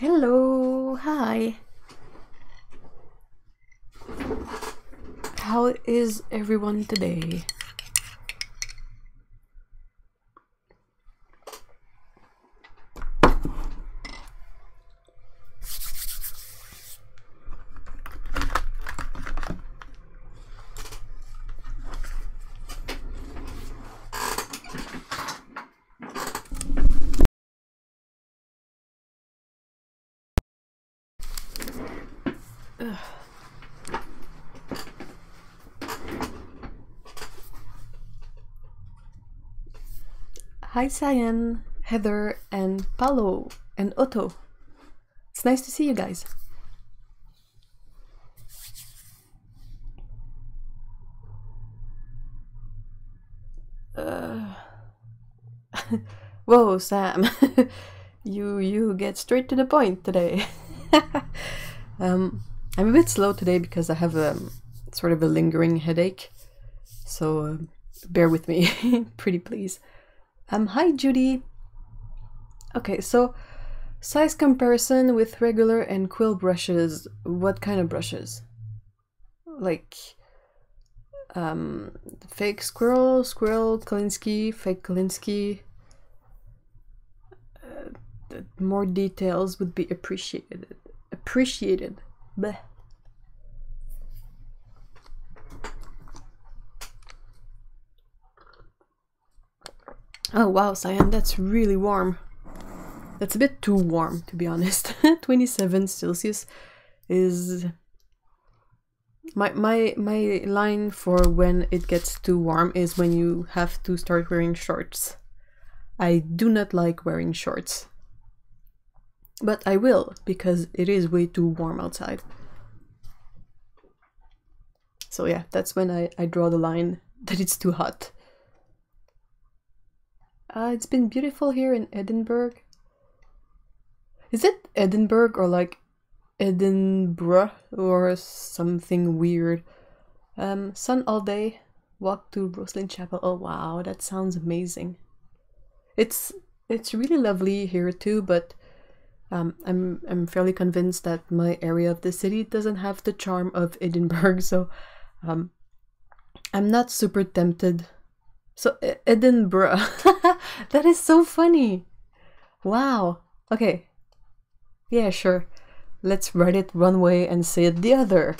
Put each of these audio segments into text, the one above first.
Hello, hi. How is everyone today? Ugh. Hi Cyan, Heather, and Paolo, and Otto. It's nice to see you guys. Whoa, Sam. you get straight to the point today. I'm a bit slow today because I have sort of a lingering headache, so bear with me, pretty please. Hi Judy. Okay, so size comparison with regular and quill brushes. What kind of brushes? Like fake squirrel, Kolinsky, fake Kolinsky. More details would be appreciated. Bleh. Oh wow, Cyan, that's really warm. That's a bit too warm, to be honest. 27 Celsius is my line for when it gets too warm is when you have to start wearing shorts. I do not like wearing shorts, but I will because it is way too warm outside. So yeah, that's when I draw the line that it's too hot. It's been beautiful here in Edinburgh. Is it Edinburgh or like Edinburgh or something weird? Sun all day, walk to Roslyn Chapel. Oh wow, that sounds amazing. It's really lovely here too, but I'm fairly convinced that my area of the city doesn't have the charm of Edinburgh, so I'm not super tempted. So Edinburgh, that is so funny. Wow. Okay. Yeah, sure. Let's write it one way and say it the other.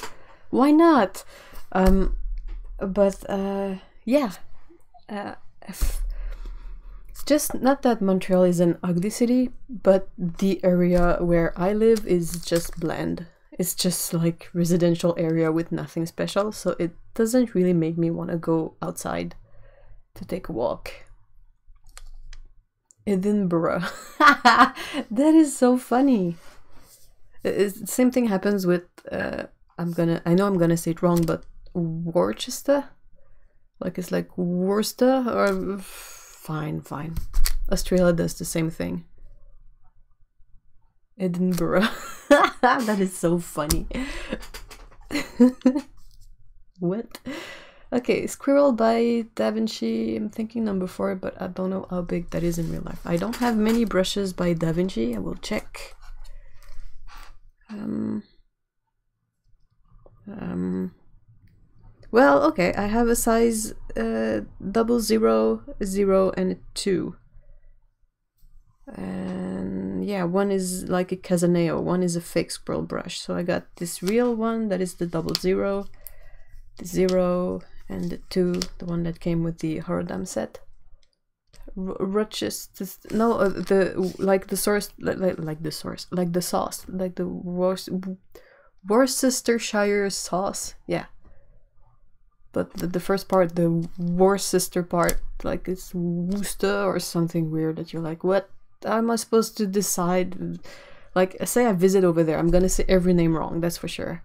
Why not? Yeah. It's just not that Montreal is an ugly city, but the area where I live is just bland. It's just like residential area with nothing special, so it doesn't really make me want to go outside to take a walk. Edinburgh. That is so funny. Same thing happens with I know I'm gonna say it wrong, but Worcester? Like it's like Worcester or fine. Australia does the same thing. Edinburgh. That is so funny. What? Okay, Squirrel by Da Vinci. I'm thinking number 4, but I don't know how big that is in real life. I don't have many brushes by Da Vinci. I will check. Well, okay, I have a size 000, 0, and a 2. And yeah, one is like a Casaneo, one is a fake squirrel brush. So I got this real one that is the 000, the 0, and the 2, the one that came with the Horodam set. Rochester, no, like the Worcestershire sauce, yeah. But the first part, the Worcester part, like it's Worcester or something weird that you're like, what am I supposed to decide? Like, say I visit over there, I'm gonna say every name wrong, that's for sure.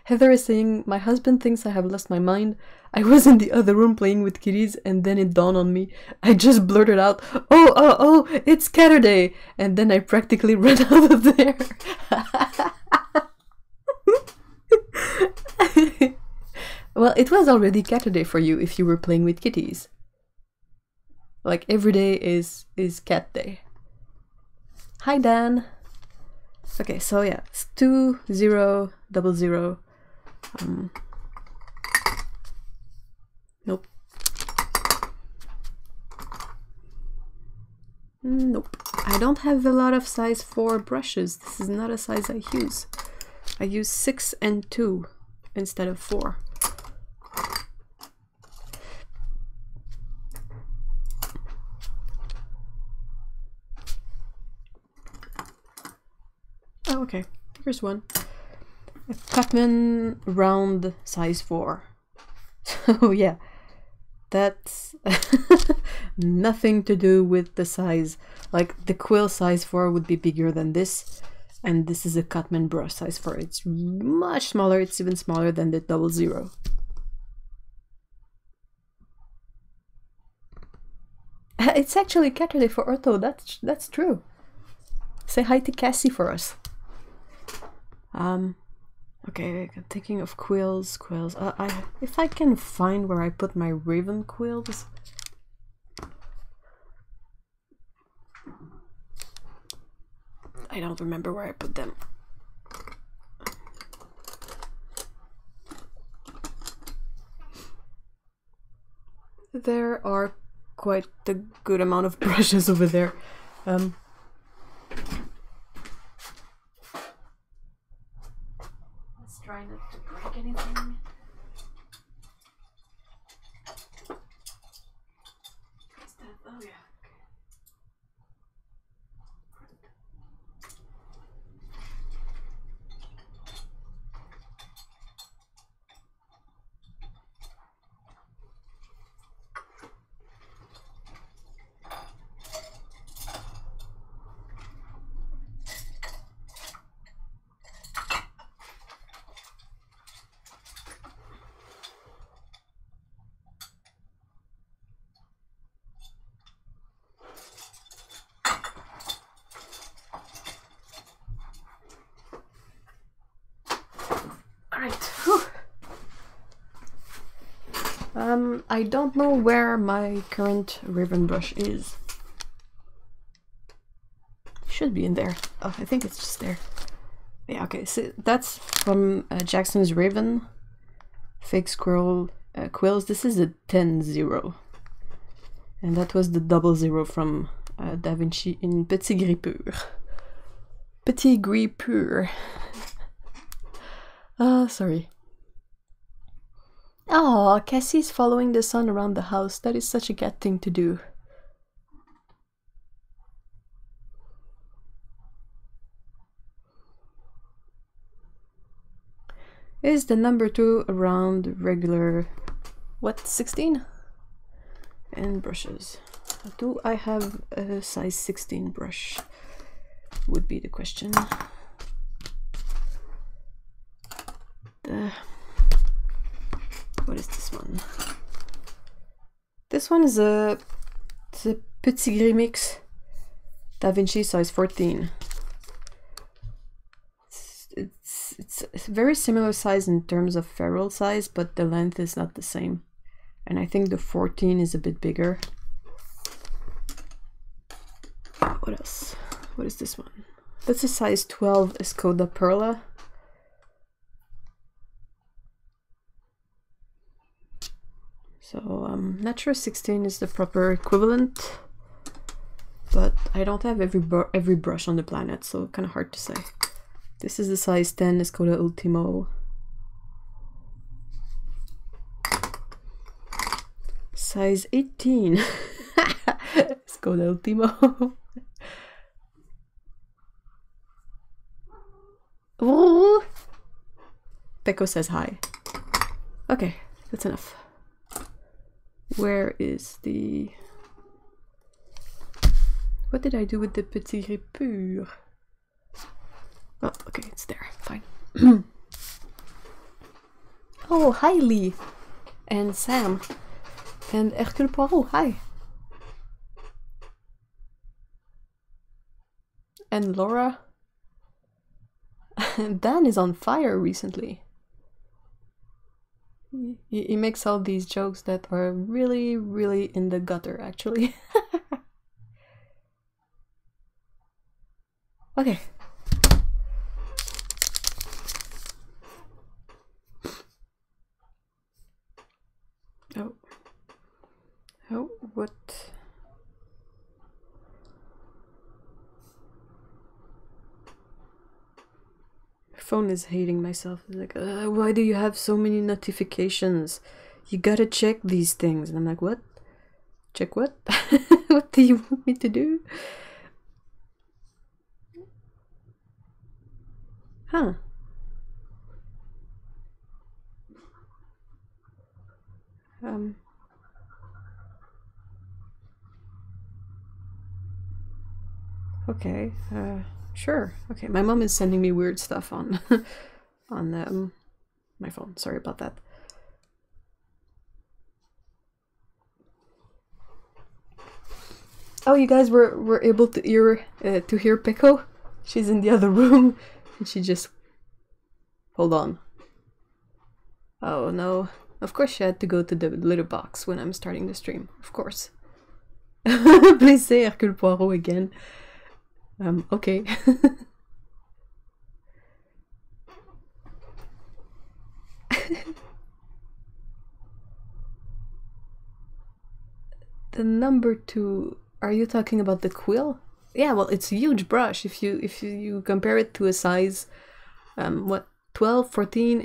Heather is saying, my husband thinks I have lost my mind. I was in the other room playing with kitties and then it dawned on me. I just blurted out, oh, it's Caturday! And then I practically ran out of there. Well, it was already Caturday for you if you were playing with kitties. Like every day is cat day. Hi Dan. Okay, so yeah, it's 2 0 0 0. Nope. Nope. I don't have a lot of size 4 brushes. This is not a size I use. I use 6 and 2 instead of 4. Oh, okay. Here's one. A Putman round size 4. So yeah, that's nothing to do with the size. Like the quill size 4 would be bigger than this, and this is a Cutman brush size 4. It's much smaller. It's even smaller than the 00. It's actually Caturday for Ortho. That's true. Say hi to Cassie for us. Okay, I'm thinking of quills. If I can find where I put my raven quills. I don't remember where I put them. There are quite a good amount of brushes over there. Let's try not to break anything. Is that, oh yeah. I don't know where my current Raven brush is. Should be in there. Oh, I think it's just there. Yeah, okay, so that's from Jackson's Raven Fake Squirrel Quills. This is a 10-0. And that was the 00 from Da Vinci in Petit Gris Pur. Petit Gris Pur. Oh, sorry. Oh, Cassie's following the sun around the house. That is such a cat thing to do. Is the number 2 around regular, what, 16? And brushes. Do I have a size 16 brush? Would be the question. What is this one? This one is a Petit Gris Mix Da Vinci size 14. It's very similar size in terms of ferrule size, but the length is not the same. And I think the 14 is a bit bigger. What else? What is this one? That's a size 12 Escoda Perla. So I'm not sure 16 is the proper equivalent, but I don't have every brush on the planet, so kind of hard to say. This is the size 10 Escoda Ultimo. Size 18 Escoda Ultimo. Oh! Peko says hi. Okay, that's enough. Where is the... What did I do with the Petit Gris Pur? Oh, okay, it's there. Fine. Oh, hi Lee! And Sam. And Hercule Poirot, hi! And Laura. Dan is on fire recently. He makes all these jokes that are really, really in the gutter, actually. Okay. Oh. Oh, what? My phone is hating myself. It's like, why do you have so many notifications? You gotta check these things. And I'm like, what? Check what? What do you want me to do? Huh. Okay, sure. Okay, my mom is sending me weird stuff on on my phone. Sorry about that. Oh, you guys were able to hear Peko? She's in the other room, and she just... Hold on. Oh no. Of course she had to go to the litter box when I'm starting the stream. Of course. Please say Hercule Poirot again. Okay. The number 2, are you talking about the quill? Yeah, well, it's a huge brush. If you compare it to a size, what, 12, 14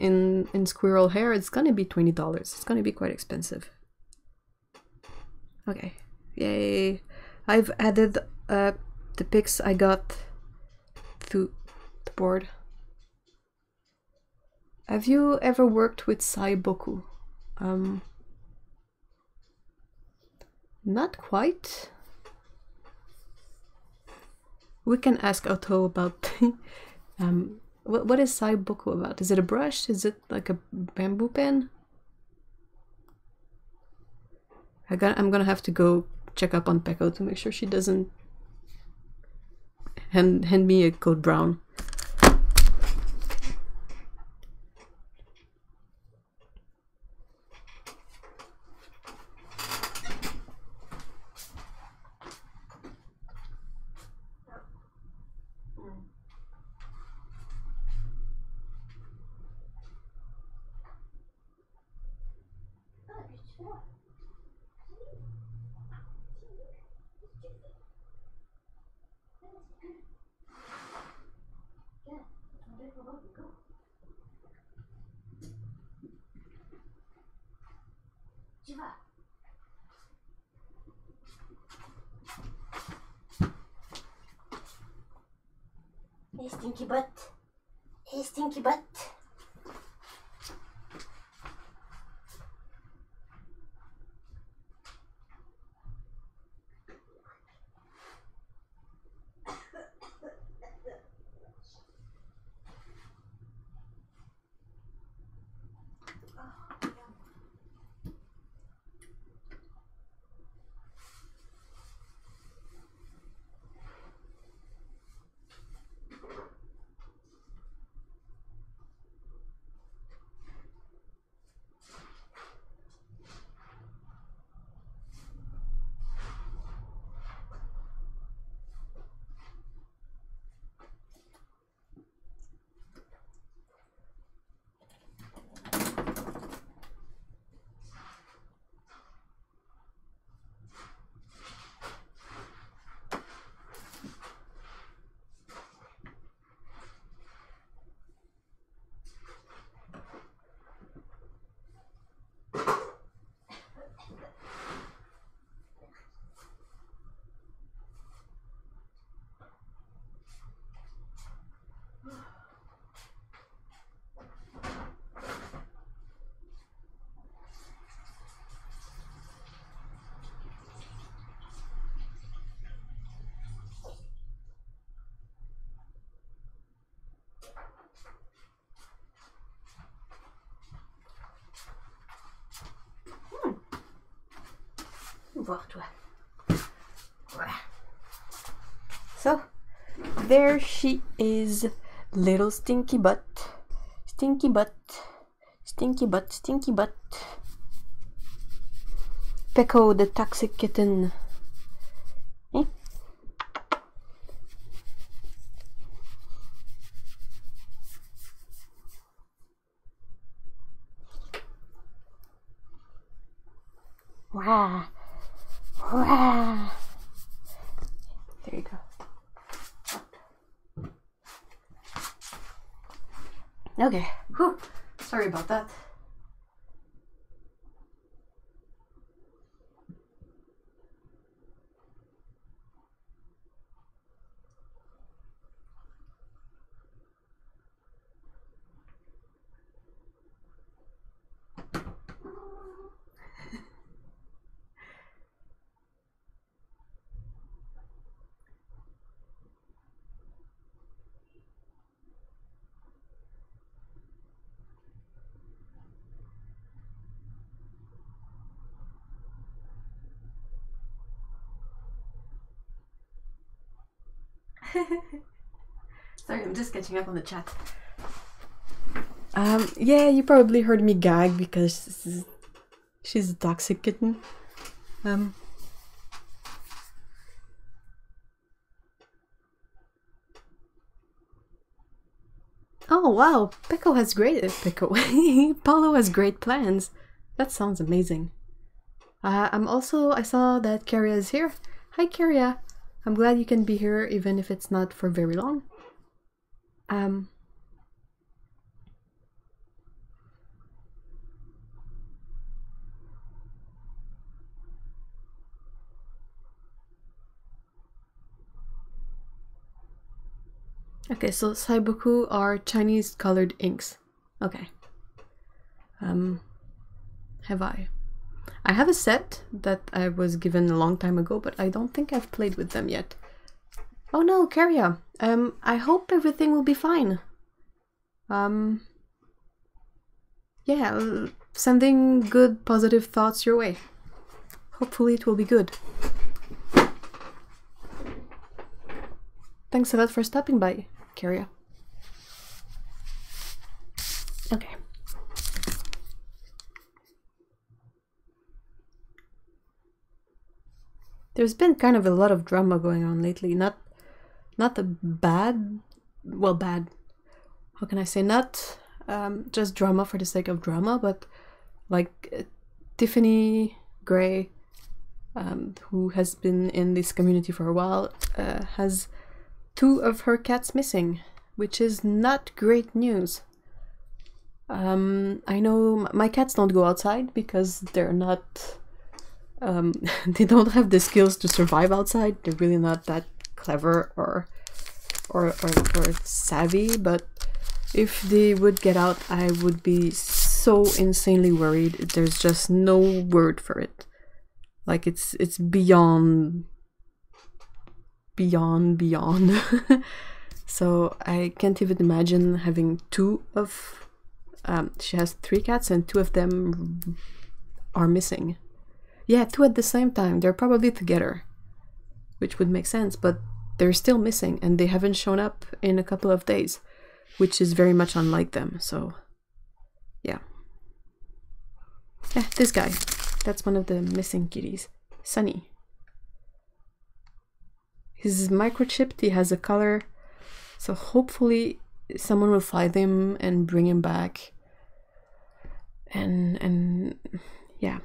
in squirrel hair, it's gonna be $20. It's gonna be quite expensive. Okay, yay! I've added the pics I got to the board. Have you ever worked with Saiboku? Not quite. We can ask Otto about what is Saiboku about? Is it a brush? Is it like a bamboo pen? I'm gonna have to go check up on Peko to make sure she doesn't hand me a code brown. Hey, stinky butt. Hey, stinky butt. Voir toi. Voilà. So, there she is, little stinky butt. Stinky butt. Stinky butt, stinky butt. Peko, the toxic kitten. Eh? Wah. Wah. There you go. Okay. Whew. Sorry about that. Sorry, I'm just catching up on the chat. Yeah, you probably heard me gag because she's a toxic kitten. Oh wow, Peko has great Paulo has great plans. That sounds amazing. I saw that Karia is here. Hi Karia. I'm glad you can be here even if it's not for very long. Okay, so Saiboku are Chinese colored inks. Okay. Have I? I have a set that I was given a long time ago, but I don't think I've played with them yet. Oh no, Karia. I hope everything will be fine. Yeah, sending good, positive thoughts your way. Hopefully it will be good. Thanks a lot for stopping by, Karia. Okay. There's been kind of a lot of drama going on lately. Not a bad, well, bad. How can I say? Not just drama for the sake of drama, but like Tiffany Gray, who has been in this community for a while, has 2 of her cats missing, which is not great news. I know my cats don't go outside because they're not they don't have the skills to survive outside. They're really not that clever or savvy, but if they would get out, I would be so insanely worried. There's just no word for it. Like it's beyond. So I can't even imagine having 2 of she has 3 cats and 2 of them are missing. Yeah, 2 at the same time. They're probably together, which would make sense, but they're still missing and they haven't shown up in a couple of days, which is very much unlike them. So yeah. Yeah, this guy. That's one of the missing kitties. Sonny. He's microchipped, he has a color, so hopefully someone will find him and bring him back. And yeah.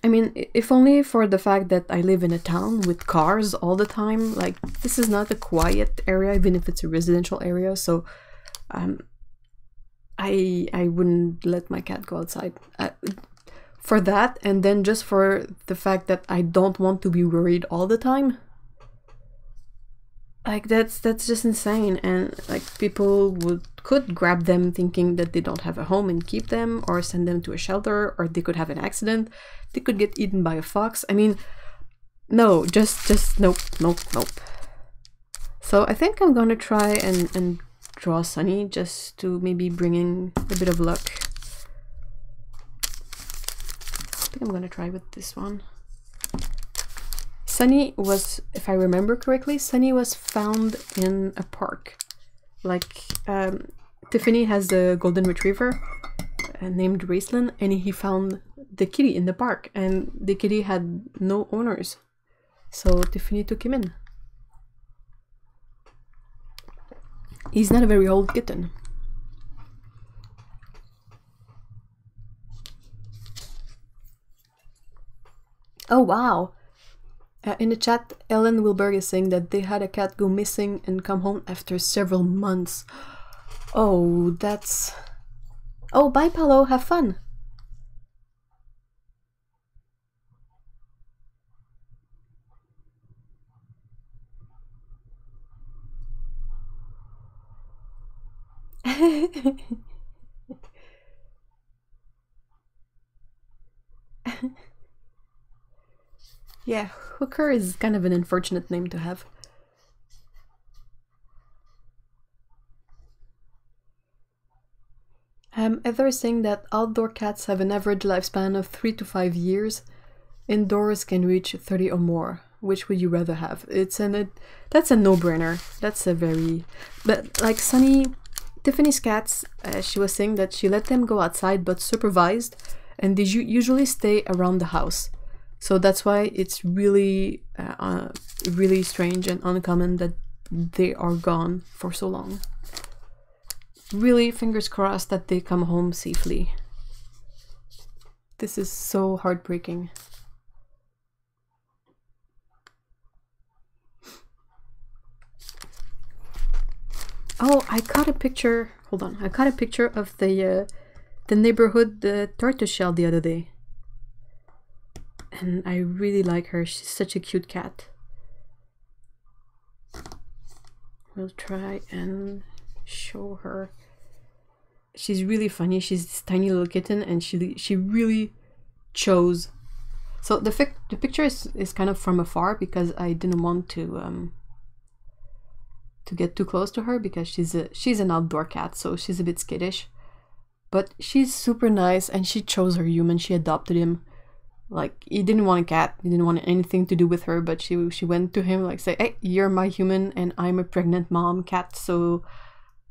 I mean, if only for the fact that I live in a town with cars all the time. Like, this is not a quiet area, even if it's a residential area, so I wouldn't let my cat go outside. For that, and then just for the fact that I don't want to be worried all the time. Like, that's just insane, and like people could grab them thinking that they don't have a home and keep them, or send them to a shelter, or they could have an accident, they could get eaten by a fox. I mean, no, just nope. So I think I'm gonna try and draw Sonny just to maybe bring in a bit of luck. I think I'm gonna try with this one. Sonny was, if I remember correctly, Sonny was found in a park. Like, Tiffany has a golden retriever named Raceland, and he found the kitty in the park, and the kitty had no owners. So Tiffany took him in. He's not a very old kitten. Oh wow! In the chat, Ellen Wilberg is saying that they had a cat go missing and come home after several months. Oh, that's... Oh, bye Paolo, have fun! Yeah, Hooker is kind of an unfortunate name to have. Heather is saying that outdoor cats have an average lifespan of 3 to 5 years. Indoors can reach 30 or more. Which would you rather have? That's a no-brainer. That's a very... But like Sonny, Tiffany's cats, she was saying that she let them go outside but supervised, and they usually stay around the house. So that's why it's really, really strange and uncommon that they are gone for so long. Really, fingers crossed that they come home safely. This is so heartbreaking. Oh, I caught a picture. Hold on, I caught a picture of the neighborhood tortoiseshell the other day, and I really like her. She's such a cute cat. We'll try and show her. She's really funny. She's this tiny little kitten, and she really chose. So the picture is kind of from afar because I didn't want to get too close to her because she's an outdoor cat, so she's a bit skittish. But she's super nice, and she chose her human. She adopted him. Like, he didn't want a cat, he didn't want anything to do with her, but she went to him like, say, hey, you're my human and I'm a pregnant mom cat, so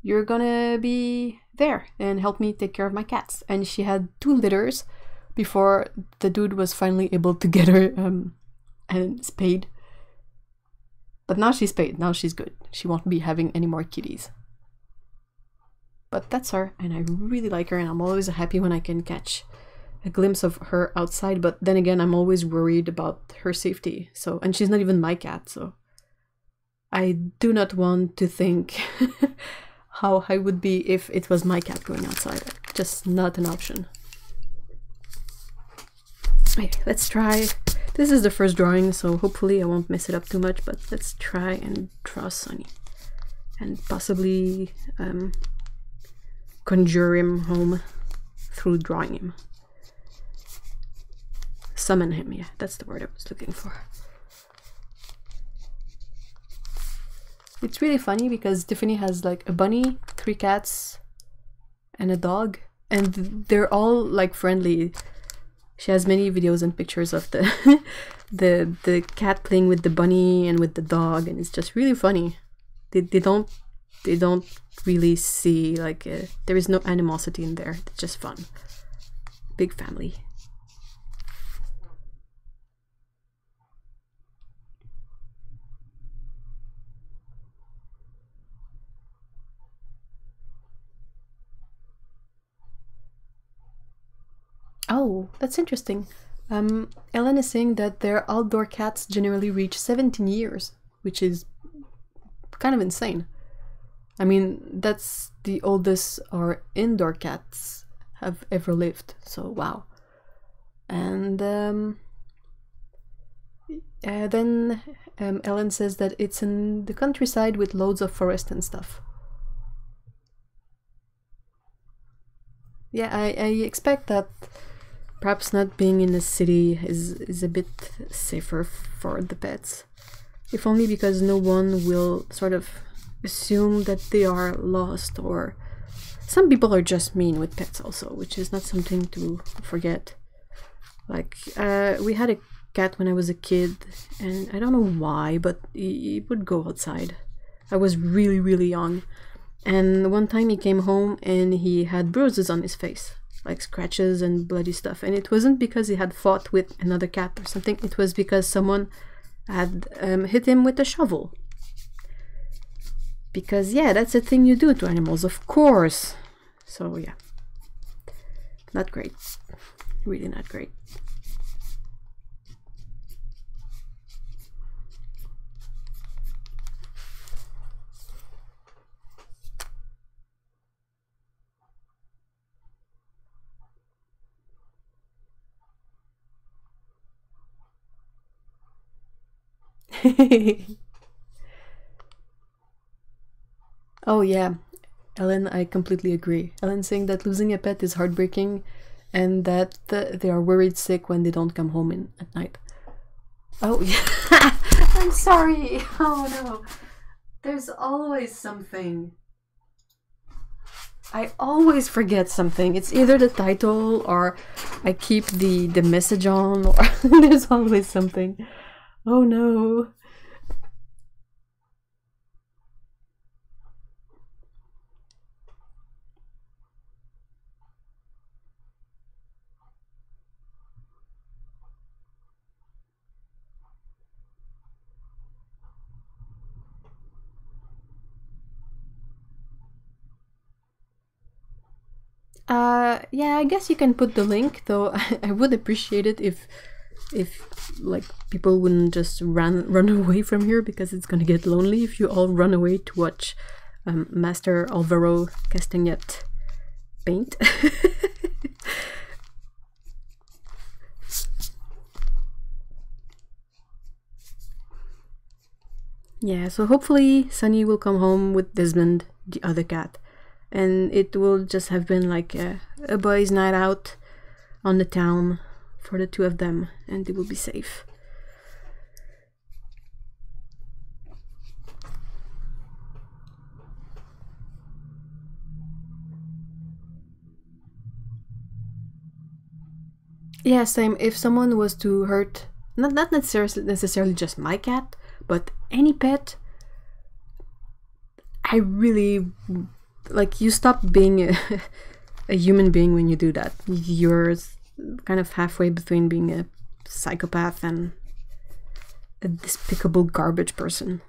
you're gonna be there and help me take care of my cats. And she had 2 litters before the dude was finally able to get her spayed. But now she's spayed, now she's good. She won't be having any more kitties. But that's her, and I really like her, and I'm always happy when I can catch a glimpse of her outside, but then again, I'm always worried about her safety. So, and she's not even my cat, so I do not want to think how I would be if it was my cat going outside. Just not an option. Okay, let's try. This is the first drawing, so hopefully I won't mess it up too much, but let's try and draw Sonny and possibly conjure him home through drawing him. Summon him, yeah, that's the word I was looking for. It's really funny because Tiffany has like a bunny, 3 cats, and a dog, and they're all like friendly. She has many videos and pictures of the the cat playing with the bunny and with the dog, and it's just really funny. They don't really see like there is no animosity in there. It's just fun. Big family. Oh, that's interesting. Ellen is saying that their outdoor cats generally reach 17 years, which is kind of insane. I mean, that's the oldest our indoor cats have ever lived, so wow. And then Ellen says that it's in the countryside with loads of forest and stuff. Yeah, I expect that perhaps not being in a city is a bit safer for the pets. If only because no one will sort of assume that they are lost, or some people are just mean with pets also, which is not something to forget. Like, we had a cat when I was a kid, and I don't know why, but he would go outside. I was really, really young. And one time he came home and he had bruises on his face, like scratches and bloody stuff. And it wasn't because he had fought with another cat or something. It was because someone had hit him with a shovel. Because, yeah, that's a thing you do to animals, of course. So, yeah. Not great. Really not great. Oh yeah, Ellen, I completely agree. Ellen saying that losing a pet is heartbreaking and that they are worried sick when they don't come home at night. Oh yeah, I'm sorry. Oh no, there's always something. I always forget something. It's either the title or I keep the message on, or there's always something. Oh no. Yeah, I guess you can put the link, though I would appreciate it if like people wouldn't just run away from here, because it's gonna get lonely if you all run away to watch Master Alvaro Castañet paint. Yeah, so hopefully Sonny will come home with Desmond, the other cat, and it will just have been like a boys' night out on the town for the two of them, and they will be safe. Yeah, same. If someone was to hurt, not necessarily just my cat, but any pet, I really like, you stop being a human being when you do that. You're kind of halfway between being a psychopath and a despicable garbage person.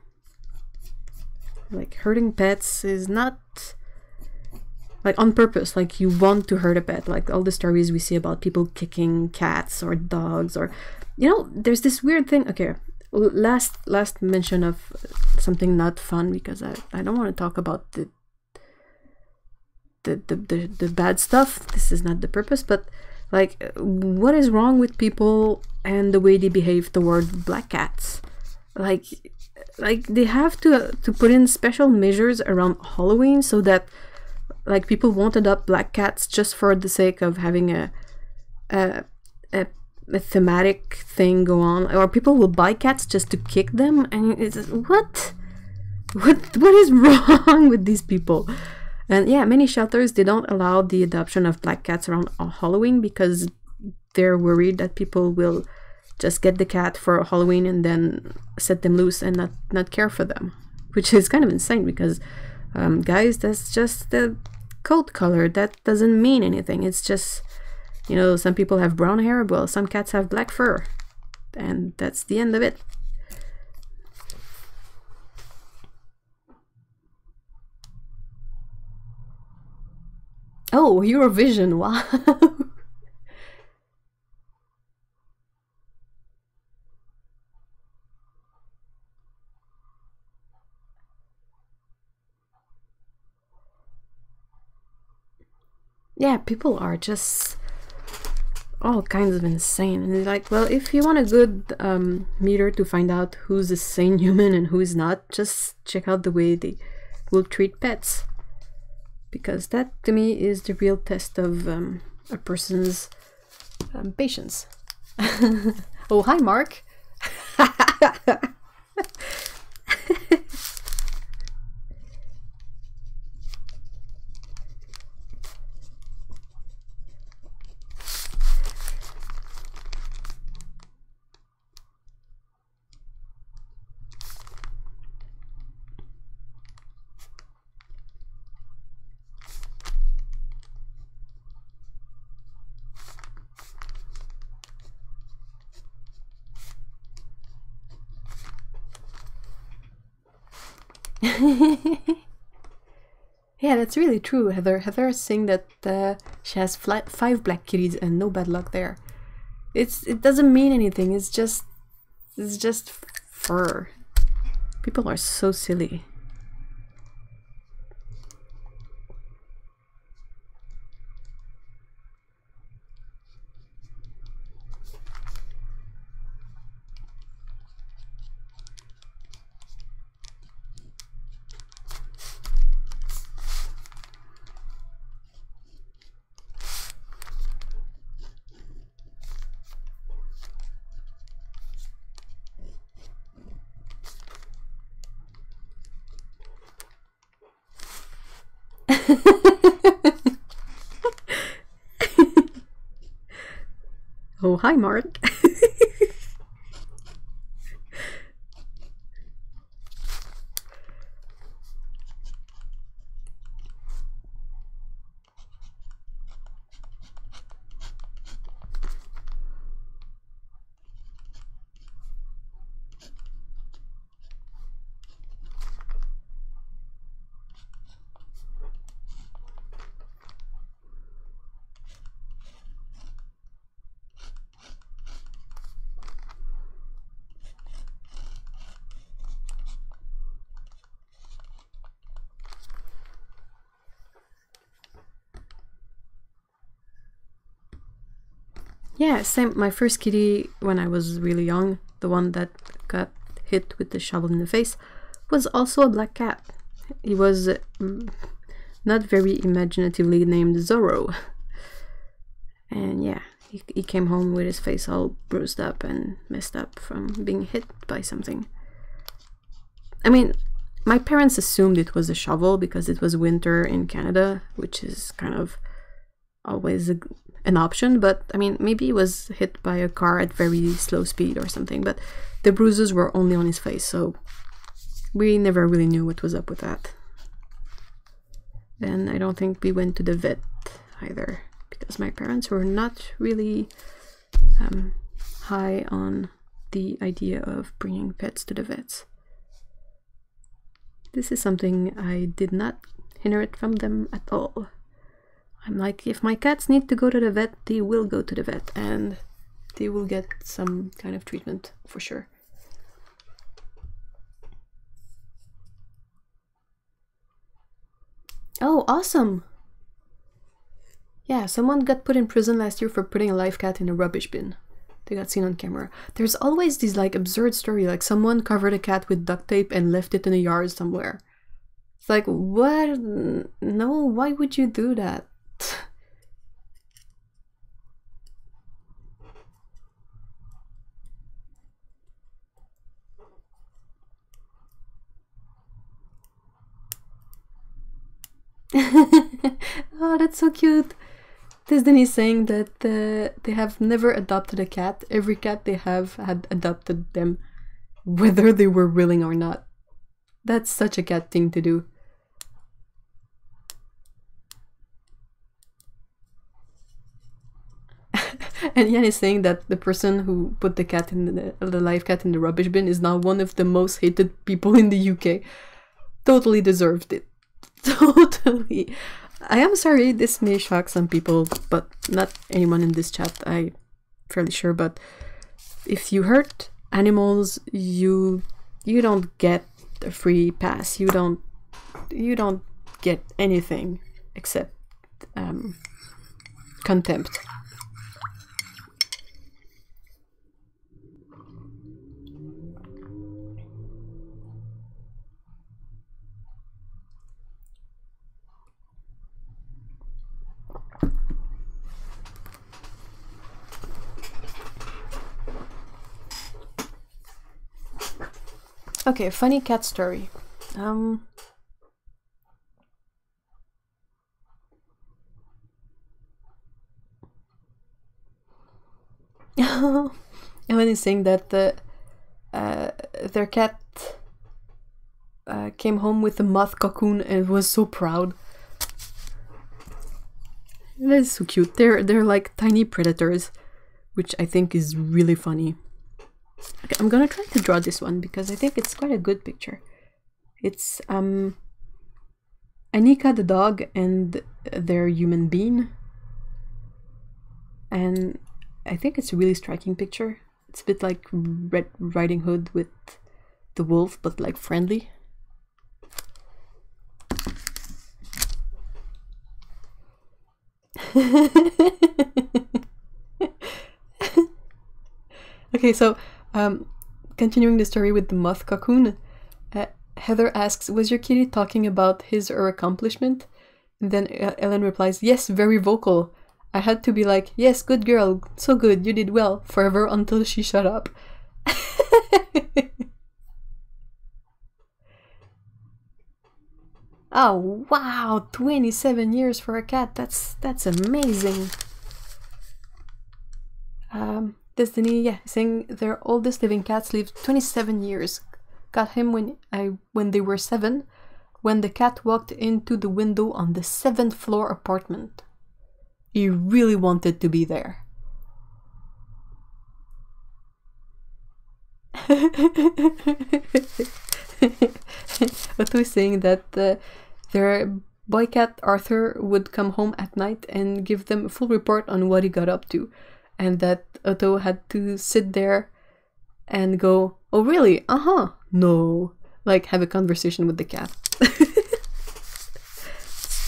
Like, hurting pets is not like on purpose. Like, you want to hurt a pet. Like all the stories we see about people kicking cats or dogs, or there's this weird thing. Okay, last mention of something not fun, because I don't want to talk about the bad stuff. This is not the purpose, but like, what is wrong with people and the way they behave toward black cats? Like they have to put in special measures around Halloween so that like people won't adopt black cats just for the sake of having a thematic thing go on, or people will buy cats just to kick them. And it's what is wrong with these people? And yeah, many shelters, they don't allow the adoption of black cats around Halloween because they're worried that people will just get the cat for Halloween and then set them loose and not care for them, which is kind of insane because guys, that's just the coat color. That doesn't mean anything. It's just, some people have brown hair, well, some cats have black fur, and that's the end of it. Oh, Eurovision, wow. Yeah, people are just all kinds of insane. And it's like, well, if you want a good meter to find out who's a sane human and who is not, just check out the way they will treat pets. Because that, to me, is the real test of a person's patience. Oh, hi, Mark. Yeah, that's really true, Heather. Heather is saying that she has 5 black kitties and no bad luck there. It doesn't mean anything. It's just fur. People are so silly. hi, Mark. Yeah, same. My first kitty when I was really young, the one that got hit with the shovel in the face, was also a black cat. He was not very imaginatively named Zorro. And yeah, he came home with his face all bruised up and messed up from being hit by something. I mean, my parents assumed it was a shovel because it was winter in Canada, which is kind of always an option, but I mean, maybe he was hit by a car at very slow speed or something, but the bruises were only on his face, so we never really knew what was up with that. And I don't think we went to the vet either, because my parents were not really high on the idea of bringing pets to the vets. This is something I did not inherit from them at all. I'm like, if my cats need to go to the vet, they will go to the vet, and they will get some kind of treatment for sure. Oh, awesome! Yeah, someone got put in prison last year for putting a live cat in a rubbish bin. They got seen on camera. There's always these like absurd story, like someone covered a cat with duct tape and left it in a yard somewhere. It's like, what? No, why would you do that? Oh, that's so cute. Disney is saying that they have never adopted a cat. Every cat they have had adopted them, whether they were willing or not. That's such a cat thing to do. And Yan is saying that the person who put the cat in the live cat in the rubbish bin is now one of the most hated people in the UK. Totally deserved it. Totally. I am sorry, this may shock some people, but not anyone in this chat, I'm fairly sure, but if you hurt animals, you don't get a free pass. You don't get anything except contempt. Okay, funny cat story. Ellen is saying that their cat came home with a moth cocoon and was so proud. That is so cute. They're like tiny predators, which I think is really funny. Okay, I'm gonna try to draw this one because I think it's quite a good picture. It's Anika the dog and their human being, and I think it's a really striking picture. It's a bit like Red Riding Hood with the wolf, but like friendly. Okay, so continuing the story with the moth cocoon, Heather asks, was your kitty talking about his or her accomplishment? And then Ellen replies, yes, very vocal. I had to be like, yes, good girl, so good, you did well, forever until she shut up. Oh, wow, 27 years for a cat, that's amazing. Destiny, yeah, saying their oldest living cats lived 27 years. Got him when they were 7, when the cat walked into the window on the 7th floor apartment. He really wanted to be there. Otto is saying that their boy cat Arthur would come home at night and give them a full report on what he got up to, and that Otto had to sit there and go, "Oh really? Uh-huh. No." Like have a conversation with the cat.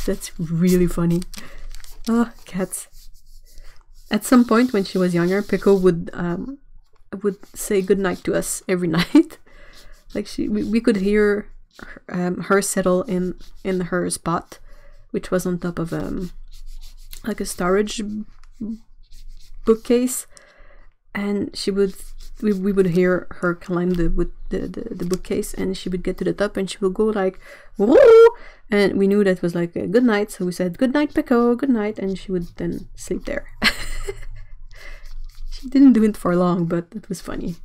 That's really funny. Oh, cats. At some point when she was younger, Peko would say goodnight to us every night. Like we could hear her settle in her spot, which was on top of like a storage bookcase, and we would hear her climb the bookcase, and she would get to the top and she would go like, "Whoa!" And we knew that was like a good night, so we said, "Good night, Peko, good night," and she would then sleep there. She didn't do it for long, but it was funny.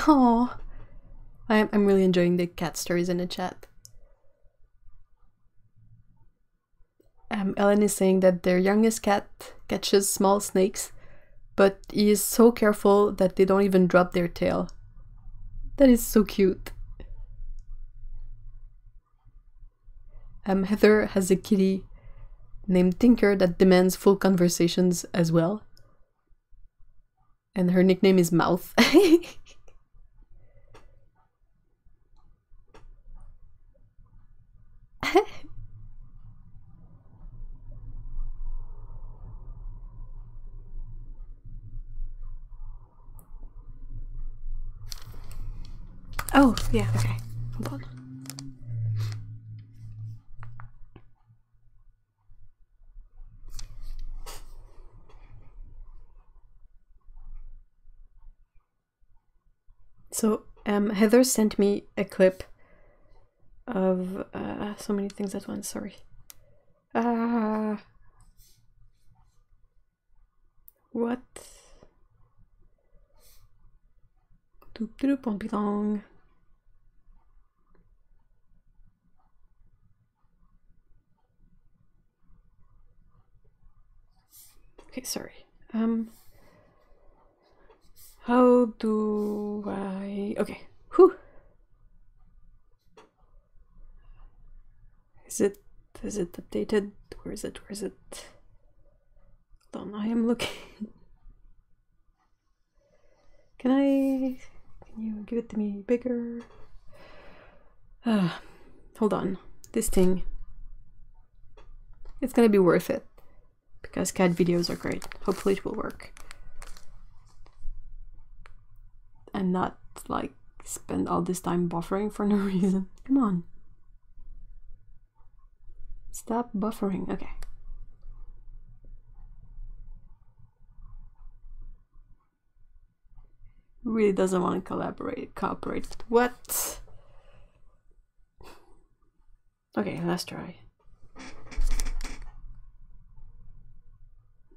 Oh, I'm really enjoying the cat stories in the chat. Ellen is saying that their youngest cat catches small snakes, but he is so careful that they don't even drop their tail. That is so cute. Heather has a kitty named Tinker that demands full conversations as well. And her nickname is Moth. Oh, yeah, okay. Hold on. So, Heather sent me a clip of so many things at once, sorry. What? Doop doop won't be long. Okay, sorry. How do I... Okay. Whew. Is it updated? Where is it? Hold on, I am looking. Can you give it to me bigger? Hold on. This thing. It's gonna be worth it. Because cat videos are great. Hopefully it will work. And not like spend all this time buffering for no reason. Come on. Stop buffering. Okay. Really doesn't want to cooperate. What? Okay, let's try.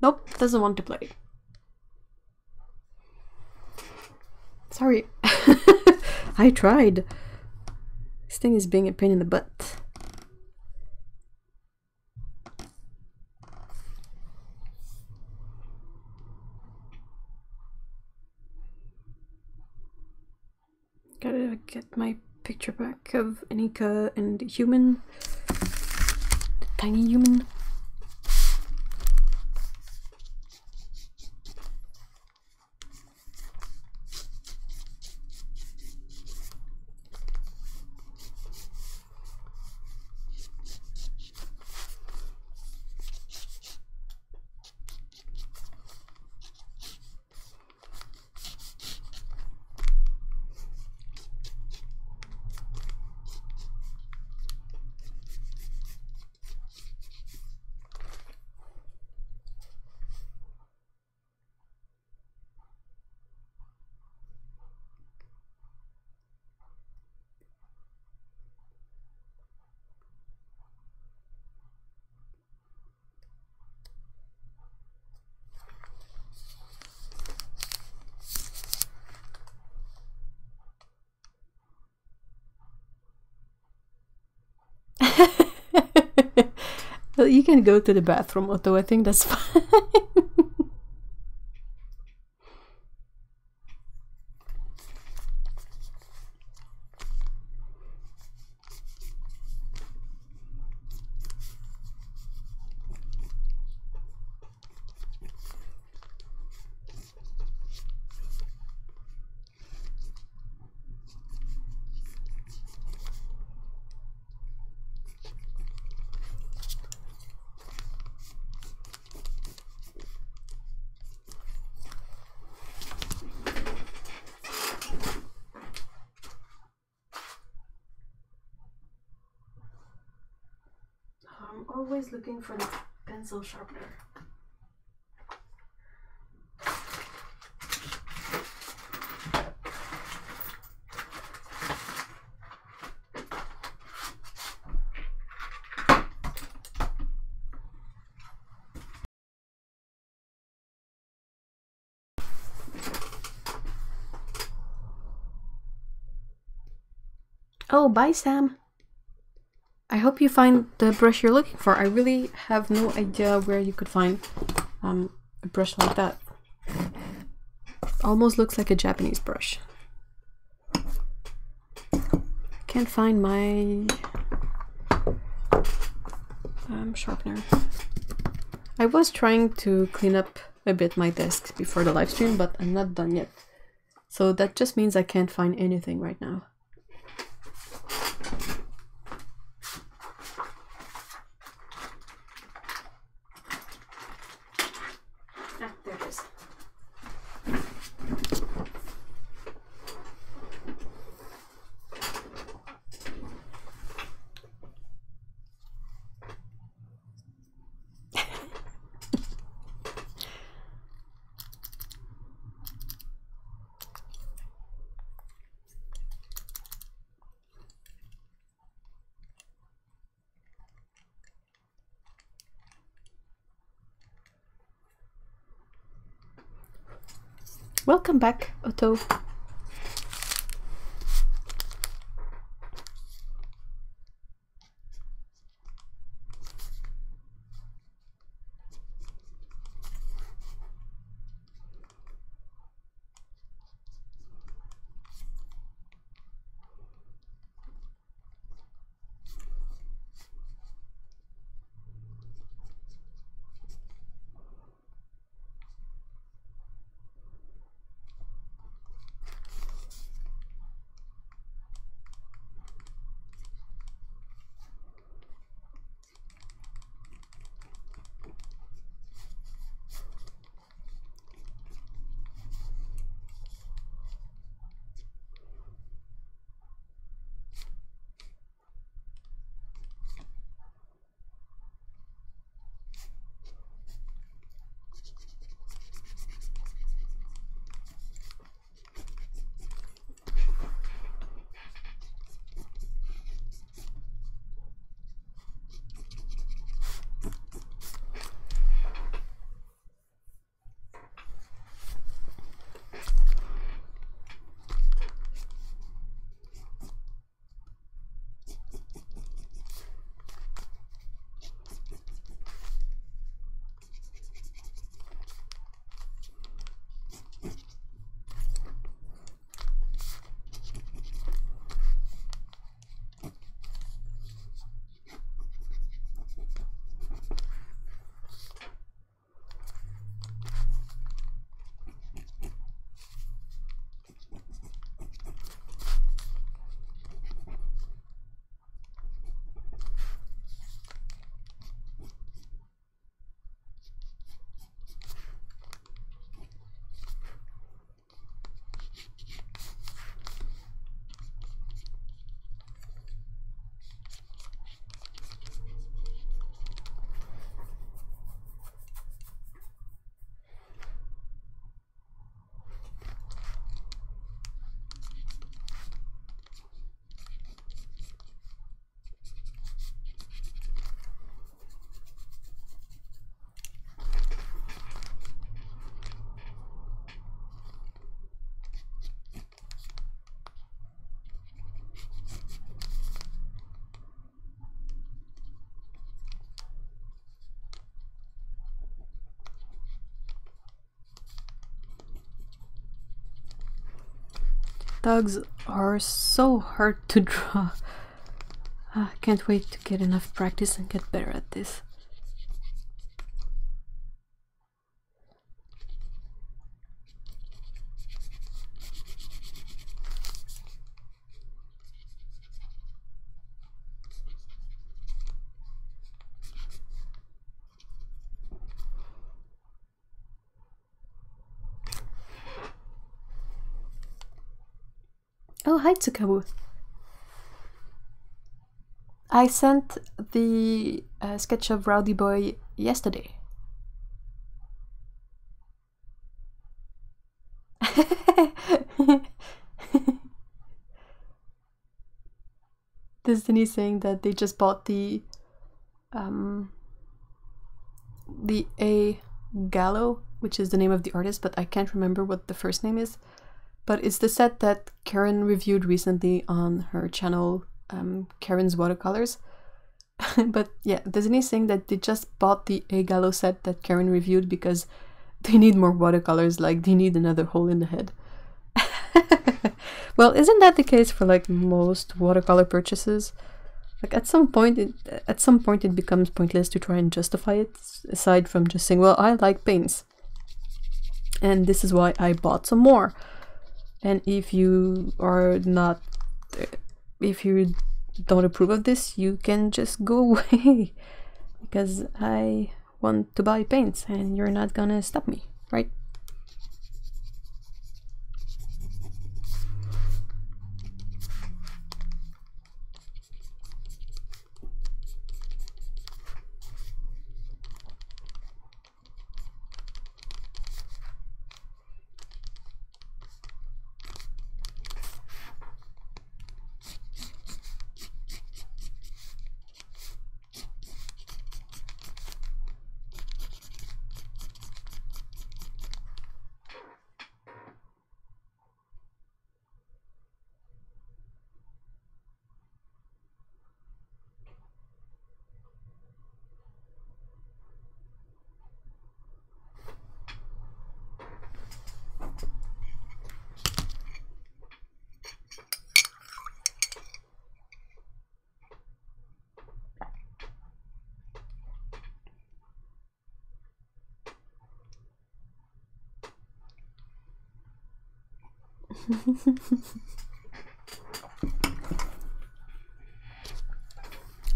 Nope, doesn't want to play. Sorry. I tried. This thing is being a pain in the butt. Gotta get my picture back of Anika and the human. The tiny human. Well, you can go to the bathroom, Otto. I think that's fine. I'm always looking for the pencil sharpener. Oh, bye, Sam. I hope you find the brush you're looking for. I really have no idea where you could find a brush like that. Almost looks like a Japanese brush. Can't find my sharpener. I was trying to clean up a bit my desk before the live stream, but I'm not done yet. So that just means I can't find anything right now. There it is. Welcome back, Otto. dogs are so hard to draw. I can't wait to get enough practice and get better at this. Oh, hi Tsukabu. I sent the sketch of Rowdy Boy yesterday. Destiny saying that they just bought the A Gallo, which is the name of the artist, but I can't remember what the first name is. But it's the set that Karen reviewed recently on her channel, Karen's Watercolors. But yeah, Disney is saying that they just bought the A Gallo set that Karen reviewed because they need more watercolors, like they need another hole in the head. Well, isn't that the case for like most watercolor purchases? Like at some point it becomes pointless to try and justify it, aside from just saying, well, I like paints. And this is why I bought some more. And if you are not, if you don't approve of this, you can just go away. Because I want to buy paints and you're not gonna stop me, right?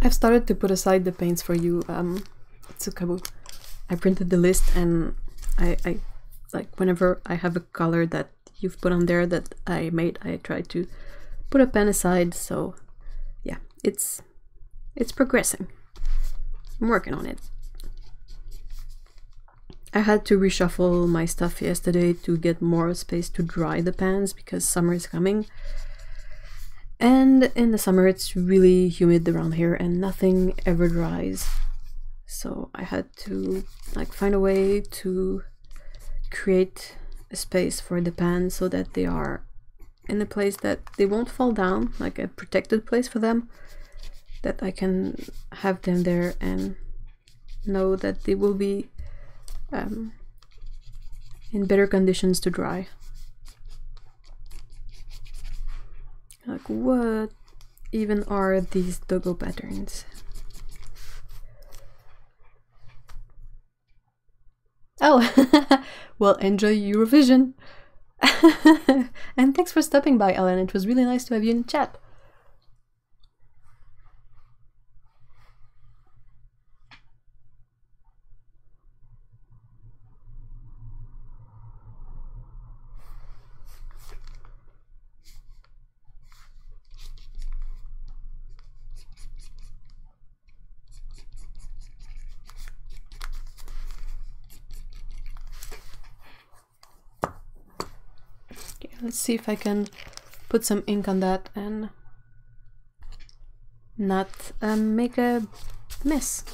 I've started to put aside the paints for you, Tsukabu. I printed the list and I like whenever I have a color that you've put on there that I made, I try to put a pen aside. So yeah, it's progressing. I'm working on it. I had to reshuffle my stuff yesterday to get more space to dry the pans because summer is coming. And in the summer it's really humid around here and nothing ever dries. So I had to like find a way to create a space for the pans so that they are in a place that they won't fall down, like a protected place for them, that I can have them there and know that they will be in better conditions to dry. Like, what even are these doggo patterns? Oh, well, enjoy Eurovision. And thanks for stopping by, Ellen. It was really nice to have you in chat. Let's see if I can put some ink on that and not make a mess.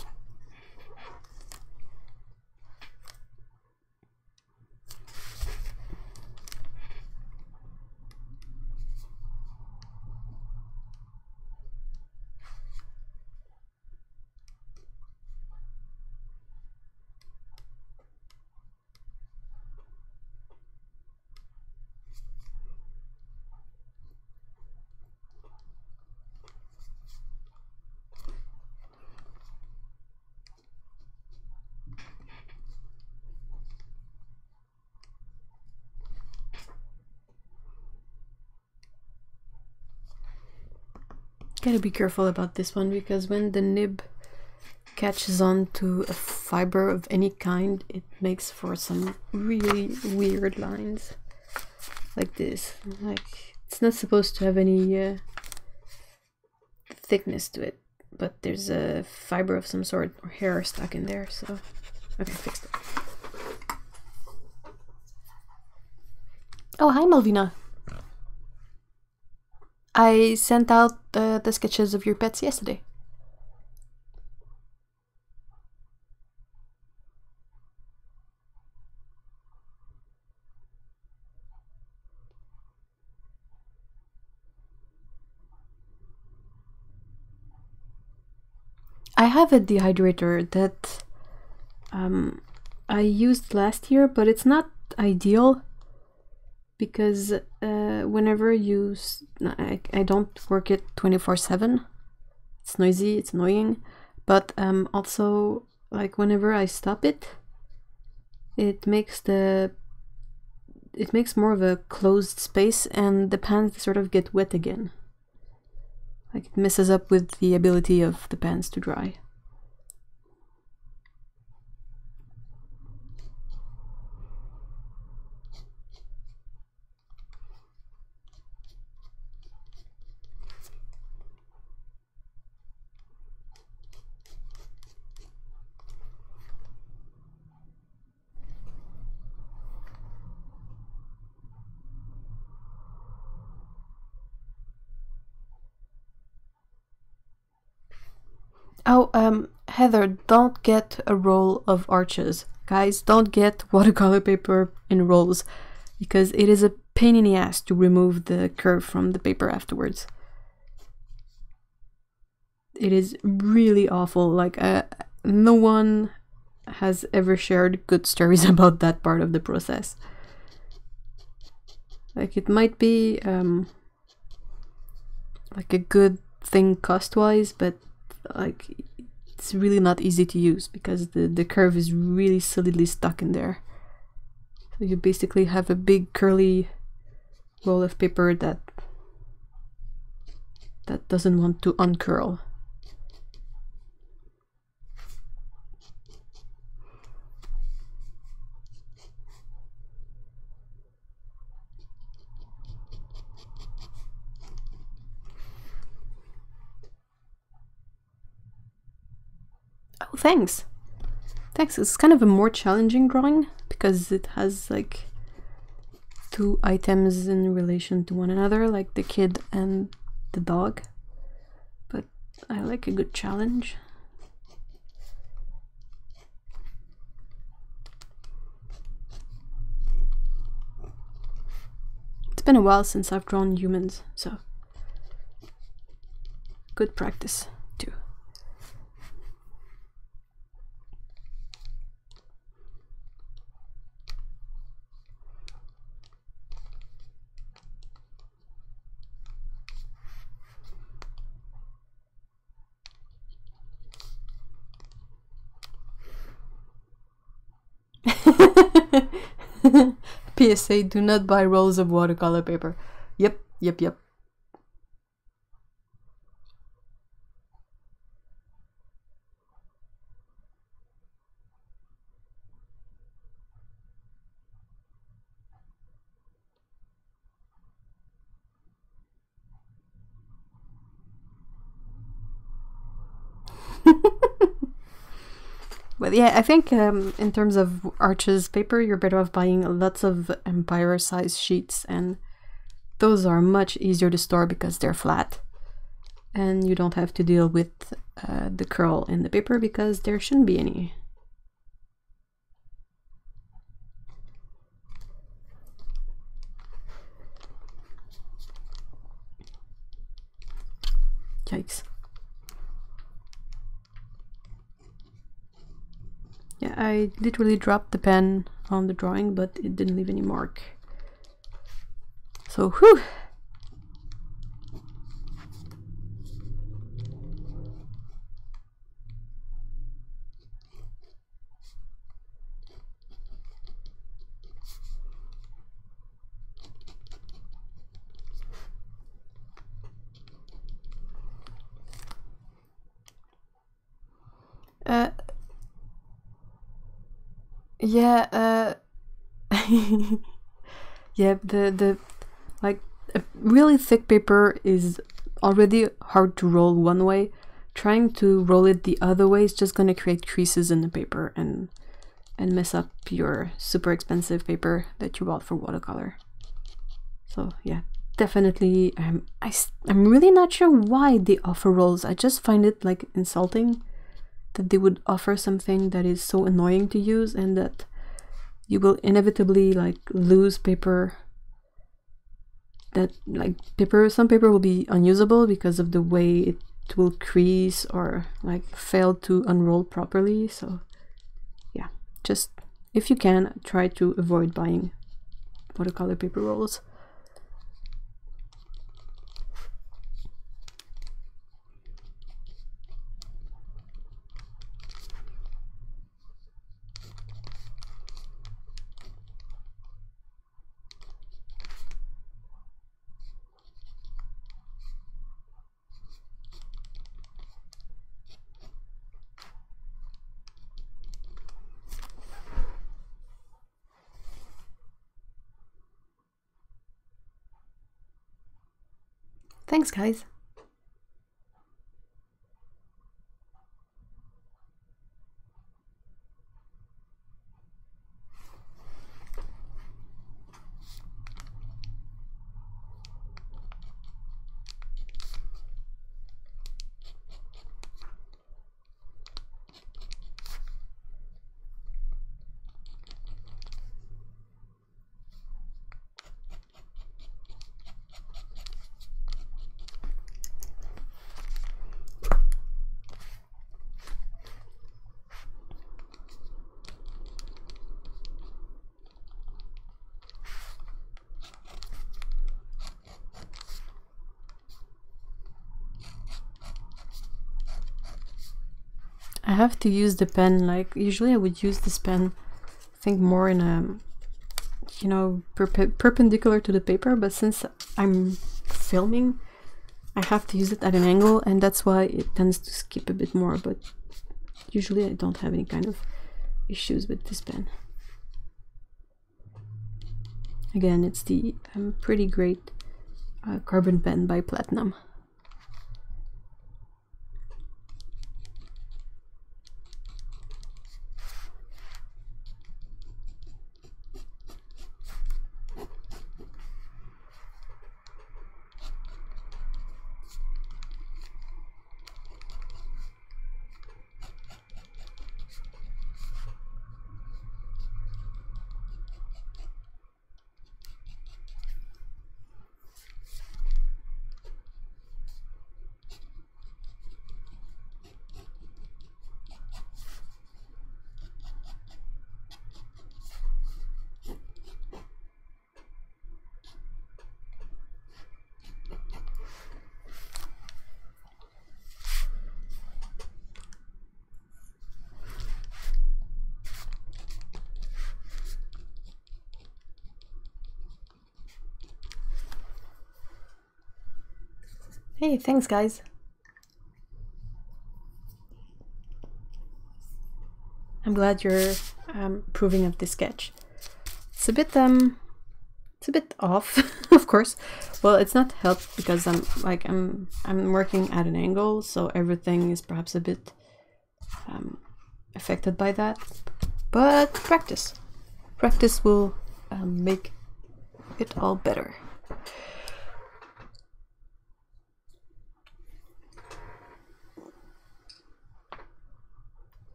gotta be careful about this one because when the nib catches on to a fiber of any kind, it makes for some really weird lines. Like this. Like, it's not supposed to have any thickness to it, but there's a fiber of some sort or hair stuck in there, so... Okay, fixed it. Oh, hi Malvina! I sent out the sketches of your pets yesterday. I have a dehydrator that I used last year, but it's not ideal because whenever I don't work it 24/7. It's noisy, it's annoying, but also like whenever I stop it, it makes more of a closed space and the pans sort of get wet again. Like it messes up with the ability of the pans to dry. Oh, Heather, don't get a roll of arches. Guys, don't get watercolor paper in rolls, because it is a pain in the ass to remove the curve from the paper afterwards. It is really awful. Like, no one has ever shared good stories about that part of the process. Like, it might be like a good thing cost-wise, but like it's really not easy to use because the curve is really solidly stuck in there. So you basically have a big curly roll of paper that doesn't want to uncurl. Oh, thanks. Thanks. It's kind of a more challenging drawing because it has like two items in relation to one another, like the kid and the dog. But I like a good challenge. It's been a while since I've drawn humans, so good practice too. PSA, do not buy rolls of watercolor paper. Yep. But yeah, I think in terms of Arches paper, you're better off buying lots of Empire size sheets, and those are much easier to store because they're flat. And you don't have to deal with the curl in the paper because there shouldn't be any. Yikes. Yeah, I literally dropped the pen on the drawing, but it didn't leave any mark. So, whew! Yeah, yeah, the like a really thick paper is already hard to roll one way. Trying to roll it the other way is just gonna create creases in the paper and mess up your super expensive paper that you bought for watercolor. So yeah, definitely. I'm really not sure why they offer rolls. I just find it like insulting that they would offer something that is so annoying to use and that you will inevitably like lose paper. That like some paper will be unusable because of the way it will crease or like fail to unroll properly. So yeah, just if you can, try to avoid buying watercolor paper rolls. Thanks, guys. I have to use the pen, like usually I would use this pen, I think more in a, you know, perpendicular to the paper, but since I'm filming, I have to use it at an angle, and that's why it tends to skip a bit more, but usually I don't have any kind of issues with this pen. Again, it's the pretty great carbon pen by Platinum. Hey, thanks guys. I'm glad you're approving of this sketch. It's a bit off, of course. Well, it's not helped because I'm working at an angle, so everything is perhaps a bit affected by that. But practice will make it all better.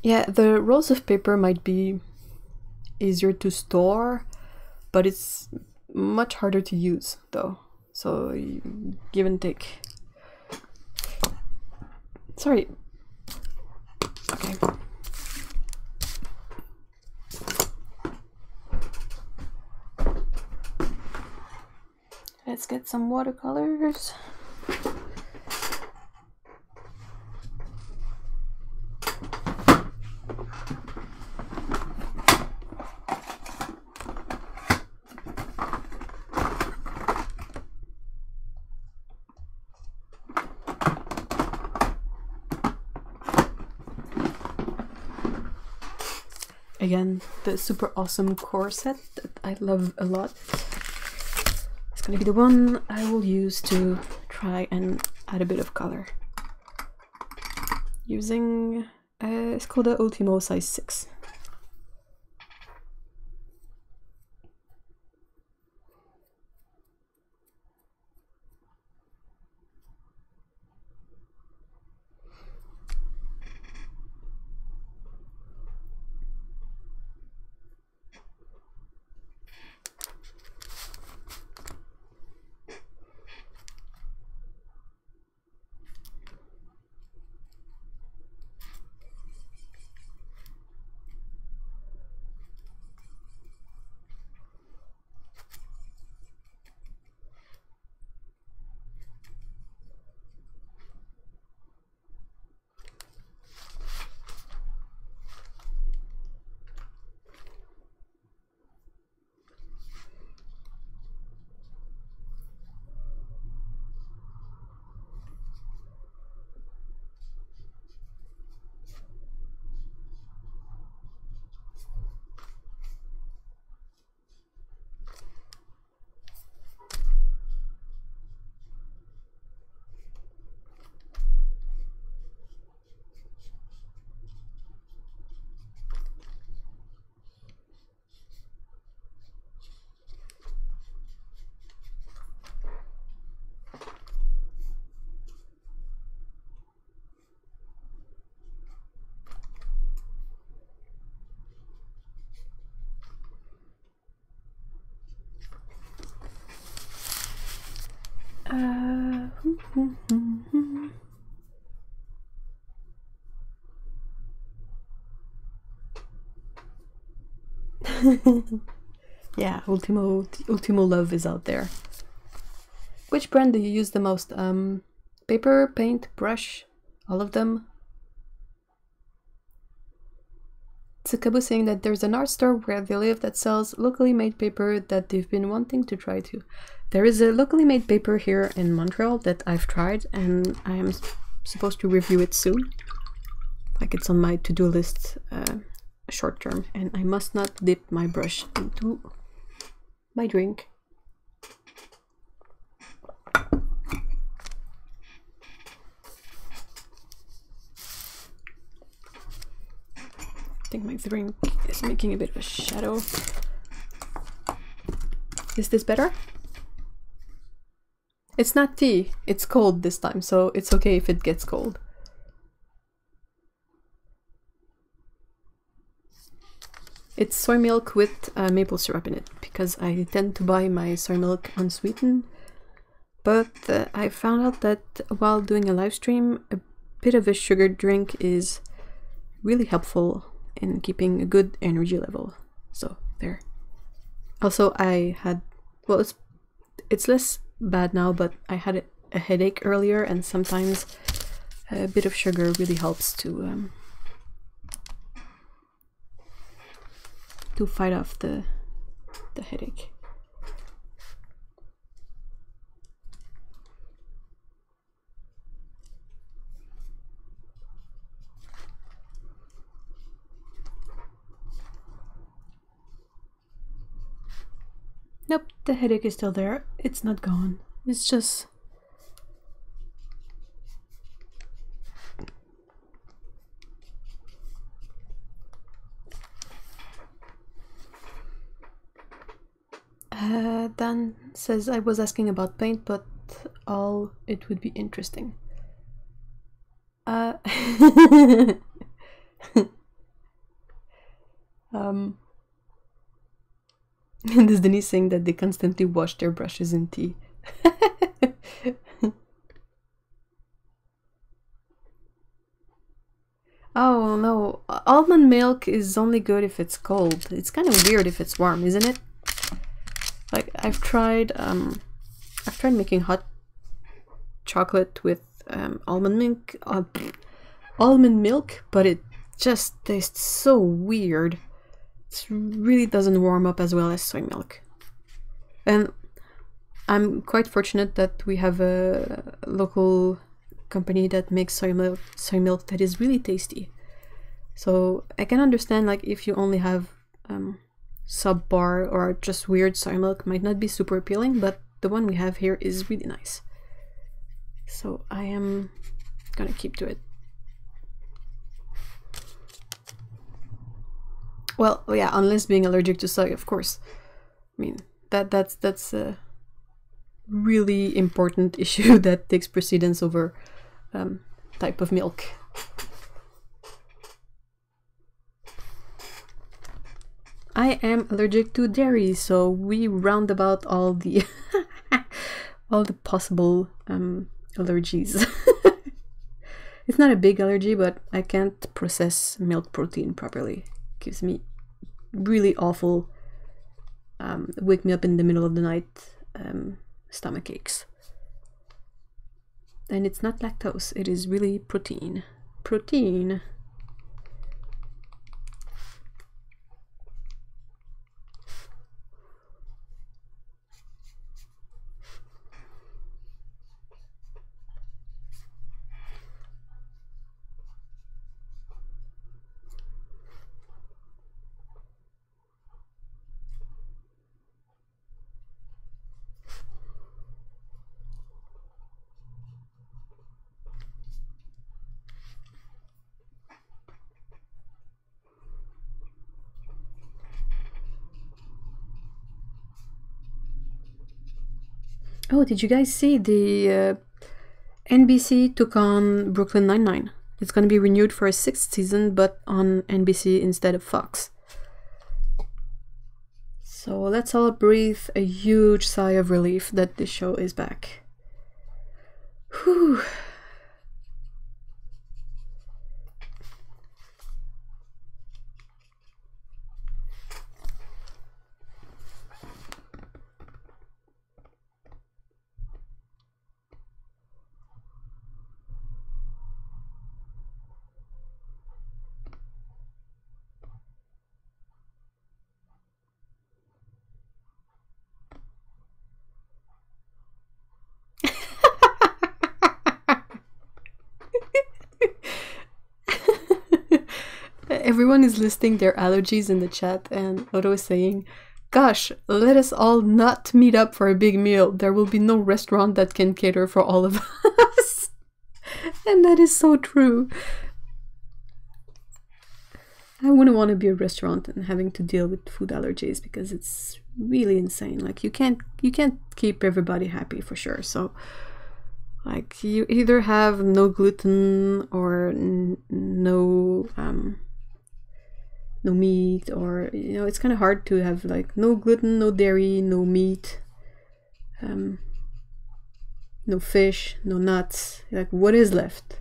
Yeah, the rolls of paper might be easier to store, but it's much harder to use though, so give and take. Sorry. Okay. Let's get some watercolors. Again, the super awesome core set that I love a lot. It's gonna be the one I will use to try and add a bit of color. Using, it's called the Ultimo size 6. Yeah, Ultimo love is out there. Which brand do you use the most? Paper, paint, brush, all of them? Tsukabu saying that there's an art store where they live that sells locally made paper that they've been wanting to try to. There is a locally made paper here in Montreal that I've tried, and I am supposed to review it soon. Like, it's on my to-do list short term, and I must not dip my brush into my drink. I think my drink is making a bit of a shadow. Is this better? It's not tea, it's cold this time, so it's okay if it gets cold. It's soy milk with maple syrup in it, because I tend to buy my soy milk unsweetened. But I found out that while doing a live stream, a bit of a sugared drink is really helpful in keeping a good energy level. So there. Also, I had, well, it's less bad now, but I had a headache earlier, and sometimes a bit of sugar really helps to fight off the headache. Nope, the headache is still there. It's not gone. It's just... Dan says I was asking about paint, but all it would be interesting. And this Denise saying that they constantly wash their brushes in tea. Oh no, almond milk is only good if it's cold. It's kind of weird if it's warm, isn't it? Like, I've tried making hot chocolate with almond milk, but it just tastes so weird. It really doesn't warm up as well as soy milk. And I'm quite fortunate that we have a local company that makes soy milk that is really tasty. So I can understand like if you only have subpar or just weird soy milk might not be super appealing, but the one we have here is really nice. So I am gonna keep to it. Well, yeah, unless being allergic to soy, of course. I mean, that's a really important issue that takes precedence over type of milk. I am allergic to dairy, so we round about all the all the possible allergies. It's not a big allergy, but I can't process milk protein properly. It gives me really awful wake me up in the middle of the night stomach aches. And it's not lactose, it is really protein. Protein. Oh, did you guys see the NBC took on Brooklyn Nine-Nine? It's going to be renewed for a 6th season, but on NBC instead of Fox. So let's all breathe a huge sigh of relief that this show is back. Whew. Everyone is listing their allergies in the chat, and Odo is saying, gosh, let us all not meet up for a big meal. There will be no restaurant that can cater for all of us. And that is so true. I wouldn't want to be a restaurant and having to deal with food allergies because it's really insane. Like you can't keep everybody happy for sure. So like you either have no gluten or no meat, or you know, it's kind of hard to have like no gluten, no dairy, no meat, no fish, no nuts. Like what is left?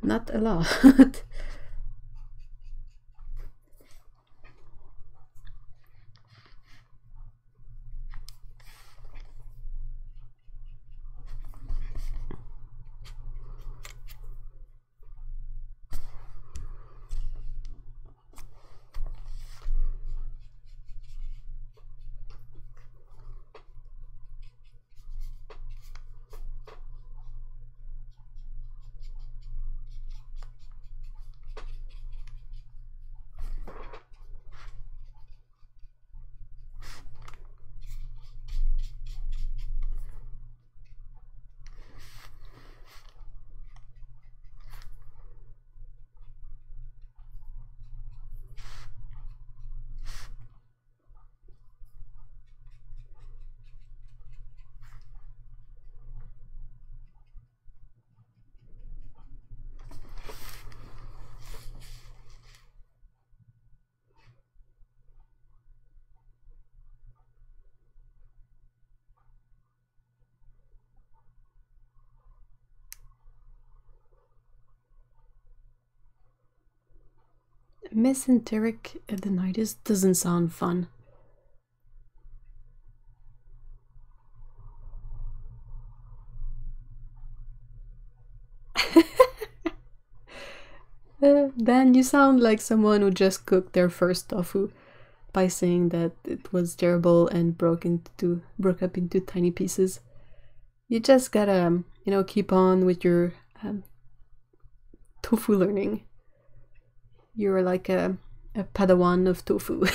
Not a lot. Mesenteric adenitis doesn't sound fun. Dan, you sound like someone who just cooked their first tofu by saying that it was terrible and broke up into tiny pieces. You just gotta, you know, keep on with your tofu learning. You're like a padawan of tofu.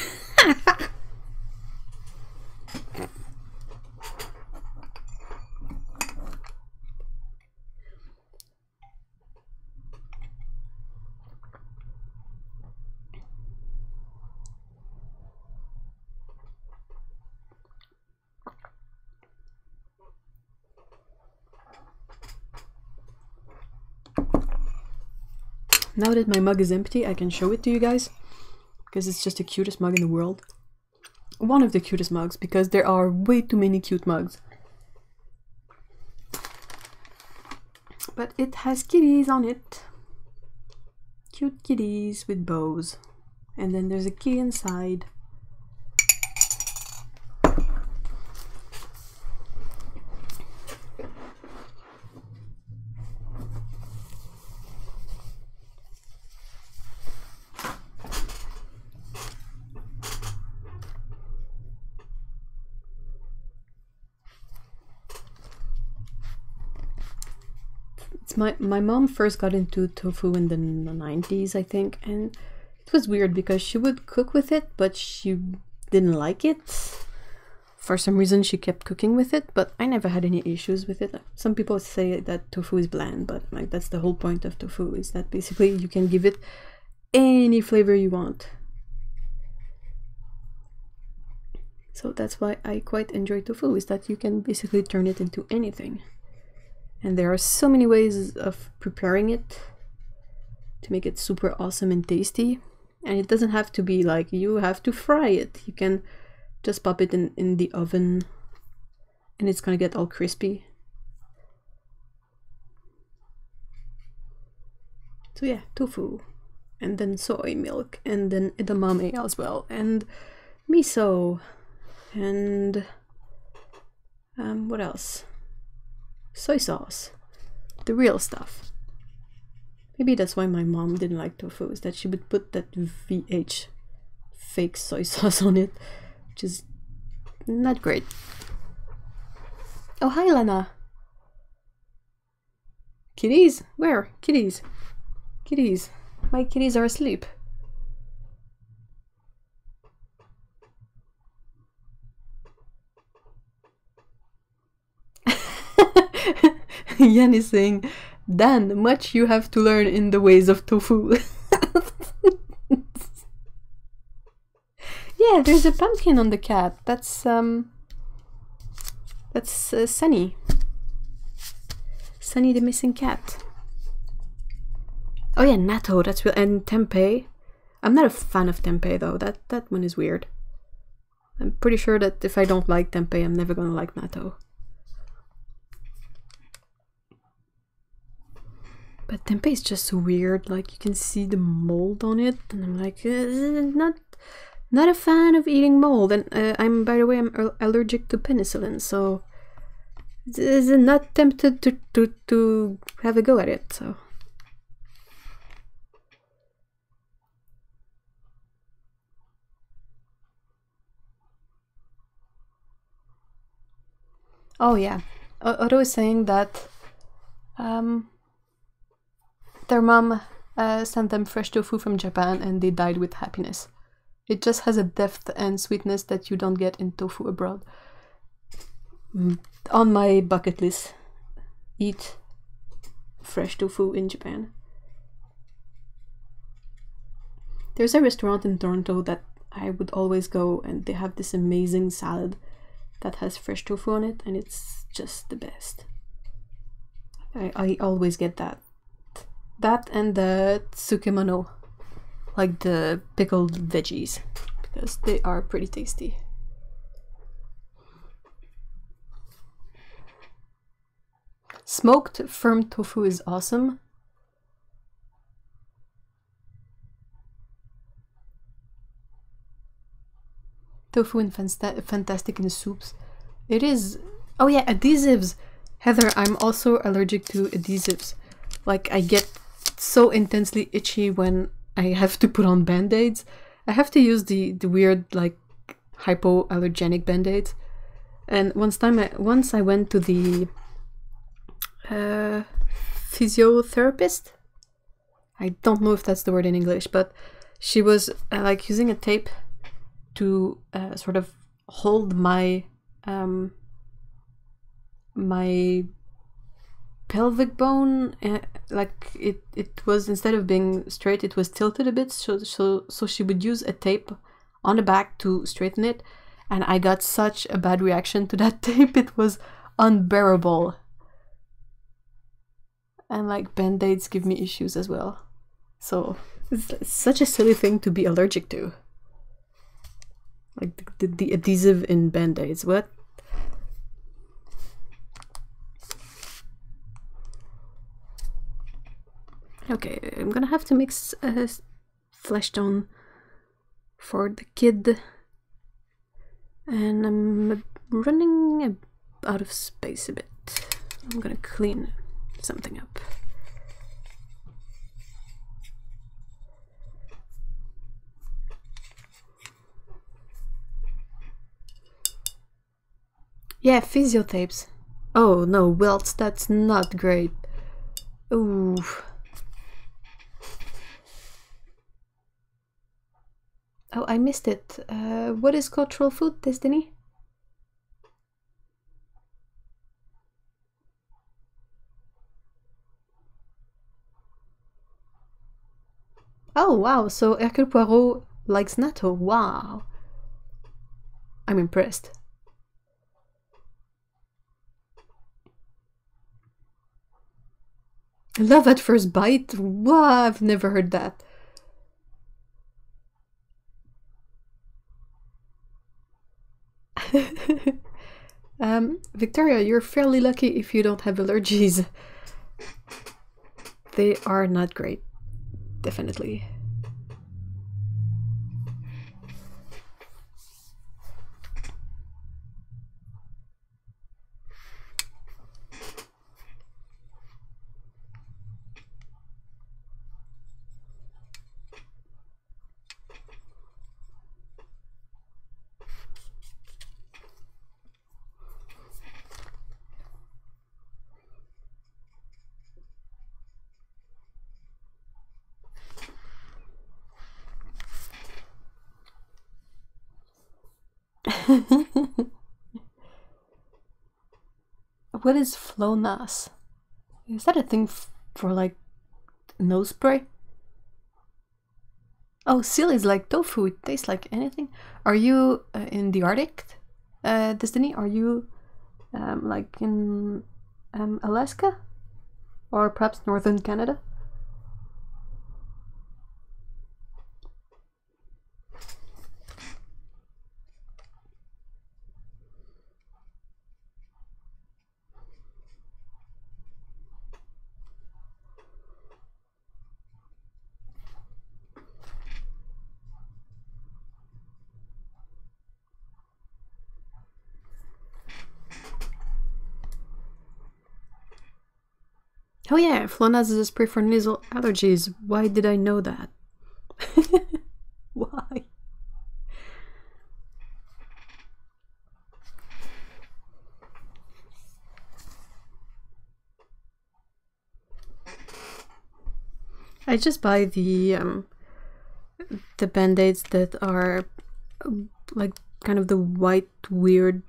Now that my mug is empty, I can show it to you guys, because it's just the cutest mug in the world. One of the cutest mugs, because there are way too many cute mugs. But it has kitties on it. Cute kitties with bows. And then there's a kitty inside. My mom first got into tofu in the 90s, I think, and it was weird because she would cook with it, but she didn't like it. For some reason she kept cooking with it, but I never had any issues with it. Some people say that tofu is bland, but like that's the whole point of tofu, is that basically you can give it any flavor you want. So that's why I quite enjoy tofu, is that you can basically turn it into anything. And there are so many ways of preparing it to make it super awesome and tasty. And it doesn't have to be like you have to fry it. You can just pop it in the oven and it's gonna get all crispy. So yeah, tofu. And then soy milk. And then edamame as well. And miso. And what else? Soy sauce, the real stuff. Maybe that's why my mom didn't like tofu, is that she would put that VH fake soy sauce on it, which is not great. Oh, hi Lena. Kitties? Where? Kitties. Kitties. My kitties are asleep. Yan is saying, Dan, much you have to learn in the ways of tofu. Yeah, there's a pumpkin on the cat. That's Sonny. Sonny the missing cat. Oh yeah, natto, that's real. And tempeh. I'm not a fan of tempeh though. That one is weird. I'm pretty sure that if I don't like tempeh, I'm never gonna like natto. But tempeh is just weird, like you can see the mold on it, and I'm like, not a fan of eating mold. And I'm, by the way, I'm allergic to penicillin, so I'm not tempted to have a go at it. So oh yeah, Otto is saying that their mom sent them fresh tofu from Japan and they died with happiness. It just has a depth and sweetness that you don't get in tofu abroad. On my bucket list, eat fresh tofu in Japan. There's a restaurant in Toronto that I would always go, and they have this amazing salad that has fresh tofu on it, and it's just the best. I always get that. That and the tsukemano, like the pickled veggies, because they are pretty tasty. Smoked firm tofu is awesome. Tofu and fantastic in soups. It is. Oh yeah, adhesives. Heather, I'm also allergic to adhesives. Like, I get so intensely itchy when I have to put on band-aids. I have to use the weird, like, hypoallergenic band-aids. And once I went to the physiotherapist, I don't know if that's the word in English, but she was like using a tape to sort of hold my my pelvic bone, like it was, instead of being straight, it was tilted a bit, so she would use a tape on the back to straighten it, and I got such a bad reaction to that tape. It was unbearable. And like band-aids give me issues as well, so it's such a silly thing to be allergic to, like the adhesive in band-aids. What? Okay, I'm gonna have to mix flesh tone for the kid, and I'm running out of space a bit. I'm gonna clean something up. Yeah, physio tapes. Oh no, welts, that's not great. Ooh. Oh, I missed it. What is cultural food, Destiny? Oh wow, so Hercule Poirot likes natto. Wow. I'm impressed. Love at first bite? Wow, I've never heard that. Victoria, you're fairly lucky if you don't have allergies. They are not great, definitely. What is Flonas? Is that a thing for like nose spray? Oh, seal is like tofu. It tastes like anything. Are you in the Arctic, Destiny? Are you like in Alaska? Or perhaps northern Canada? Oh yeah, Flonas is a spray for nasal allergies. Why did I know that? Why? I just buy the band-aids that are like kind of the white weird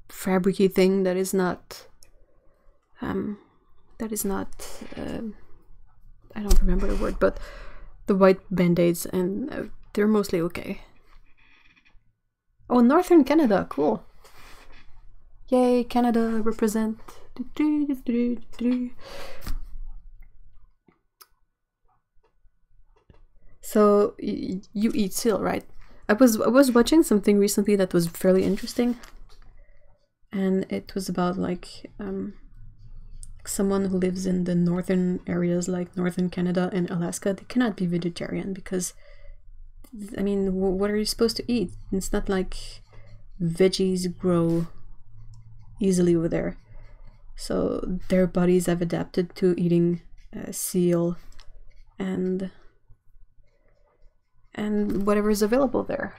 fabricy thing that is not I don't remember the word, but the white band-aids, and they're mostly okay. Oh, northern Canada, cool. Yay, Canada represent. So you eat seal, right? I was watching something recently that was fairly interesting, and it was about like someone who lives in the northern areas like northern Canada and Alaska. They cannot be vegetarian because, I mean, what are you supposed to eat? It's not like veggies grow easily over there, so their bodies have adapted to eating seal and whatever is available there.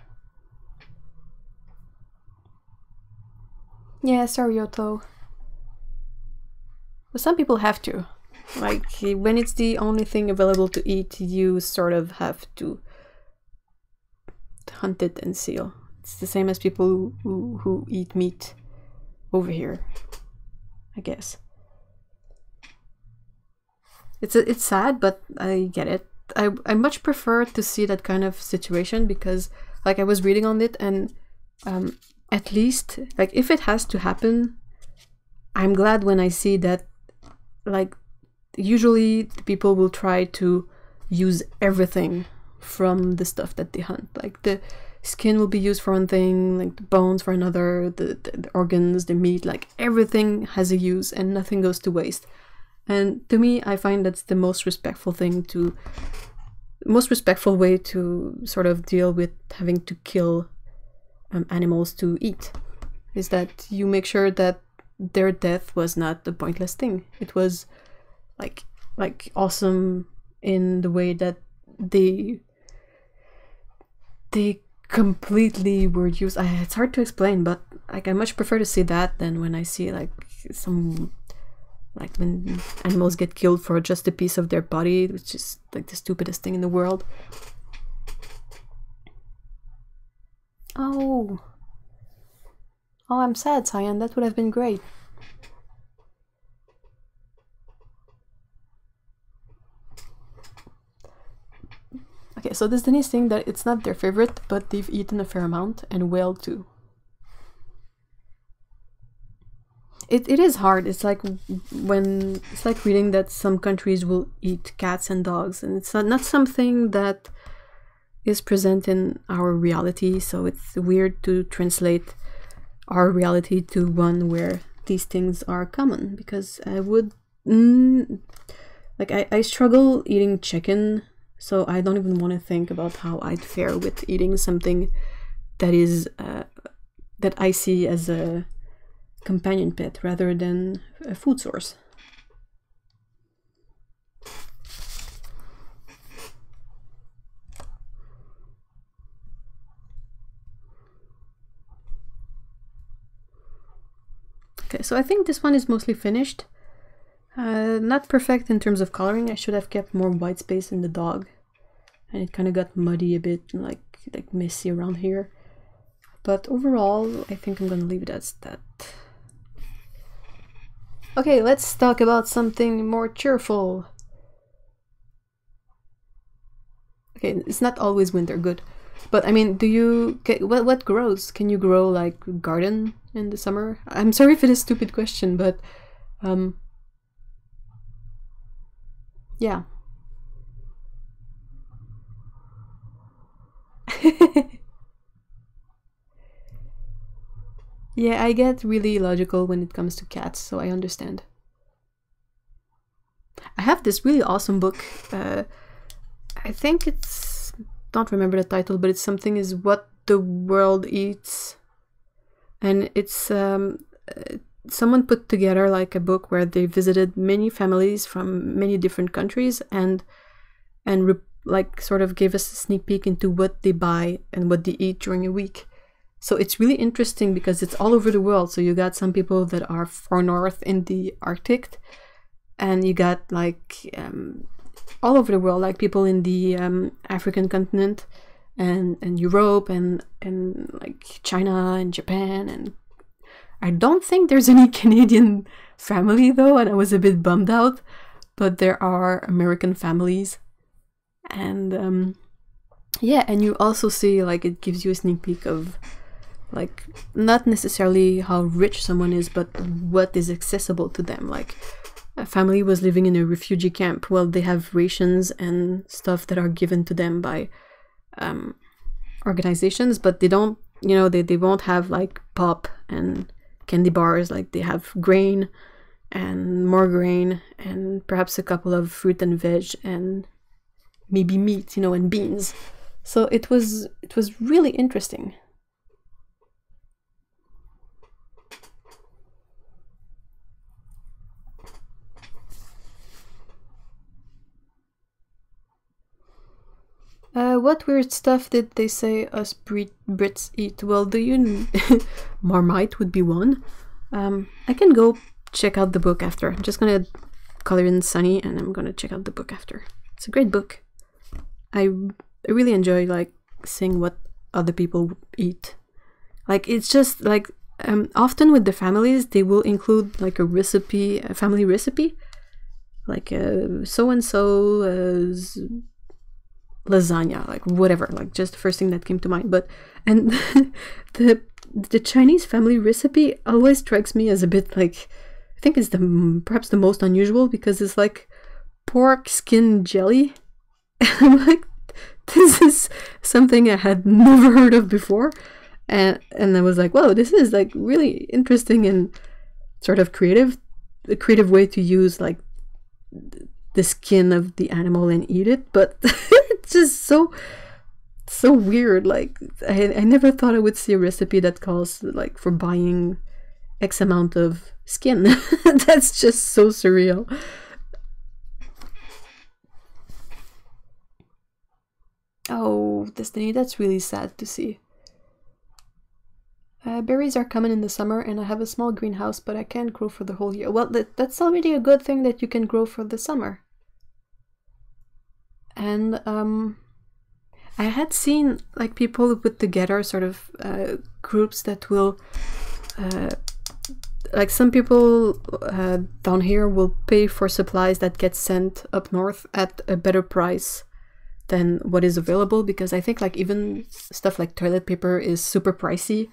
Yeah, sorry, Otto. But some people have to. Like, when it's the only thing available to eat, you sort of have to hunt it and seal. It's the same as people who eat meat over here, I guess. It's sad, but I get it. I much prefer to see that kind of situation because, like, I was reading on it, and at least, like, if it has to happen, I'm glad when I see that, like, usually people will try to use everything from the stuff that they hunt. Like, the skin will be used for one thing, like the bones for another, the organs, the meat, like everything has a use and nothing goes to waste. And to me, I find that's the most respectful way to sort of deal with having to kill animals to eat, is that you make sure that their death was not a pointless thing. It was like awesome in the way that they completely were used. It's hard to explain, but like I much prefer to see that than when I see like when animals get killed for just a piece of their body, which is like the stupidest thing in the world. Oh, I'm sad, Cyan. That would have been great. Okay, so this Denise thing that it's not their favorite, but they've eaten a fair amount, and whale too. It is hard. It's like reading that some countries will eat cats and dogs, and it's not something that is present in our reality, so it's weird to translate our reality to one where these things are common, because I would I struggle eating chicken, so I don't even want to think about how I'd fare with eating something that is that I see as a companion pet rather than a food source. Okay, so I think this one is mostly finished. Not perfect in terms of coloring. I should have kept more white space in the dog, and it kind of got muddy a bit, like messy around here. But overall, I think I'm gonna leave it as that. Okay, let's talk about something more cheerful. Okay, it's not always winter, good. But I mean, do you what grows? Can you grow like garden in the summer? I'm sorry for this stupid question, but yeah. Yeah, I get really logical when it comes to cats, so I understand. I have this really awesome book. I think it's... don't remember the title, but it's something is What the World Eats. And it's... someone put together like a book where they visited many families from many different countries and like sort of gave us a sneak peek into what they buy and what they eat during a week. So it's really interesting because it's all over the world. So you got some people that are far north in the Arctic, and you got like all over the world, like people in the African continent and Europe and like China and Japan. And I don't think there's any Canadian family though, and I was a bit bummed out, but there are American families. And yeah, and you also see like it gives you a sneak peek of like not necessarily how rich someone is, but what is accessible to them. Like a family was living in a refugee camp. Well, they have rations and stuff that are given to them by organizations, but they don't, you know, they won't have like pop and candy bars. Like they have grain and more grain and perhaps a couple of fruit and veg and maybe meat, you know, and beans. So it was really interesting. What weird stuff did they say us Brits eat? Well, do you... Marmite would be one. I can go check out the book after. I'm just gonna Watercolor and Sonny, and I'm gonna check out the book after. It's a great book. I really enjoy like seeing what other people eat. Like it's just like often with the families they will include like a recipe, a family recipe, like so and so's lasagna, like whatever, like just the first thing that came to mind. But and the Chinese family recipe always strikes me as a bit like, I think it's perhaps the most unusual, because it's like pork skin jelly. And I'm like, this is something I had never heard of before, and I was like, whoa, this is like really interesting and sort of creative, a creative way to use like the skin of the animal and eat it. But it's just so weird. Like I never thought I would see a recipe that calls like for buying X amount of skin. That's just so surreal. Oh, Destiny, that's really sad to see. Berries are common in the summer, and I have a small greenhouse, but I can't grow for the whole year. Well, that's already a good thing that you can grow for the summer. And I had seen like people put together sort of groups that will, like some people down here will pay for supplies that get sent up north at a better price than what is available, because I think like even stuff like toilet paper is super pricey,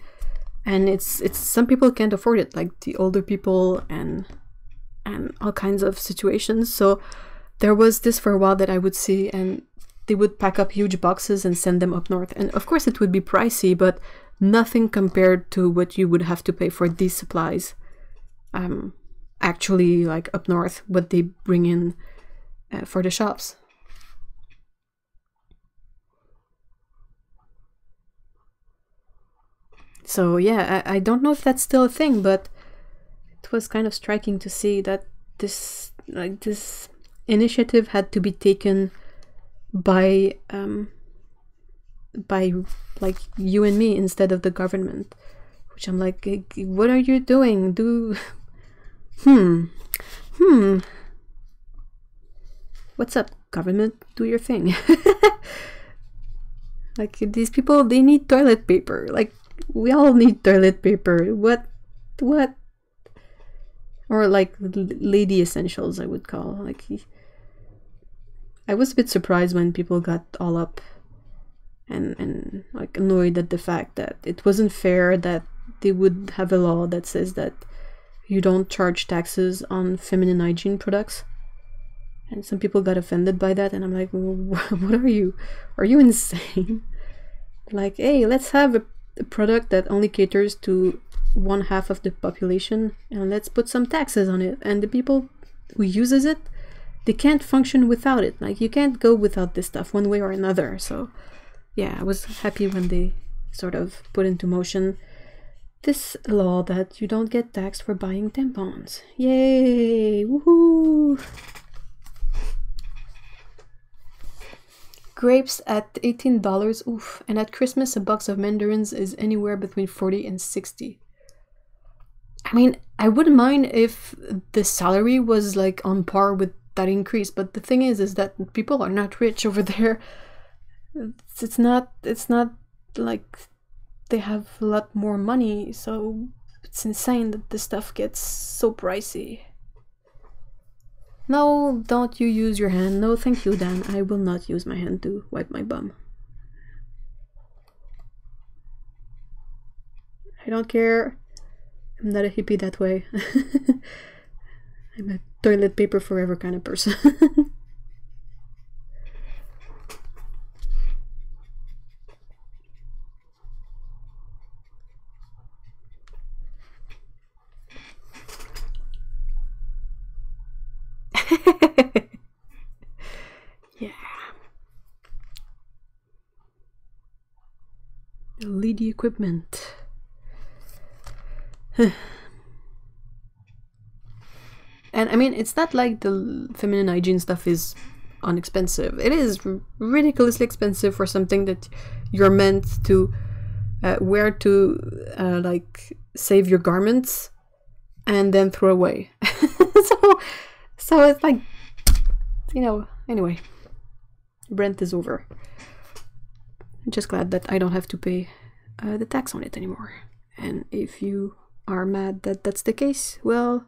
and it's some people can't afford it, like the older people and all kinds of situations. So there was this for a while that I would see, and they would pack up huge boxes and send them up north, and of course it would be pricey, but nothing compared to what you would have to pay for these supplies actually like up north, what they bring in for the shops. So yeah, I don't know if that's still a thing, but it was kind of striking to see that this initiative had to be taken by like you and me instead of the government, which I'm like, what are you doing? What's up, government? Do your thing. Like these people, they need toilet paper. Like we all need toilet paper. What? Or like lady essentials, I would call. Like I was a bit surprised when people got all up and like annoyed at the fact that it wasn't fair that they would have a law that says that you don't charge taxes on feminine hygiene products. And some people got offended by that, and I'm like, what are you? Are you insane? Like, hey, let's have a product that only caters to 1/2 of the population, and let's put some taxes on it. And the people who uses it, they can't function without it. Like, you can't go without this stuff one way or another. So, yeah, I was happy when they sort of put into motion this law that you don't get taxed for buying tampons. Yay! Woohoo! Grapes at $18, oof, and at Christmas a box of mandarins is anywhere between 40 and 60. I mean, I wouldn't mind if the salary was like on par with that increase, but the thing is that people are not rich over there. It's not like they have a lot more money, so it's insane that this stuff gets so pricey. No, don't you use your hand. No, thank you, Dan. I will not use my hand to wipe my bum. I don't care. I'm not a hippie that way. I'm a toilet paper forever kind of person. Yeah. LED equipment. And I mean, it's not like the feminine hygiene stuff is inexpensive. It is ridiculously expensive for something that you're meant to wear to like save your garments and then throw away. So it's like, you know, anyway, rent is over. I'm just glad that I don't have to pay the tax on it anymore. And if you are mad that that's the case, well,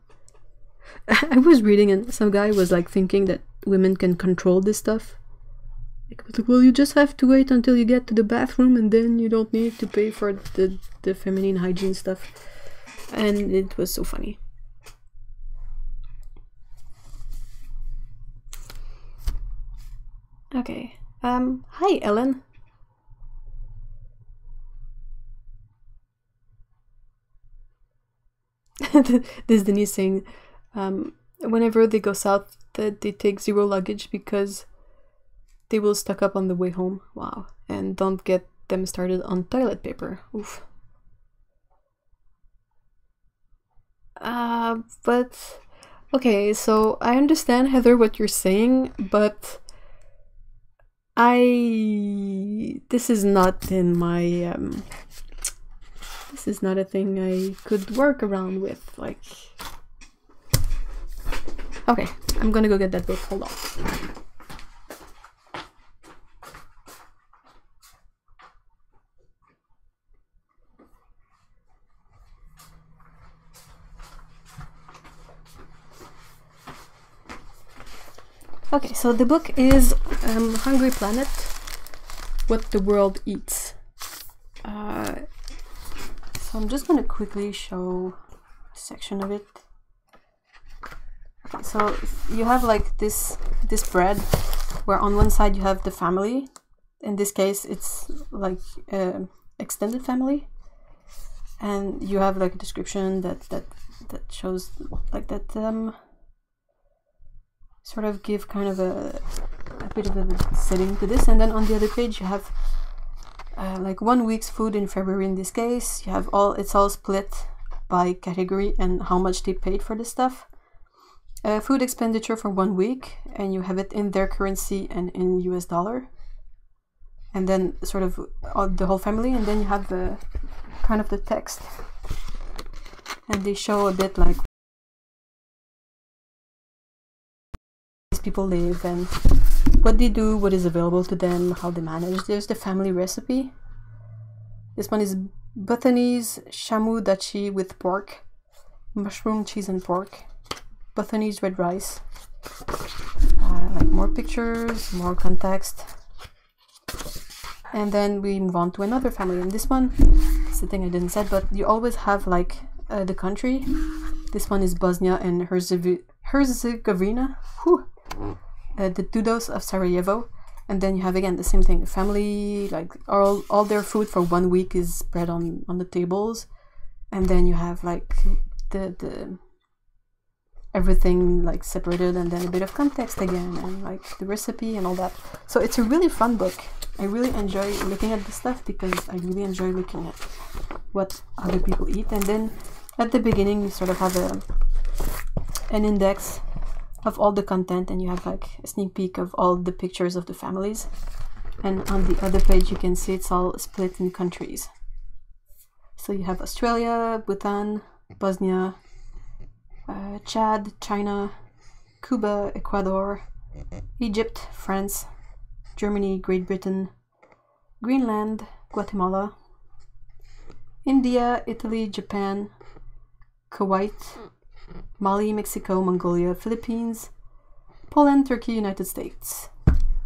I was reading and some guy was like thinking that women can control this stuff. Like, well, you just have to wait until you get to the bathroom and then you don't need to pay for the feminine hygiene stuff. And it was so funny. Okay. Hi, Ellen. This is Denise saying, whenever they go south, that they take 0 luggage because they will stock up on the way home. Wow. And don't get them started on toilet paper. Oof. But okay, so I understand, Heather, what you're saying, but this is not in my this is not a thing I could work around with, like. Okay, I'm gonna go get that book. Hold on. Okay, so the book is Hungry Planet, What the World Eats. So I'm just going to quickly show a section of it. Okay, so you have like this bread, where on one side you have the family. In this case, it's like extended family. And you have like a description that shows like that sort of give kind of a bit of a setting to this. And then on the other page you have like 1 week's food in February. In this case, you have it's all split by category and how much they paid for this stuff. Food expenditure for 1 week, and you have it in their currency and in US dollar. And then sort of the whole family, and then you have the kind of the text. And they show a bit like people live and what they do, what is available to them, how they manage. There's the family recipe. This one is Bhutanese shamu dachi with pork, mushroom, cheese and pork, Bhutanese red rice. Like more pictures, more context. And then we move on to another family. And this one, it's the thing I didn't say, but you always have like the country. This one is Bosnia and Herzegovina. Whew. The Dudos of Sarajevo. And then you have again the same thing, the family, like all their food for 1 week is spread on the tables. And then you have like the everything like separated, and then a bit of context again, and like the recipe and all that. So it's a really fun book. I really enjoy looking at this stuff because I really enjoy looking at what other people eat. And then at the beginning you sort of have an index of all the content, and you have like a sneak peek of all the pictures of the families. And on the other page you can see it's all split in countries. So you have Australia, Bhutan, Bosnia, Chad, China, Cuba, Ecuador, Egypt, France, Germany, Great Britain, Greenland, Guatemala, India, Italy, Japan, Kuwait, Mali, Mexico, Mongolia, Philippines, Poland, Turkey, United States.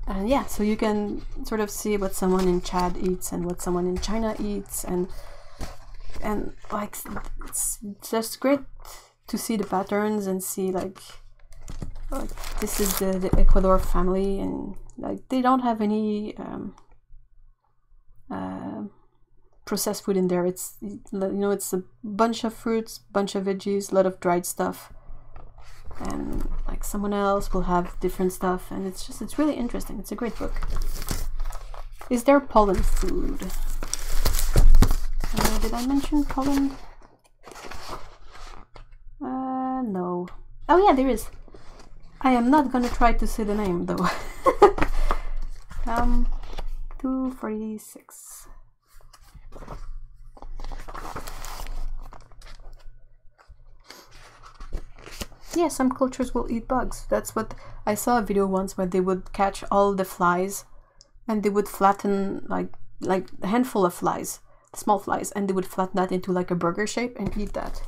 And yeah, so you can sort of see what someone in Chad eats and what someone in China eats, and like it's just great to see the patterns and see like this is the Ecuador family, and like they don't have any processed food in there. It's, you know, it's a bunch of fruits, bunch of veggies, a lot of dried stuff, and like someone else will have different stuff, and it's really interesting. It's a great book. Is there Poland food? Did I mention Poland? No. Oh yeah, there is. I am not gonna try to say the name though. 246. Yeah, some cultures will eat bugs. That's what I saw a video once where they would catch all the flies and they would flatten like a handful of flies, small flies, and they would flatten that into like a burger shape and eat that.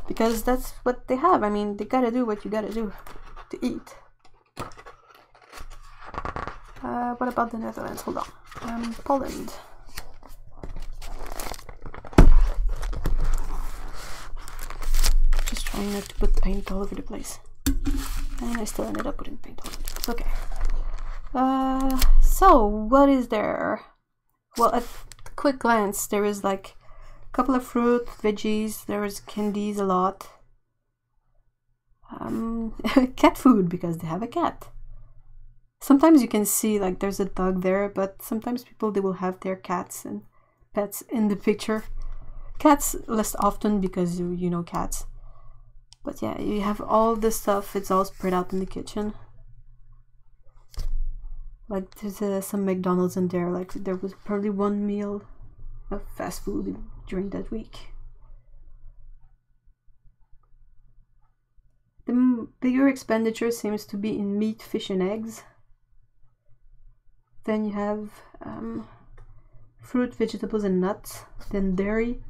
Because that's what they have. I mean, they gotta do what you gotta do to eat. What about the Netherlands? Hold on. Poland. Just trying not to put paint all over the place. And I still ended up putting paint all over the place. Okay. So, what is there? Well, at a quick glance, there is like a couple of fruit, veggies, there is candies a lot. Cat food, because they have a cat. Sometimes you can see like there's a dog there, but sometimes people, they will have their cats and pets in the picture. Cats less often because you know cats. But yeah, you have all this stuff, it's all spread out in the kitchen. Like there's some McDonald's in there, like there was probably one meal of fast food during that week. The bigger expenditure seems to be in meat, fish and eggs. Then you have fruit, vegetables and nuts. Then dairy,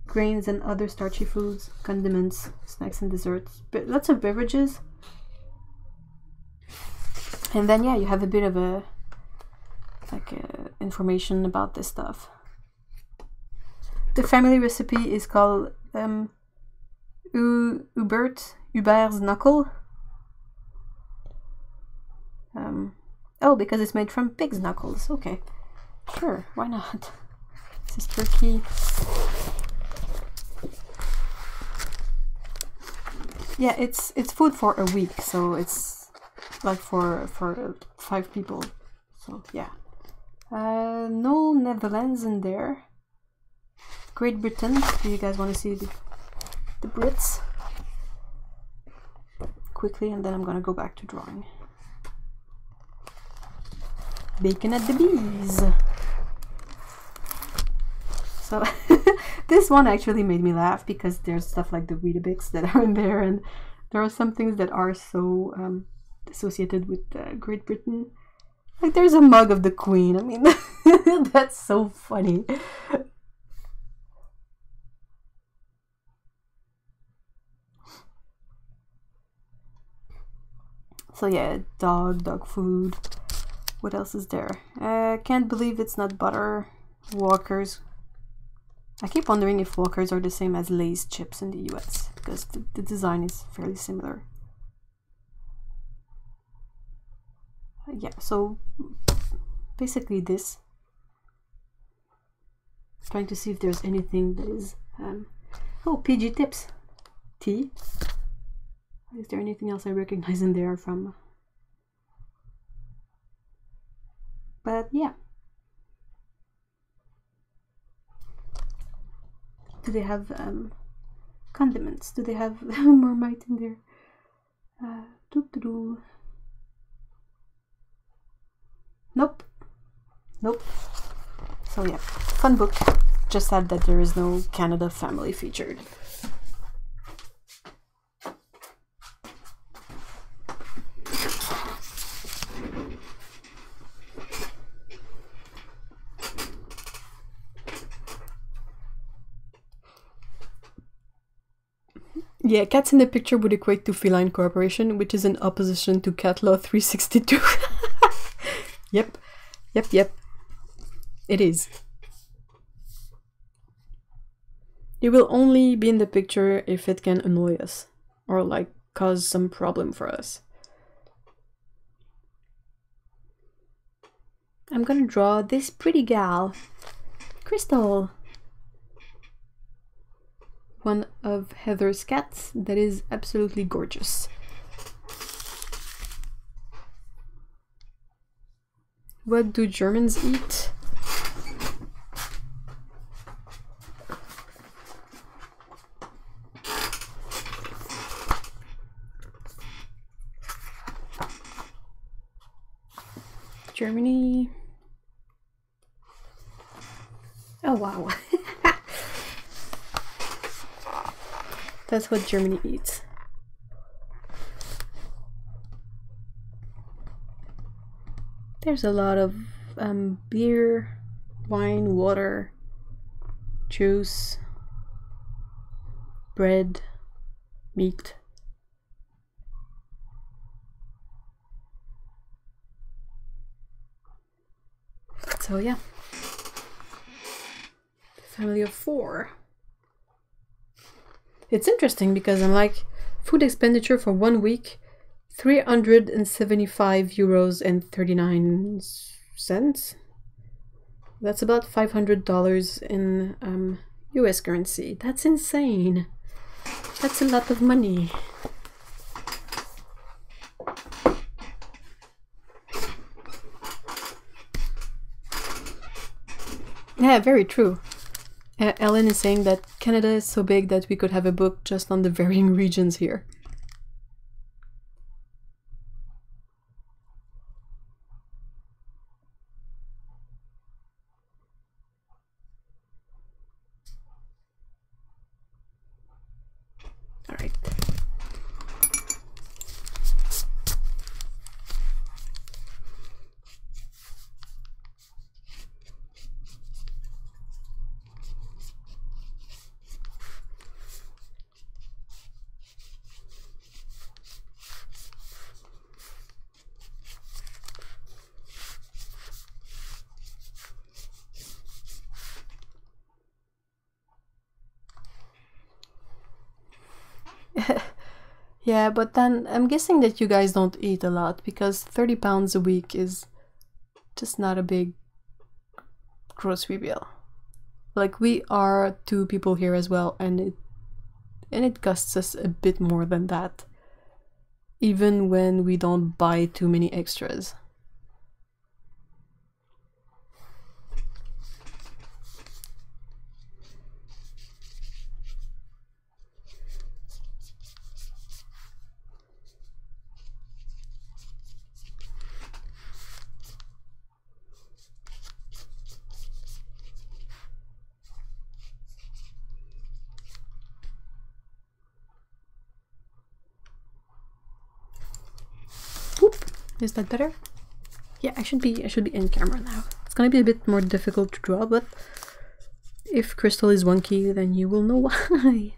grains and other starchy foods, condiments, snacks and desserts. But lots of beverages. And then yeah, you have a bit of a information about this stuff. The family recipe is called Hubert's knuckle. Oh, because it's made from pig's knuckles. Okay, sure, why not? This is turkey. Yeah, it's food for a week, so it's like for 5 people. So yeah, no Netherlands in there. Great Britain. Do you guys want to see the Brits quickly, and then I'm gonna go back to drawing. Bacon at the bees. So this one actually made me laugh because there's stuff like the Weetabix that are in there, and there are some things that are so associated with Great Britain. Like there's a mug of the Queen. I mean, that's so funny. So yeah, dog food. What else is there? Can't believe it's not butter. Walkers. I keep wondering if Walkers are the same as Lay's chips in the US, because the design is fairly similar. Yeah, so basically this. Trying to see if there's anything that is... oh, PG tips. Tea. Is there anything else I recognize in there from... But yeah. Do they have condiments? Do they have Marmite in there? Nope. Nope. So yeah, fun book. Just sad that there is no Canada family featured. Yeah, cats in the picture would equate to feline cooperation, which is in opposition to Cat Law 362. Yep. It is. It will only be in the picture if it can annoy us, or like cause some problem for us. I'm gonna draw this pretty gal, Crystal. One of Heather's cats that is absolutely gorgeous. What do Germans eat? Germany. Oh wow. That's what Germany eats. There's a lot of beer, wine, water, juice, bread, meat. So yeah, family of 4. It's interesting because I'm like, food expenditure for 1 week, 375 euros and 39 cents. That's about $500 in US currency. That's insane. That's a lot of money. Yeah, very true. Ellen is saying that Canada is so big that we could have a book just on the varying regions here. All right. Yeah, but then I'm guessing that you guys don't eat a lot because 30 pounds a week is just not a big grocery bill. Like, we are 2 people here as well, and it costs us a bit more than that, even when we don't buy too many extras. Is that better? Yeah, I should be in camera now. It's gonna be a bit more difficult to draw, but if Crystal is wonky, then you will know why.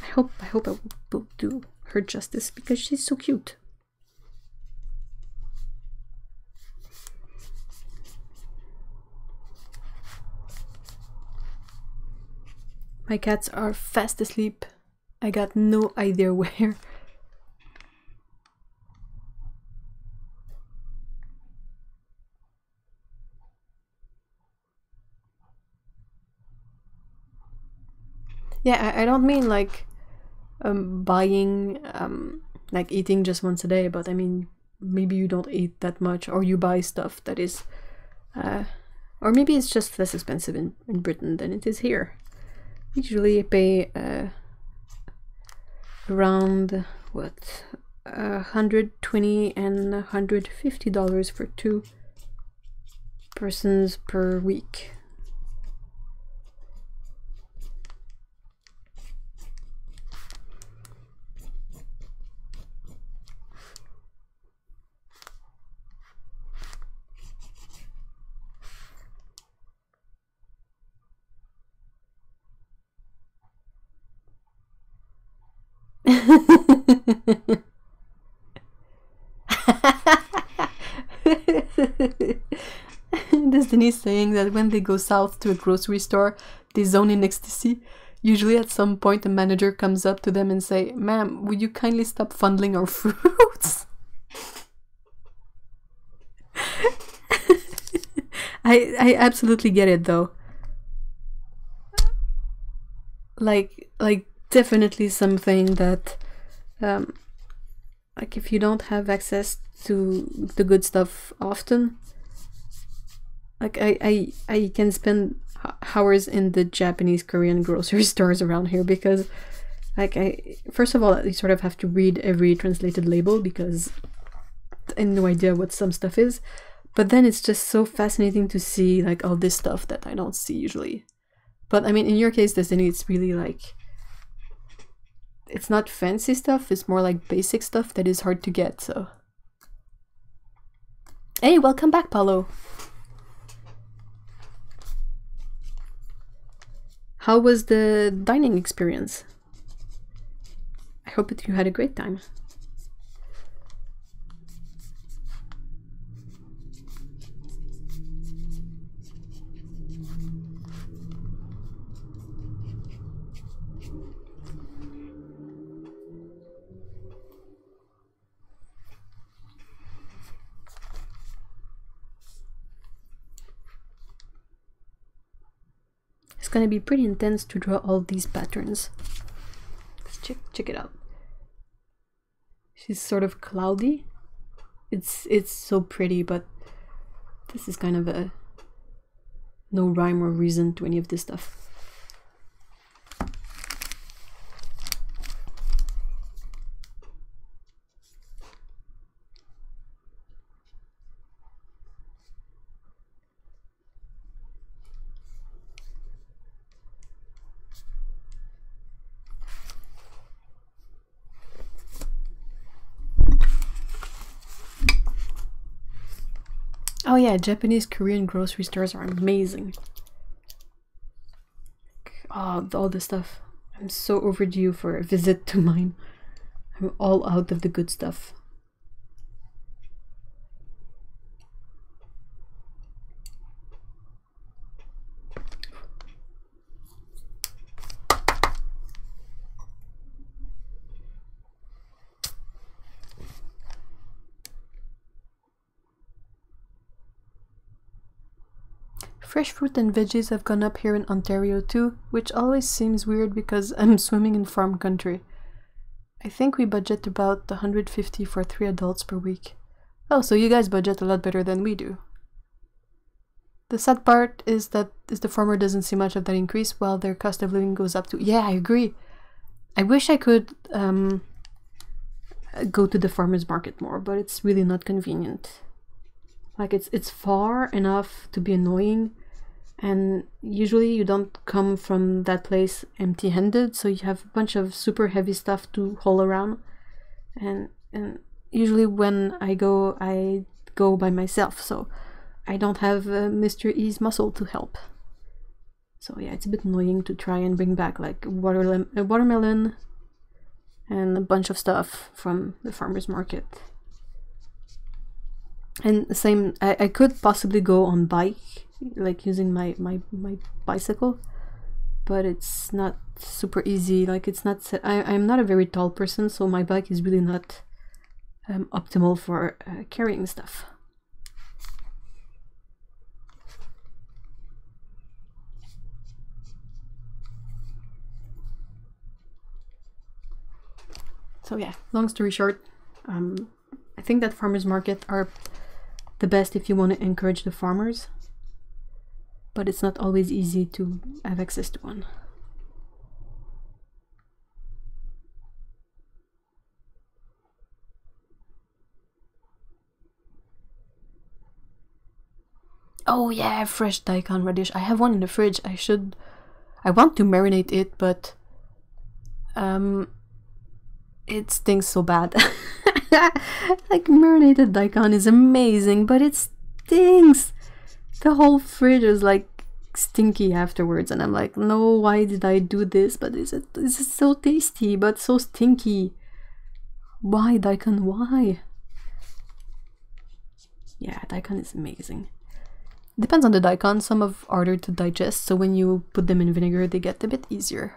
I hope I will do her justice because she's so cute. My cats are fast asleep. I got no idea where. Yeah, I don't mean like buying, like eating just once a day, but I mean maybe you don't eat that much, or you buy stuff that is, or maybe it's just less expensive in Britain than it is here. Usually I pay around, what, $120 and $150 for 2 persons per week. Destiny's saying that when they go south to a grocery store, they zone in ecstasy. Usually at some point a manager comes up to them and say, "Ma'am, would you kindly stop fondling our fruits?" I absolutely get it though. Like definitely something that like if you don't have access to the good stuff often, like I can spend hours in the Japanese Korean grocery stores around here because like first of all you sort of have to read every translated label because I have no idea what some stuff is, but then it's just so fascinating to see like all this stuff that I don't see usually. But I mean, in your case, Destiny, it's really like, it's not fancy stuff, it's more like basic stuff that is hard to get, so. Hey, welcome back, Paulo. How was the dining experience? I hope that you had a great time. It's gonna be pretty intense to draw all these patterns. Let's check it out. She's sort of cloudy. It's so pretty, but this is kind of a no rhyme or reason to any of this stuff. Oh yeah, Japanese Korean grocery stores are amazing. Oh, all this stuff. I'm so overdue for a visit to mine. I'm all out of the good stuff. Fresh fruit and veggies have gone up here in Ontario too, which always seems weird because I'm swimming in farm country. I think we budget about $150 for 3 adults per week. Oh, so you guys budget a lot better than we do. The sad part is that the farmer doesn't see much of that increase while their cost of living goes up too. Yeah, I agree. I wish I could go to the farmer's market more, but it's really not convenient. Like it's far enough to be annoying, and usually you don't come from that place empty-handed, so you have a bunch of super heavy stuff to haul around, and usually when I go by myself, so I don't have Mr. E's muscle to help. So yeah, it's a bit annoying to try and bring back like a watermelon and a bunch of stuff from the farmer's market. And the same, I could possibly go on bike, like using my bicycle, but it's not super easy. Like it's not set. I'm not a very tall person, so my bike is really not optimal for carrying stuff. So yeah, long story short, I think that farmers market are the best if you want to encourage the farmers, but it's not always easy to have access to one. Oh yeah, fresh daikon radish. I have one in the fridge. I want to marinate it, but it stinks so bad. Like marinated daikon is amazing, but it stinks. The whole fridge is like stinky afterwards, and I'm like, no, why did I do this? But this is so tasty, but so stinky. Why daikon? Why? Yeah, daikon is amazing. Depends on the daikon. Some are harder to digest, so when you put them in vinegar, they get a bit easier.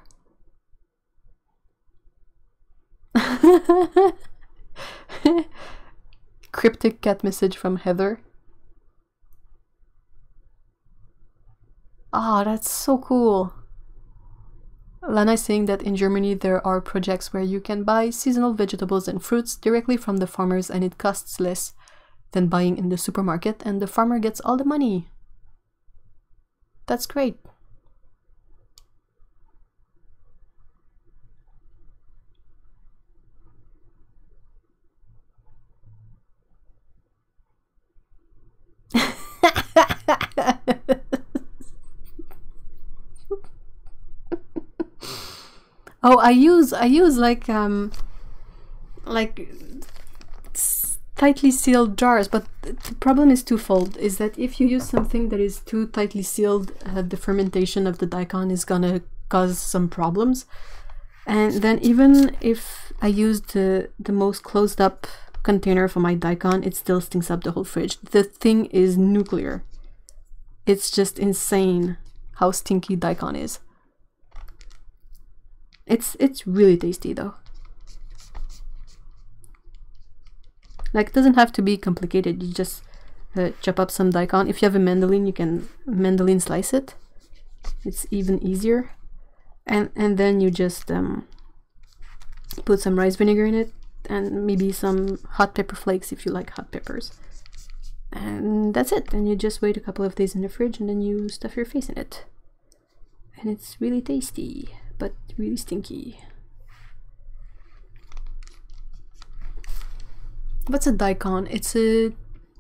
Cryptic cat message from Heather. Ah, that's so cool. Lana is saying that in Germany there are projects where you can buy seasonal vegetables and fruits directly from the farmers, and it costs less than buying in the supermarket, and the farmer gets all the money. That's great. Oh, I use like tightly sealed jars, but the problem is twofold. Is that if you use something that is too tightly sealed, the fermentation of the daikon is gonna cause some problems. And then even if I use the most closed up container for my daikon, it still stinks up the whole fridge. The thing is nuclear. It's just insane how stinky daikon is. It's really tasty though. Like, it doesn't have to be complicated. You just chop up some daikon. If you have a mandolin, you can mandolin slice it. It's even easier. And then you just put some rice vinegar in it, and maybe some hot pepper flakes if you like hot peppers. And that's it. And you just wait a couple of days in the fridge, and then you stuff your face in it. And it's really tasty, but really stinky. What's a daikon? It's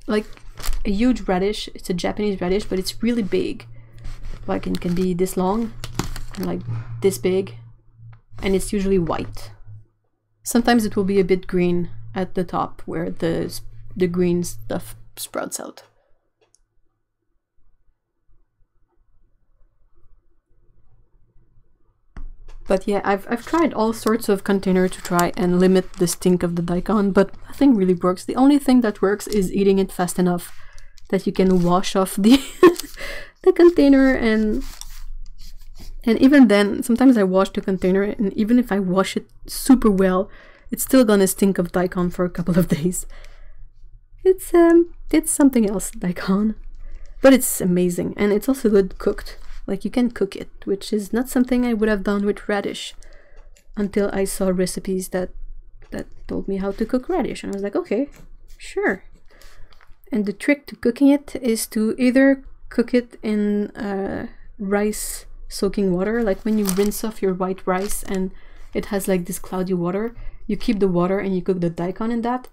like a huge radish. It's a Japanese radish, but it's really big. Like, it can be this long and like this big, and it's usually white. Sometimes it will be a bit green at the top where the green stuff sprouts out. But yeah, I've tried all sorts of containers to try and limit the stink of the daikon, but nothing really works. The only thing that works is eating it fast enough that you can wash off the the container, and even then, sometimes I wash the container, and even if I wash it super well, it's still gonna stink of daikon for a couple of days. It's something else, daikon, but it's amazing, and it's also good cooked. Like, you can cook it, which is not something I would have done with radish until I saw recipes that told me how to cook radish, and I was like, okay, sure. And the trick to cooking it is to either cook it in rice soaking water, like when you rinse off your white rice and it has like this cloudy water, you keep the water and you cook the daikon in that,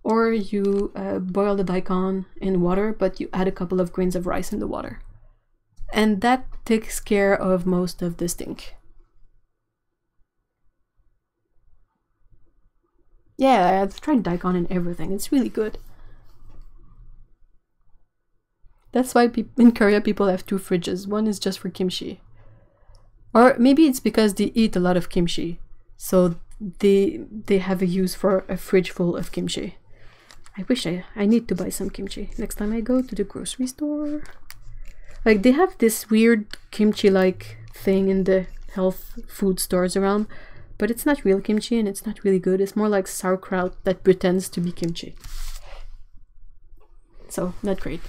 or you boil the daikon in water, but you add a couple of grains of rice in the water. And that takes care of most of the stink. Yeah, I've tried daikon in everything. It's really good. That's why in Korea people have 2 fridges. One is just for kimchi. Or maybe it's because they eat a lot of kimchi. So they have a use for a fridge full of kimchi. I wish I need to buy some kimchi next time I go to the grocery store. Like, they have this weird kimchi-like thing in the health food stores around, but it's not real kimchi and it's not really good. It's more like sauerkraut that pretends to be kimchi. So, not great.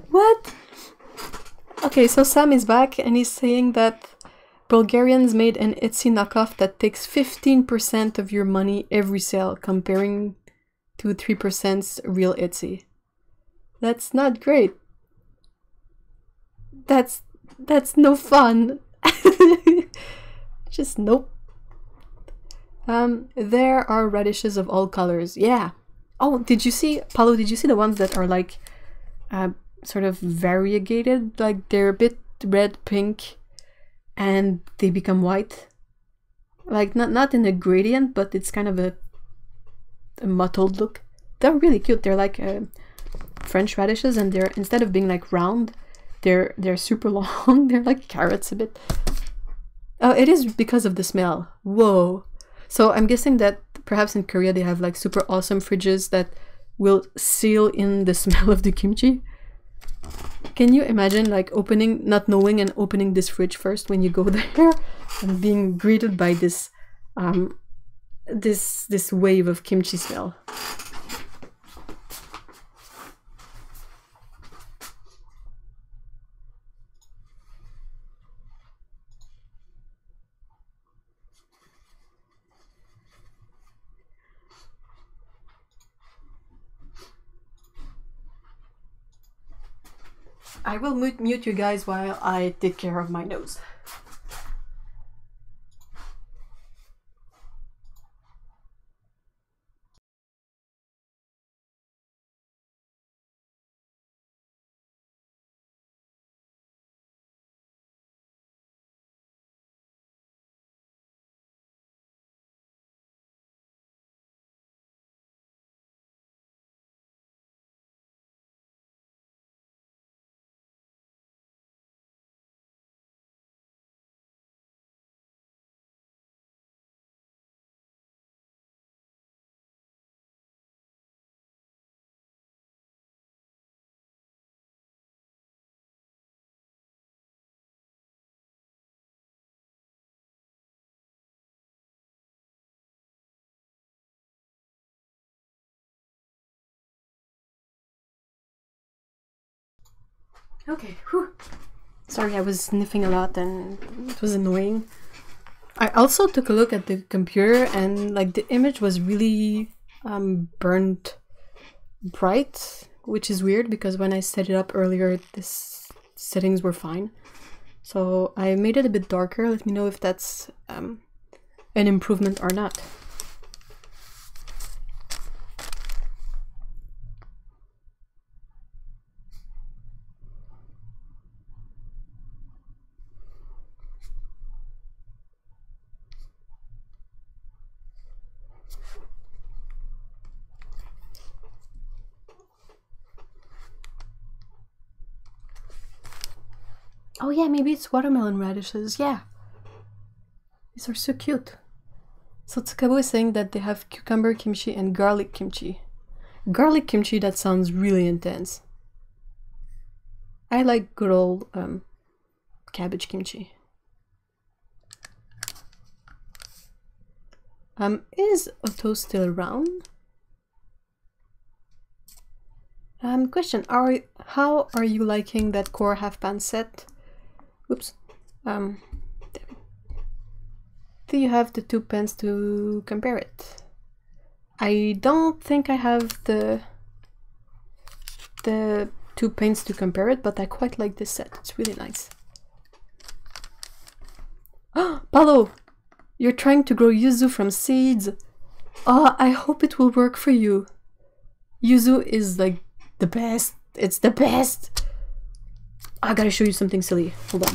What? Okay, so Sam is back and he's saying that Bulgarians made an Etsy knockoff that takes 15% of your money every sale, comparing to 3% real Etsy. That's not great. That's no fun. Just nope. There are radishes of all colors. Yeah. Oh, did you see, Paolo, did you see the ones that are like sort of variegated? Like, they're a bit red, pink, and they become white. Like, not in a gradient, but it's kind of a mottled look. They're really cute. They're like French radishes, and they're, instead of being like round, they're super long. They're like carrots a bit. Oh, it is because of the smell. Whoa. So I'm guessing that perhaps in Korea they have like super awesome fridges that will seal in the smell of the kimchi. Can you imagine like opening, not knowing, and opening this fridge first when you go there and being greeted by this this wave of kimchi smell? I will mute you guys while I take care of my nose. Okay, whew. Sorry, I was sniffing a lot and it was annoying. I also took a look at the computer and like the image was really burnt bright, which is weird because when I set it up earlier, this settings were fine. So I made it a bit darker. Let me know if that's an improvement or not. Oh yeah, maybe it's watermelon radishes, yeah. These are so cute. So Tsukabo is saying that they have cucumber kimchi and garlic kimchi. Garlic kimchi, that sounds really intense. I like good old cabbage kimchi. Is Otto still around? Question, how are you liking that core half pan set? Oops. Do you have the 2 pens to compare it? I don't think I have the 2 pens to compare it, but I quite like this set. It's really nice. Oh, Paolo! You're trying to grow yuzu from seeds. Oh, I hope it will work for you. Yuzu is like the best. It's the best. I gotta show you something silly. Hold on.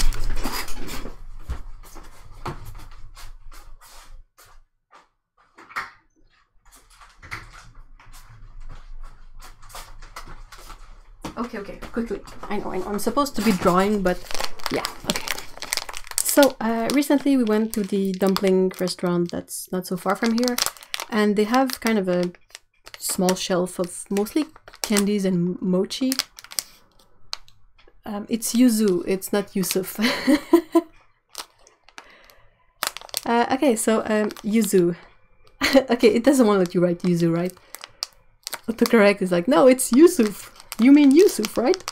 Okay, quickly. I know, I'm supposed to be drawing, but yeah, okay. So, recently we went to the dumpling restaurant that's not so far from here, and they have kind of a small shelf of mostly candies and mochi. It's yuzu, it's not Yusuf. Okay, so yuzu. Okay, it doesn't want to let you write yuzu, right? Autocorrect is like, no, it's Yusuf. You mean Yusuf, right?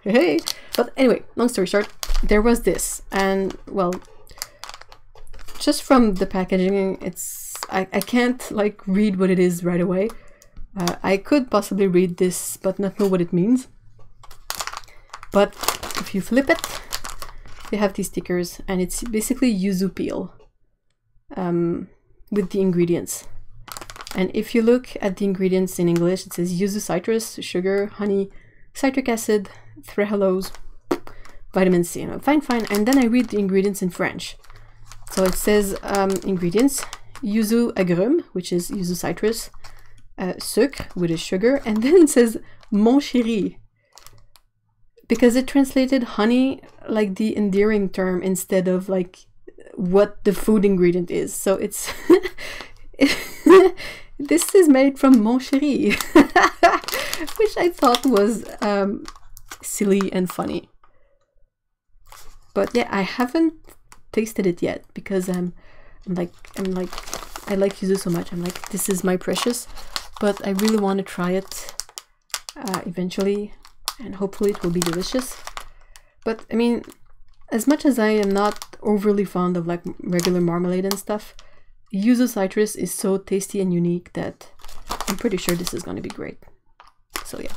Hey. But anyway, long story short, there was this, and well, just from the packaging, it's I can't like read what it is right away. I could possibly read this, but not know what it means. But if you flip it, they have these stickers, and it's basically yuzu peel with the ingredients. And if you look at the ingredients in English, it says yuzu citrus, sugar, honey, citric acid, trehalose, vitamin C. You know, fine. And then I read the ingredients in French. So it says ingredients: yuzu agrumes, which is yuzu citrus, sucre, which is sugar, and then it says mon chéri, because it translated honey like the endearing term instead of like what the food ingredient is. So it's this is made from mon chéri, which I thought was silly and funny. But yeah, I haven't tasted it yet because I like yuzu so much. I'm like, this is my precious, but I really want to try it eventually, and hopefully it will be delicious. But I mean, as much as I am not overly fond of like regular marmalade and stuff, yuzu citrus is so tasty and unique that I'm pretty sure this is going to be great. So yeah.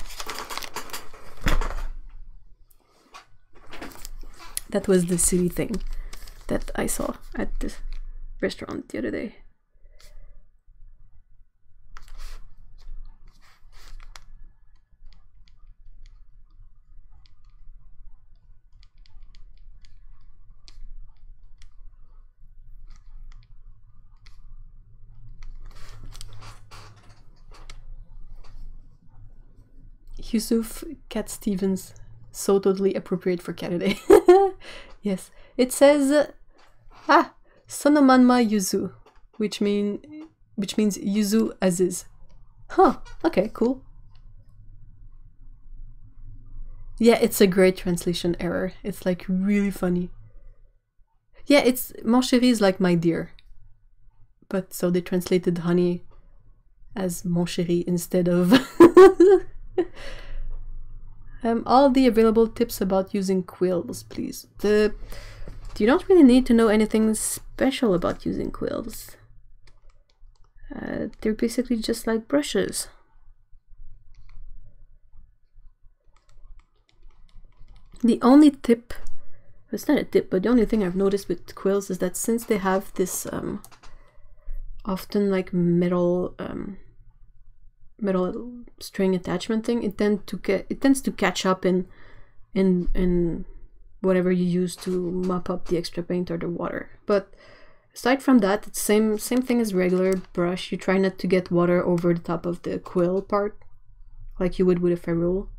That was the silly thing that I saw at the restaurant the other day. Yusuf Cat Stevens, so totally appropriate for Caturday. Yes, it says Sonomanma Yuzu, which means Yuzu Aziz. Huh, okay, cool. Yeah, it's a great translation error. It's like really funny. Yeah, it's mon chéri is like my dear. But so they translated honey as mon chéri instead of All the available tips about using quills, please. You don't really need to know anything special about using quills. They're basically just like brushes. The only tip, it's not a tip, but the only thing I've noticed with quills is that since they have this often like metal string attachment thing, it tends to catch up in whatever you use to mop up the extra paint or the water. But aside from that, it's same thing as regular brush. You try not to get water over the top of the quill part like you would with a ferrule,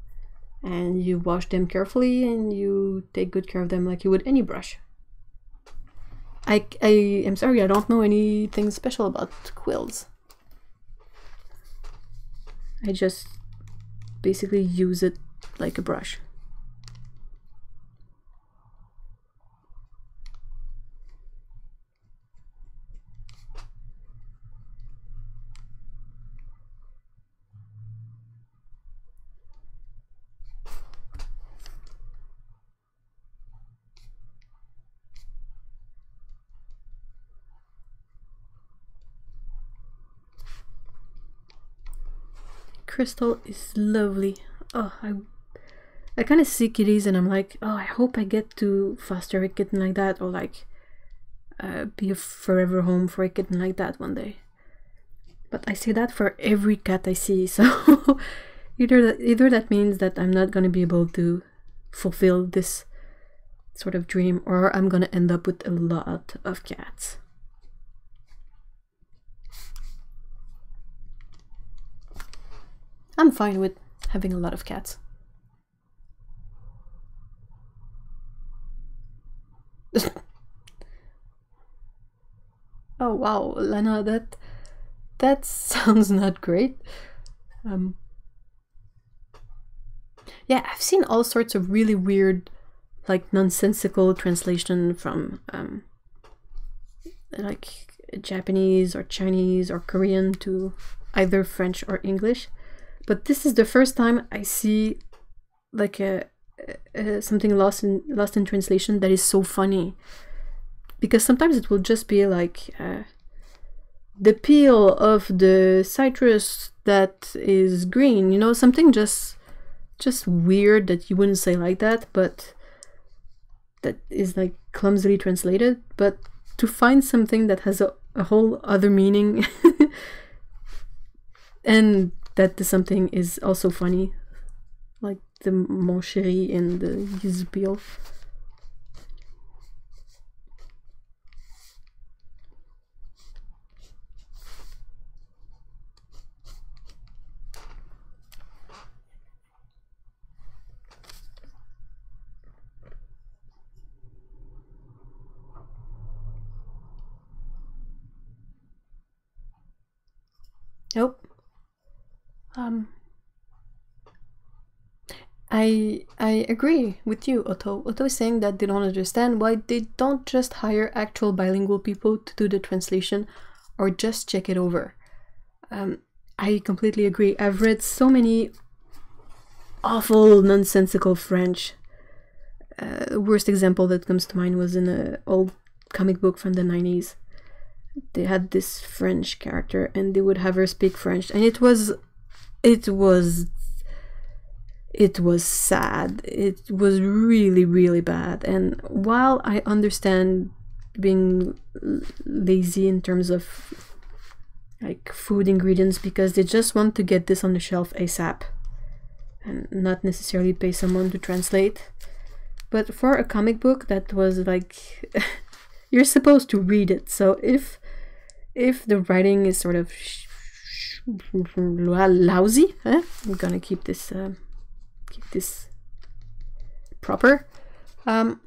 and you wash them carefully and you take good care of them like you would any brush. I am sorry, I don't know anything special about quills. I just basically use it like a brush. Crystal is lovely. Oh, I kind of see kitties and I'm like, oh, I hope I get to foster a kitten like that, or like be a forever home for a kitten like that one day. But I say that for every cat I see, so either that means that I'm not gonna be able to fulfill this sort of dream, or I'm gonna end up with a lot of cats. I'm fine with having a lot of cats. Oh wow, Lena, that sounds not great. Yeah, I've seen all sorts of really weird, like nonsensical translation from like Japanese or Chinese or Korean to either French or English. But this is the first time I see like something lost in translation that is so funny, because sometimes it will just be like the peel of the citrus that is green, you know, something just weird that you wouldn't say like that, but that is like clumsily translated. But to find something that has a whole other meaning and that the something is also funny, like the mon chéri and the yuzu peel. Nope. I agree with you, Otto. Otto is saying that they don't understand why they don't just hire actual bilingual people to do the translation or just check it over. I completely agree. I've read so many awful, nonsensical French. Worst example that comes to mind was in an old comic book from the 90s. They had this French character and they would have her speak French, and it was sad. It was really, really bad. And while I understand being lazy in terms of like food ingredients because they just want to get this on the shelf ASAP and not necessarily pay someone to translate, but for a comic book that was like you're supposed to read it, so if the writing is sort of lousy, I'm gonna keep this proper. So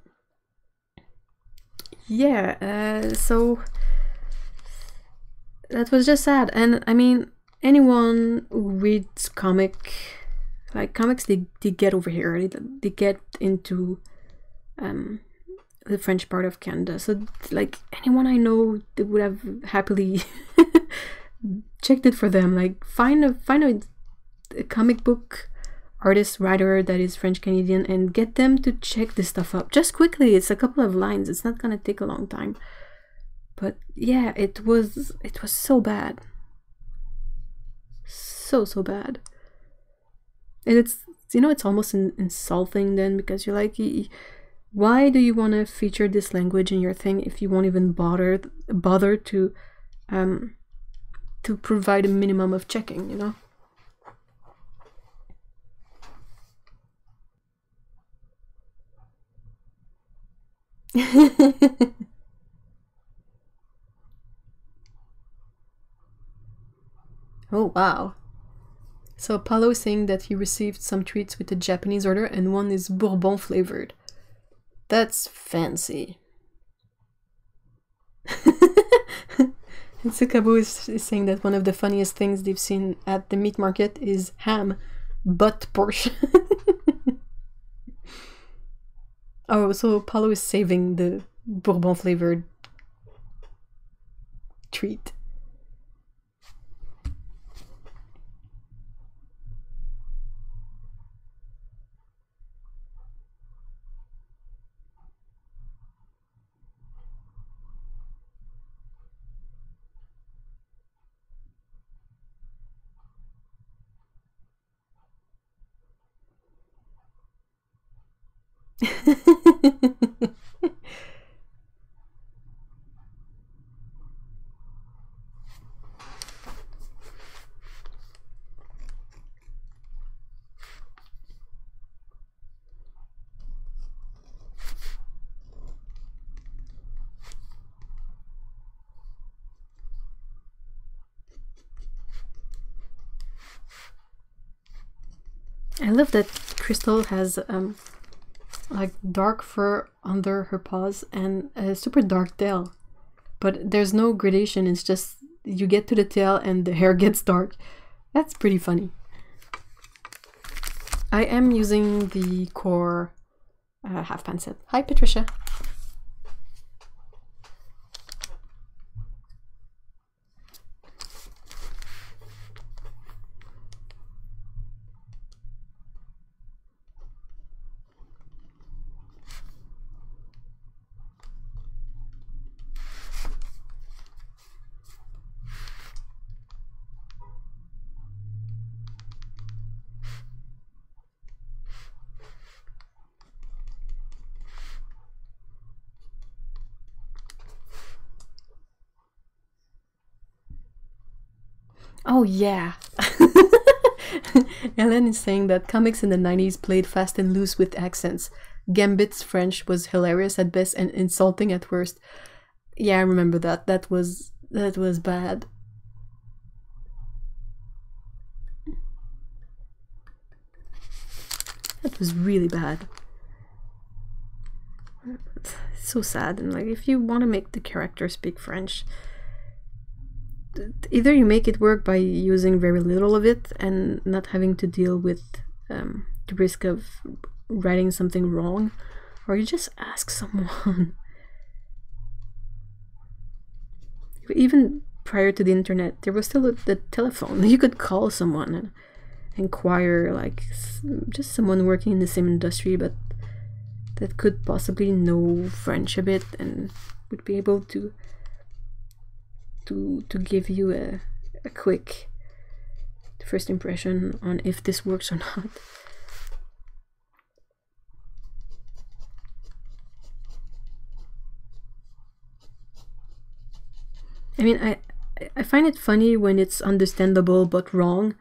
that was just sad. And I mean, anyone who reads comics, they get over here. They get into the French part of Canada. So like anyone I know, they would have happily checked it for them. Like find a comic book artist writer that is French Canadian and get them to check this stuff up just quickly. It's a couple of lines. It's not gonna take a long time. But yeah, it was so bad. So bad. And it's, you know, it's almost insulting then, because you're like, why do you want to feature this language in your thing if you won't even bother to provide a minimum of checking, you know? Oh wow. So Paulo is saying that he received some treats with a Japanese order and one is bourbon flavored. That's fancy. And Tsukabo is saying that one of the funniest things they've seen at the meat market is ham butt portion. Oh, so Paulo is saving the bourbon flavored treat. I love that Crystal has like dark fur under her paws and a super dark tail, but there's no gradation. It's just you get to the tail and the hair gets dark. That's pretty funny. I am using the core half pan set. Hi Patricia. Oh yeah. Ellen is saying that comics in the 90s played fast and loose with accents. Gambit's French was hilarious at best and insulting at worst. Yeah, I remember that. That was bad. That was really bad. It's so sad. And like, if you want to make the character speak French, either you make it work by using very little of it and not having to deal with the risk of writing something wrong, or you just ask someone. Even prior to the internet, there was still the telephone. You could call someone and inquire, like just someone working in the same industry but that could possibly know French a bit and would be able to give you a quick first impression on if this works or not. I mean, I find it funny when it's understandable but wrong,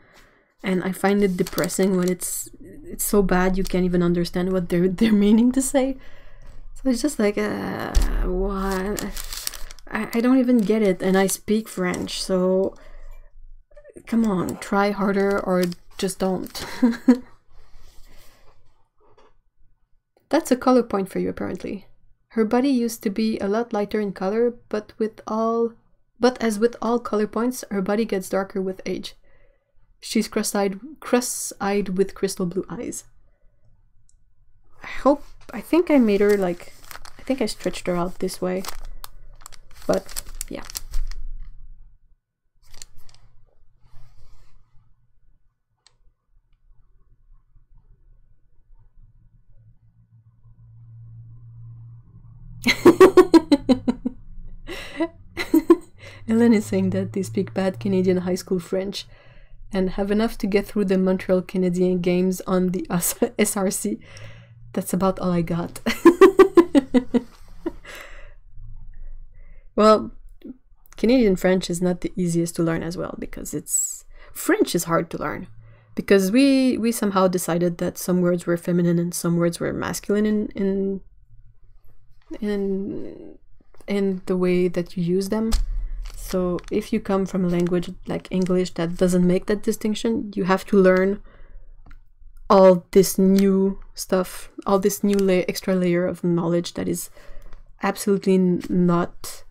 and I find it depressing when it's so bad you can't even understand what they're meaning to say. So it's just like, what? I don't even get it, and I speak French, so come on, try harder or just don't. That's a color point for you, apparently. Her body used to be a lot lighter in color, but as with all color points, her body gets darker with age. She's cross-eyed with crystal blue eyes. I think I made her like, I think I stretched her out this way. But yeah. Ellen is saying that they speak bad Canadian high school French and have enough to get through the Montreal Canadian games on the SRC. That's about all I got. Well, Canadian French is not the easiest to learn as well, because French is hard to learn. Because we somehow decided that some words were feminine and some words were masculine in the way that you use them. So if you come from a language like English that doesn't make that distinction, you have to learn all this new stuff, all this new extra layer of knowledge that is absolutely not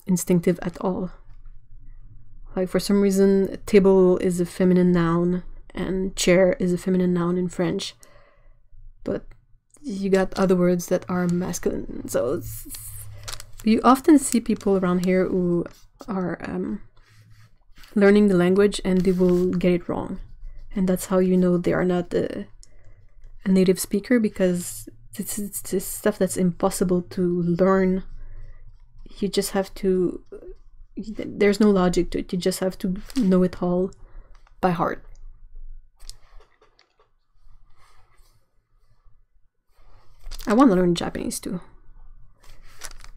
instinctive at all. Like, for some reason, table is a feminine noun and chair is a feminine noun in French, but you got other words that are masculine. So you often see people around here who are learning the language and they will get it wrong. And that's how you know they are not a native speaker, because it's stuff that's impossible to learn. You just have to... There's no logic to it. You just have to know it all by heart. I want to learn Japanese too.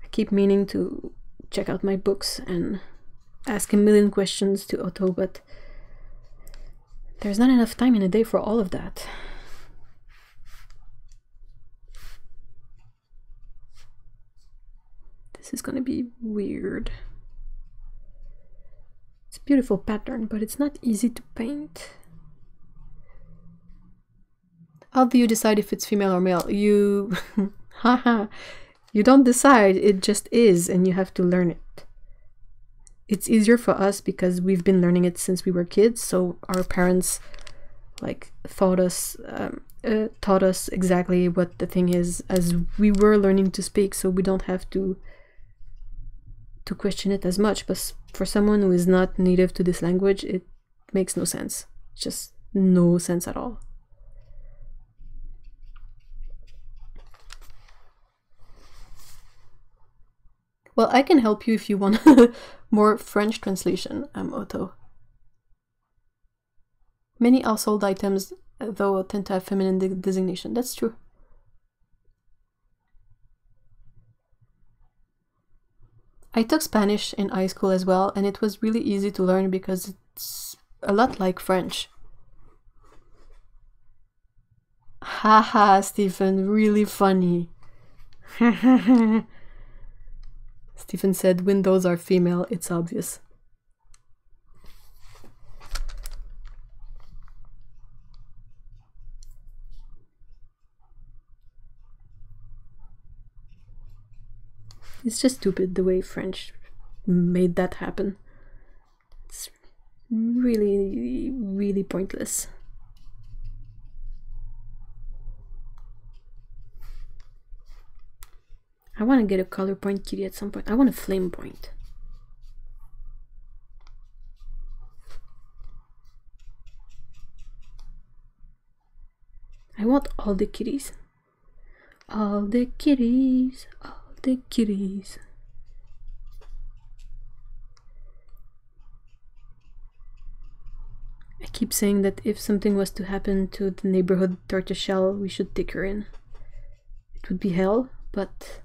I keep meaning to check out my books and ask a million questions to Otto, but there's not enough time in a day for all of that. This is gonna be weird. It's a beautiful pattern, but it's not easy to paint. How do you decide if it's female or male? You... haha. You don't decide, it just is, and you have to learn it. It's easier for us because we've been learning it since we were kids, so our parents like taught us exactly what the thing is as we were learning to speak, so we don't have to question it as much. But for someone who is not native to this language, it makes no sense. Just no sense at all. Well, I can help you if you want more French translation, Otto. Many household items, though, tend to have feminine designation. That's true. I took Spanish in high school as well, and it was really easy to learn because it's a lot like French. Haha, Stephen, really funny. Stephen said windows are female, it's obvious. It's just stupid the way French made that happen. It's really, really pointless. I want to get a color point kitty at some point. I want a flame point. I want all the kitties. All the kitties. All the kitties. I keep saying that if something was to happen to the neighborhood tortoiseshell, we should take her in. It would be hell, but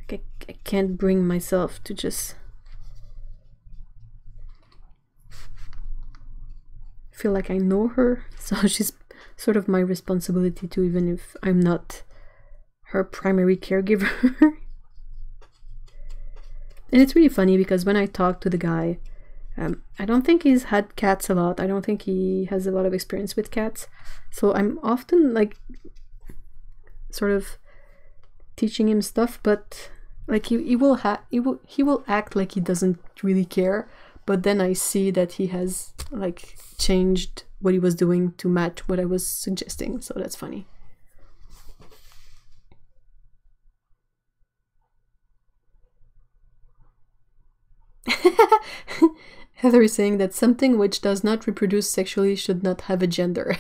I can't bring myself to just feel like I know her, so she's sort of my responsibility too, even if I'm not her primary caregiver. And it's really funny because when I talk to the guy, I don't think he's had cats a lot. I don't think he has a lot of experience with cats, so I'm often like sort of teaching him stuff, but like he will act like he doesn't really care, but then I see that he has like changed what he was doing to match what I was suggesting, so that's funny. Heather is saying that something which does not reproduce sexually should not have a gender.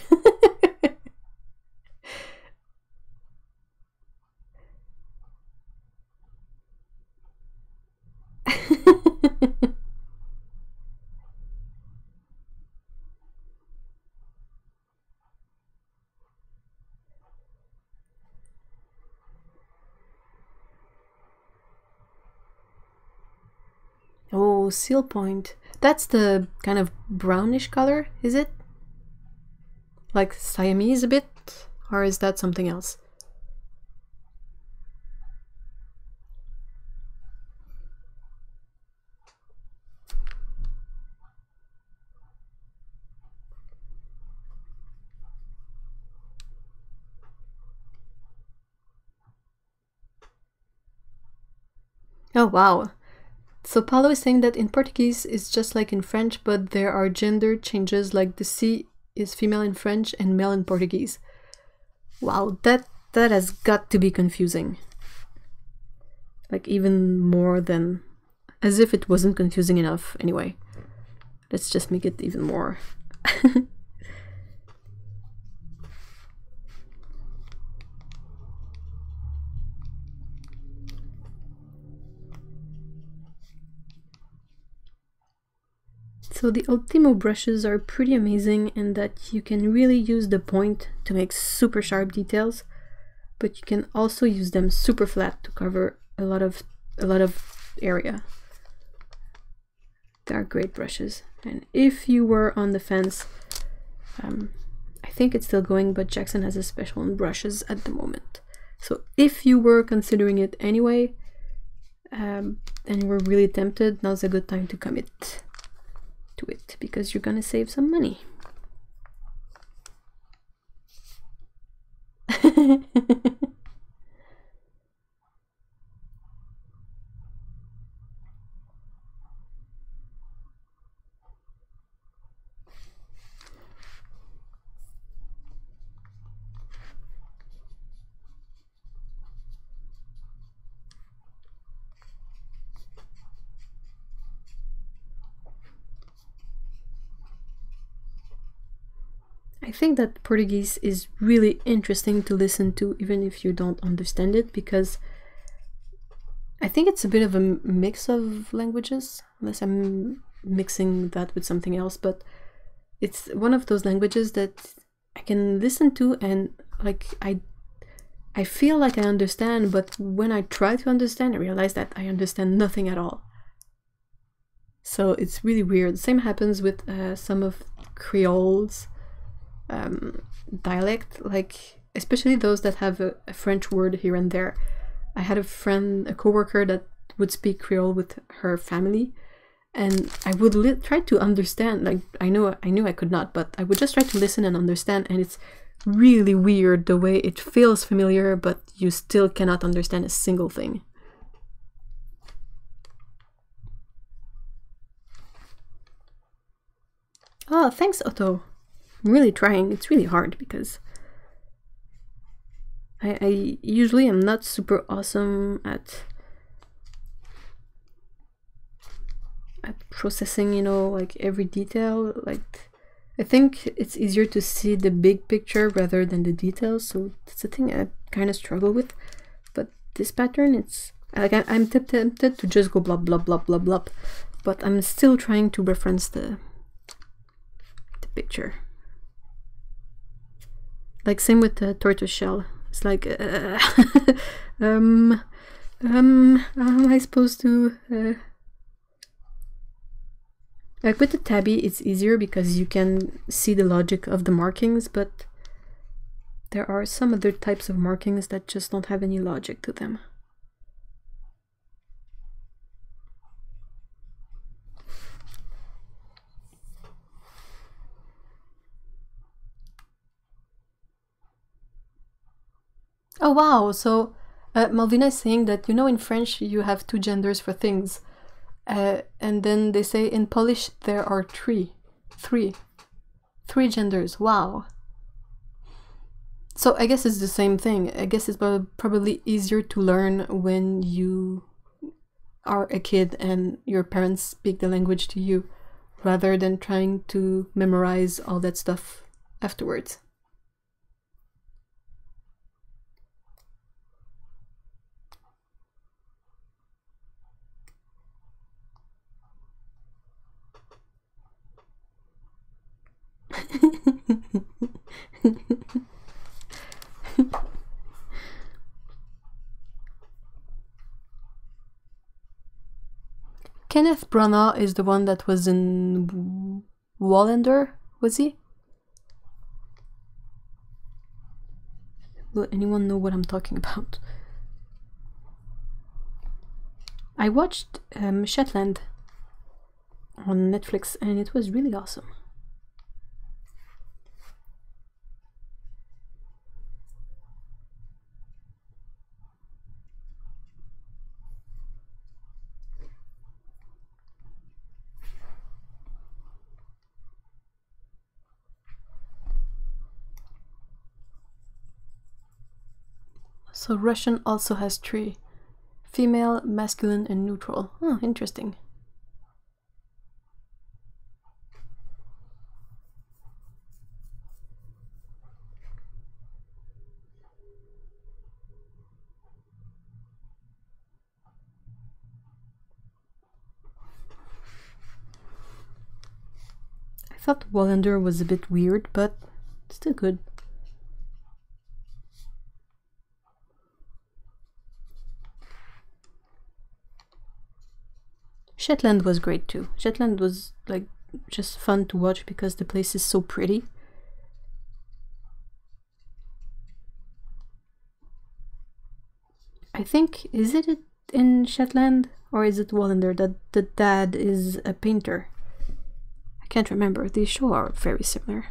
Oh, seal point. That's the kind of brownish color, is it? Like Siamese a bit? Or is that something else? Oh, wow. So Paulo is saying that in Portuguese it's just like in French, but there are gender changes, like the C is female in French and male in Portuguese. Wow, that has got to be confusing. Like even more than... as if it wasn't confusing enough anyway. Let's just make it even more. So the Ultimo brushes are pretty amazing in that you can really use the point to make super sharp details, but you can also use them super flat to cover a lot of area. They are great brushes. And if you were on the fence, I think it's still going, but Jackson has a special on brushes at the moment. So if you were considering it anyway, and you were really tempted, now's a good time to commit to it, because you're gonna save some money. I think that Portuguese is really interesting to listen to, even if you don't understand it, because I think it's a bit of a mix of languages, unless I'm mixing that with something else, but it's one of those languages that I can listen to and like I feel like I understand, but when I try to understand, I realize that I understand nothing at all. So it's really weird. The same happens with some of Creole's dialect, like especially those that have a French word here and there. I had a friend, a coworker that would speak Creole with her family, and I would try to understand. Like I knew I could not, but I would just try to listen and understand, and it's really weird the way it feels familiar, but you still cannot understand a single thing. Oh, thanks, Otto. I'm really trying. It's really hard because I usually am not super awesome at processing, you know, like every detail. Like I think it's easier to see the big picture rather than the details, so that's the thing I kind of struggle with. But this pattern, it's like I'm tempted to just go blah blah blah blah blah, but I'm still trying to reference the picture. Like same with the tortoise shell. It's like how am I supposed to like with the tabby it's easier because you can see the logic of the markings, but there are some other types of markings that just don't have any logic to them. Oh wow, so Malvina is saying that, you know, in French you have two genders for things, and then they say in Polish there are three genders. Wow. So I guess it's the same thing. I guess it's probably easier to learn when you are a kid and your parents speak the language to you, rather than trying to memorize all that stuff afterwards. Kenneth Branagh is the one that was in Wallander, was he? Will anyone know what I'm talking about? I watched Shetland on Netflix and it was really awesome. So Russian also has 3. Female, masculine and neutral. Oh, interesting. I thought Wallander was a bit weird, but still good. Shetland was great too. Shetland was like just fun to watch because the place is so pretty. I think, is it in Shetland or is it Wallander that the dad is a painter? I can't remember. These shows are very similar.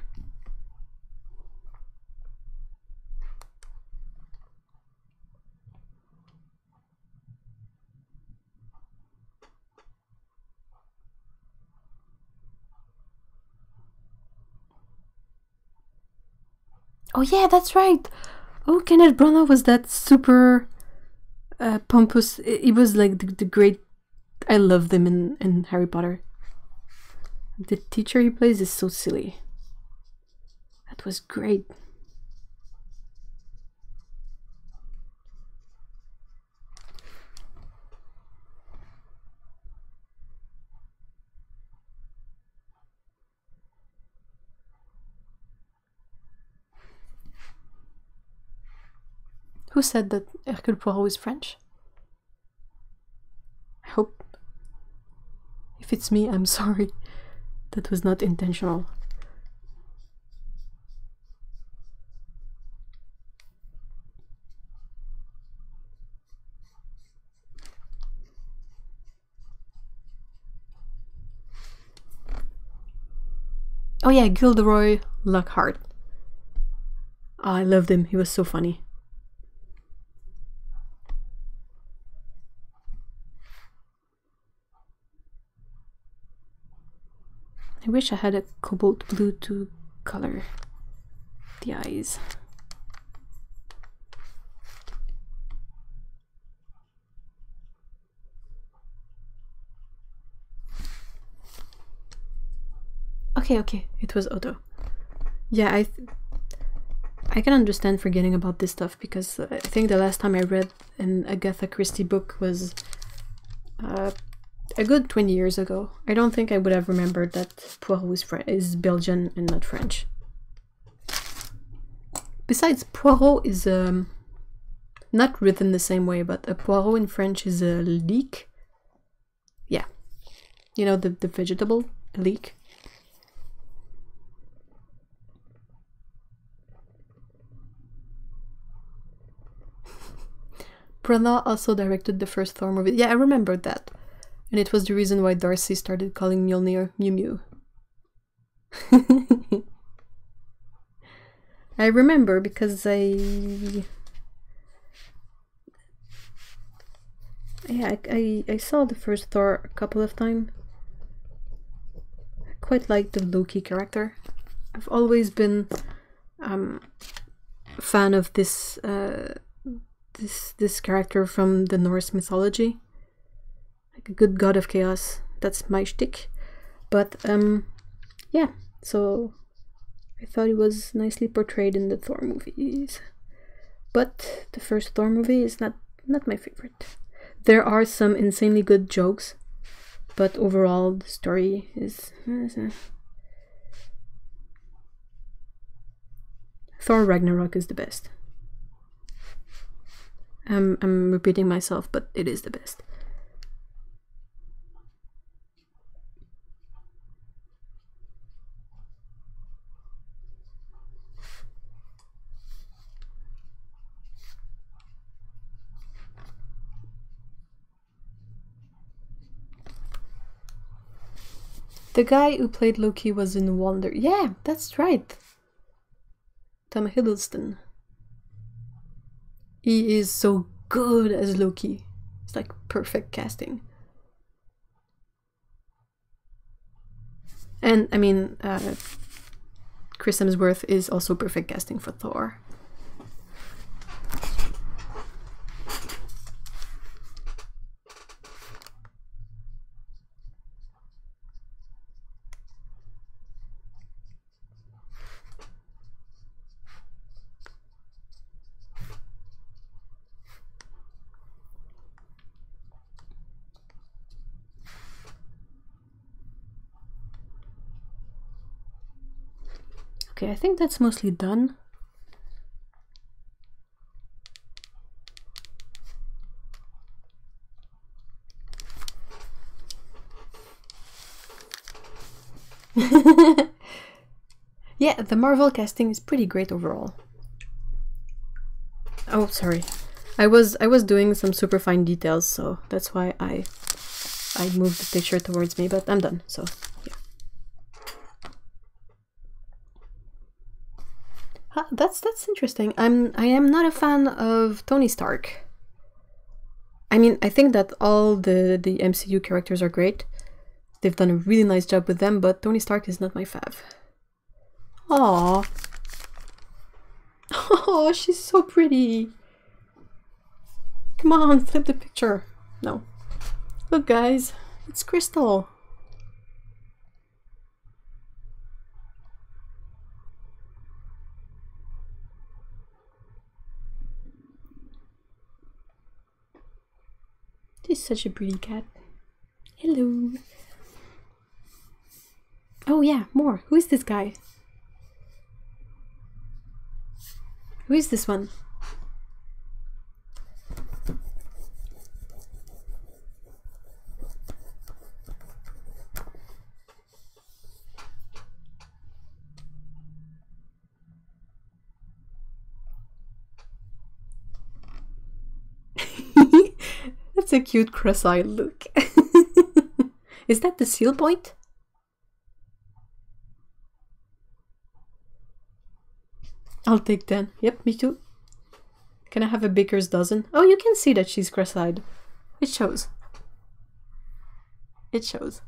Oh yeah, that's right. Oh, Kenneth Branagh was that super pompous. He was like the great. I loved him in Harry Potter. The teacher he plays is so silly. That was great. Who said that Hercule Poirot is French? I hope. If it's me, I'm sorry. That was not intentional. Oh yeah, Gilderoy Lockhart. Oh, I loved him. He was so funny. I wish I had a cobalt blue to color the eyes. Okay, it was Otto. Yeah, I can understand forgetting about this stuff because I think the last time I read an Agatha Christie book was a good 20 years ago. I don't think I would have remembered that Poirot is Belgian and not French. Besides, Poirot is not written the same way, but a Poirot in French is a leek. Yeah, you know, the vegetable, a leek. Branagh also directed the first Thor movie. Yeah, I remembered that. And it was the reason why Darcy started calling Mjolnir Mew Mew. I remember because I saw the first Thor a couple of times. I quite liked the Loki character. I've always been a fan of this this character from the Norse mythology. Like a good god of chaos. That's my shtick. But yeah, so I thought it was nicely portrayed in the Thor movies. But the first Thor movie is not my favorite. There are some insanely good jokes, but overall the story is Thor Ragnarok is the best. I'm repeating myself, but it is the best. The guy who played Loki was in Wonder. Yeah, that's right. Tom Hiddleston. He is so good as Loki. It's like perfect casting. And I mean, Chris Hemsworth is also perfect casting for Thor. Okay, I think that's mostly done. Yeah, the Marvel casting is pretty great overall. Oh, sorry. I was doing some super fine details, so that's why I moved the picture towards me, but I'm done, so yeah. That's interesting. I am not a fan of Tony Stark. I mean, I think that all the MCU characters are great. They've done a really nice job with them, but Tony Stark is not my fav. Aww. Oh, she's so pretty. Come on, flip the picture. No. Look, guys, it's Crystal. She's such a pretty cat. Hello. Oh yeah, more. Who is this guy? Who is this one? That's a cute cross-eyed look. Is that the seal point? I'll take 10. Yep, me too. Can I have a baker's dozen? Oh, you can see that she's cross-eyed. It shows. It shows.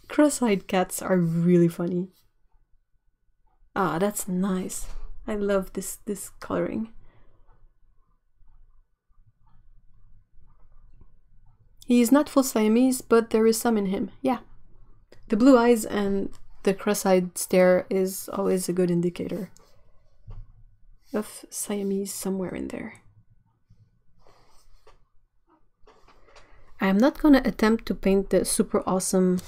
Cross-eyed cats are really funny. Ah, that's nice. I love this coloring. He is not full Siamese, but there is some in him. Yeah. The blue eyes and the cross-eyed stare is always a good indicator of Siamese somewhere in there. I am not gonna attempt to paint the super awesome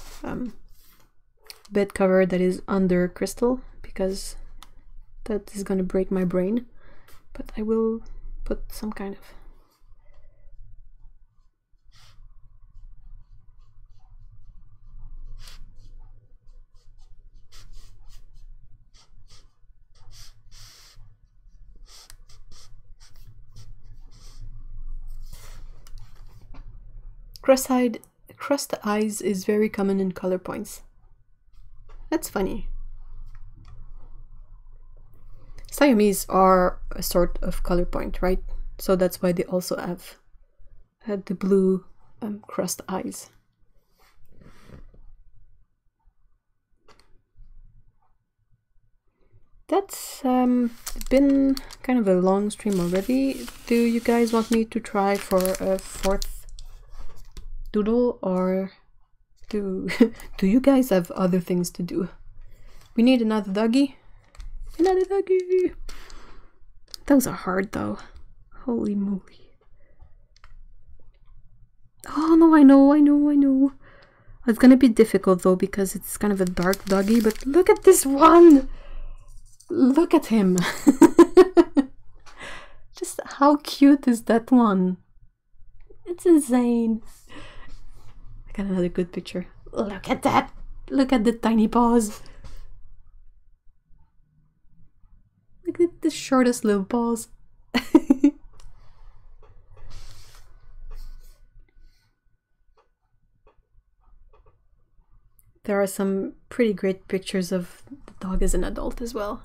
bed cover that is under Crystal, because that is gonna break my brain, but I will put some kind of crossed eyes is very common in color points. That's funny. Siamese are a sort of color point, right? So that's why they also have the blue crossed eyes. That's been kind of a long stream already. Do you guys want me to try for a fourth doodle, or do you guys have other things to do? We need another doggy. Another doggy. Those are hard though. Holy moly. Oh no, I know. It's gonna be difficult though because it's kind of a dark doggy, but look at this one! Look at him! Just how cute is that one? It's insane. I got another good picture. Look at that! Look at the tiny paws. Look at the shortest little paws. are some pretty great pictures of the dog as an adult as well.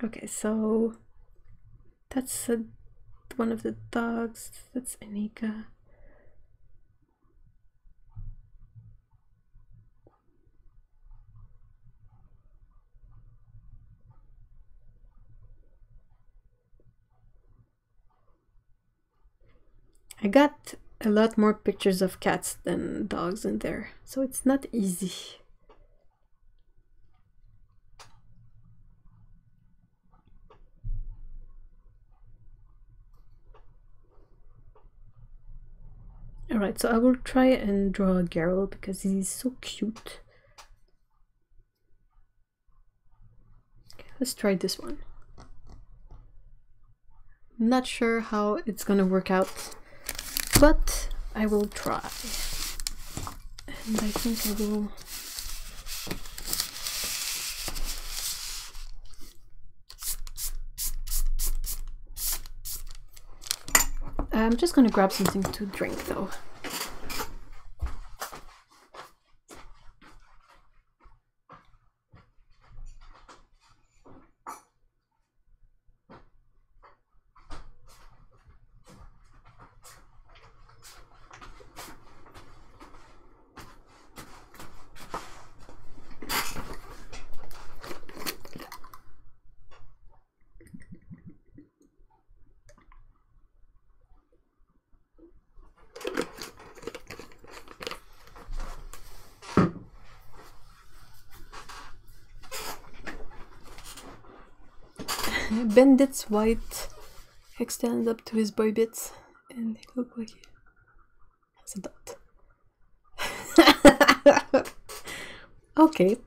Okay, so that's one of the dogs. That's Anika. I got a lot more pictures of cats than dogs in there, so it's not easy. Alright, so I will try and draw a Geralt because he's so cute. Okay, let's try this one. Not sure how it's gonna work out, but I will try. And I think I will... I'm just gonna grab something to drink though. Bandit's white extends up to his boy bits, and he looks like he has a dot. Okay.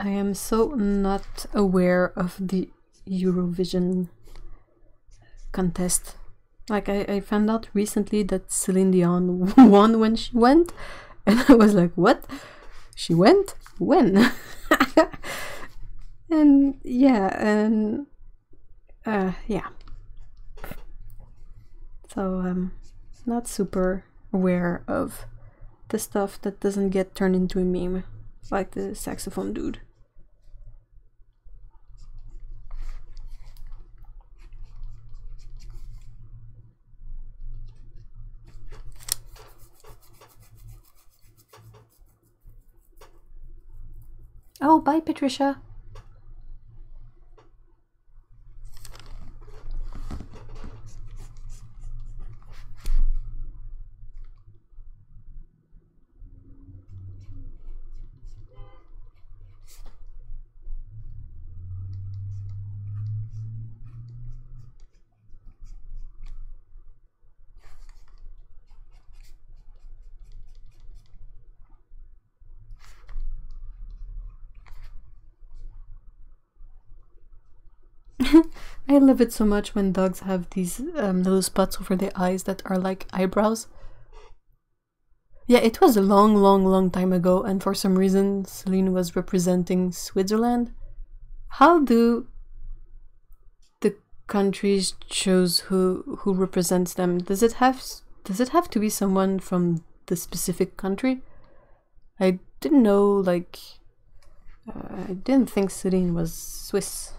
I am so not aware of the Eurovision contest. Like, I found out recently that Celine Dion won when she went, and I was like, what? She went? When? And yeah, yeah. So I'm not super aware of the stuff that doesn't get turned into a meme, like the saxophone dude. Oh, bye, Patricia. I love it so much when dogs have these little spots over their eyes that are like eyebrows. Yeah, it was a long, long, long time ago, and for some reason Celine was representing Switzerland. How do the countries choose who represents them? Does it have to be someone from the specific country? I didn't know, like, I didn't think Celine was Swiss.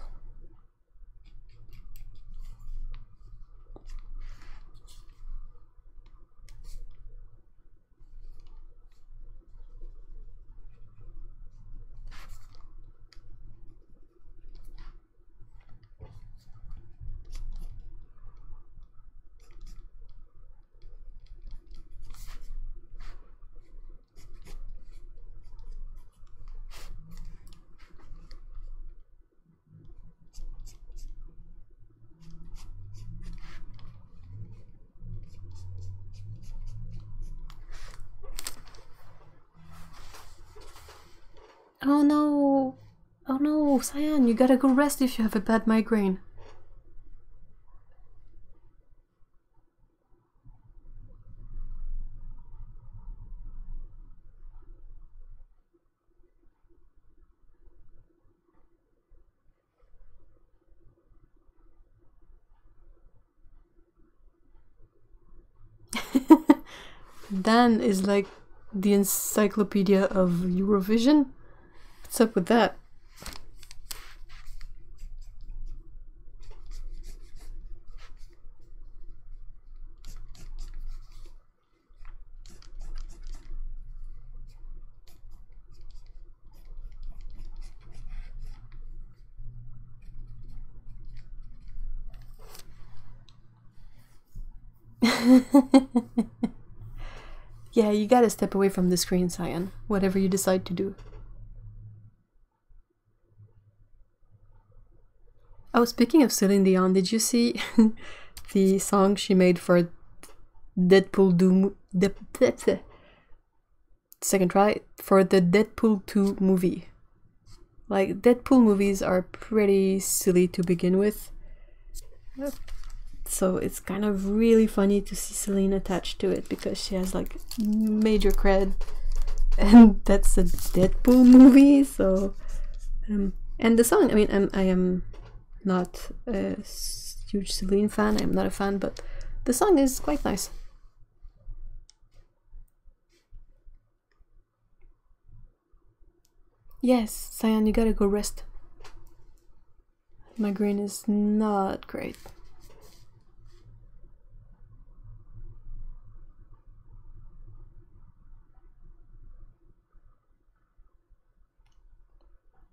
Oh no! Oh no, Cyan, you gotta go rest if you have a bad migraine. Dan is like the encyclopedia of Eurovision. What's up with that? Yeah, you gotta step away from the screen, Cyan, whatever you decide to do. Oh, speaking of Celine Dion, did you see the song she made for Deadpool 2? Second try, for the Deadpool 2 movie. Like, Deadpool movies are pretty silly to begin with. So it's kind of really funny to see Celine attached to it because she has like major cred, and that's a Deadpool movie. So, and the song, I mean, I am not a huge Celine fan. I'm not a fan, but the song is quite nice. Yes, Cyan, you gotta go rest. Migraine is not great.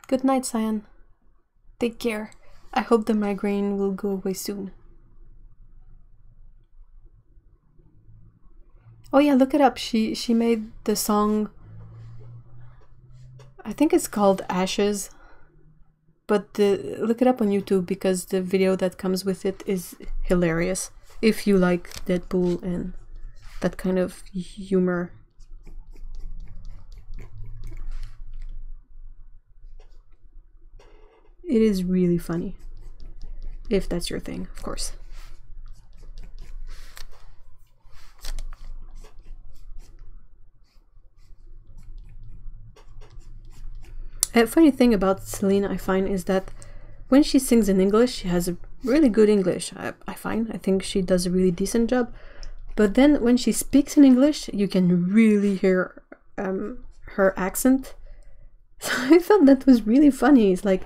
Good night, Cyan. Take care. I hope the migraine will go away soon. Oh yeah, look it up. She made the song, I think it's called Ashes. But look it up on YouTube because the video that comes with it is hilarious. If you like Deadpool and that kind of humor. It is really funny. If that's your thing, of course. A funny thing about Celine, I find, is that when she sings in English, she has a really good English, I find. I think she does a really decent job. But then when she speaks in English, you can really hear her accent. So I thought that was really funny. It's like,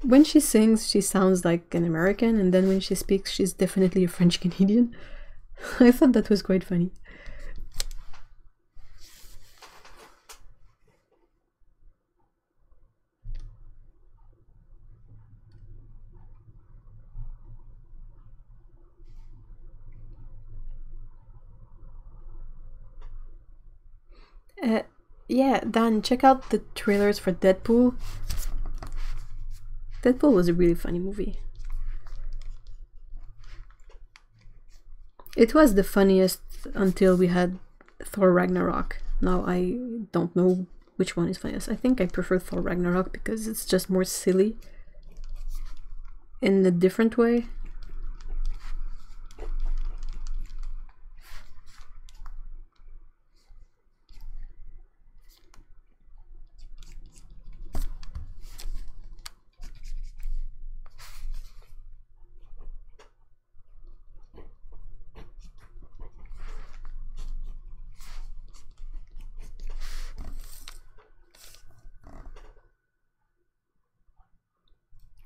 when she sings, she sounds like an American, and then when she speaks, she's definitely a French Canadian. I thought that was quite funny. Yeah, Dan, check out the trailers for Deadpool. Deadpool was a really funny movie. It was the funniest until we had Thor Ragnarok. Now I don't know which one is funniest. I think I prefer Thor Ragnarok because it's just more silly in a different way.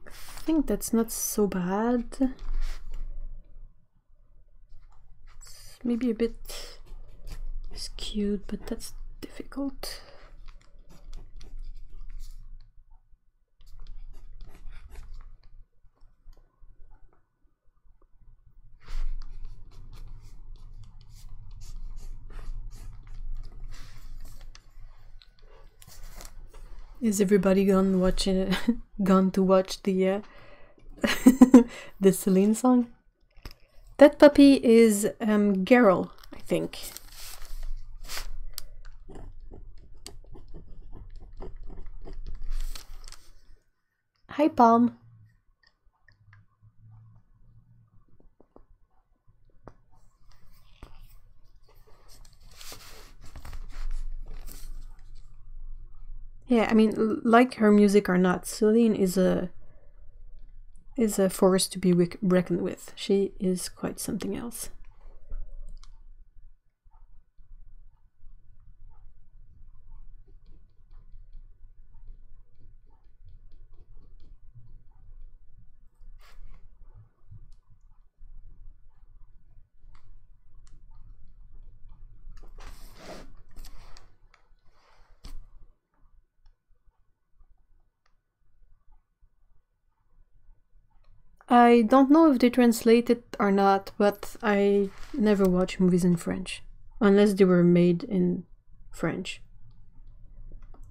I think that's not so bad. It's maybe a bit skewed, but that's difficult. Is everybody gone watching? Gone to watch the the Celine song? That puppy is Geralt, I think. Hi, Palm. Yeah, I mean, like her music or not, Celine is a force to be reckoned with. She is quite something else. I don't know if they translate it or not, but I never watch movies in French unless they were made in French.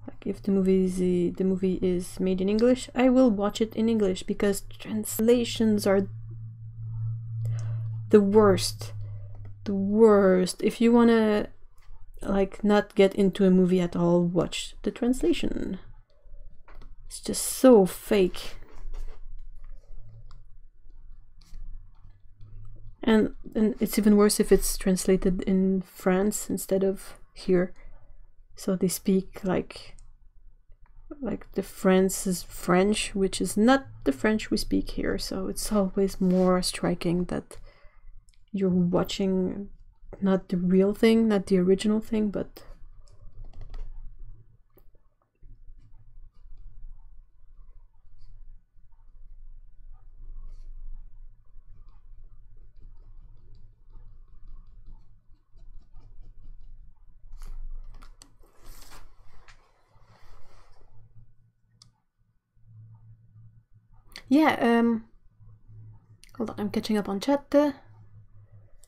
Like if the movie is made in English, I will watch it in English because translations are the worst. The worst. If you wanna like not get into a movie at all, watch the translation. It's just so fake. And it's even worse if it's translated in France instead of here. So they speak like the France's French, which is not the French we speak here. So it's always more striking that you're watching not the real thing, not the original thing, but yeah, hold on, I'm catching up on chat.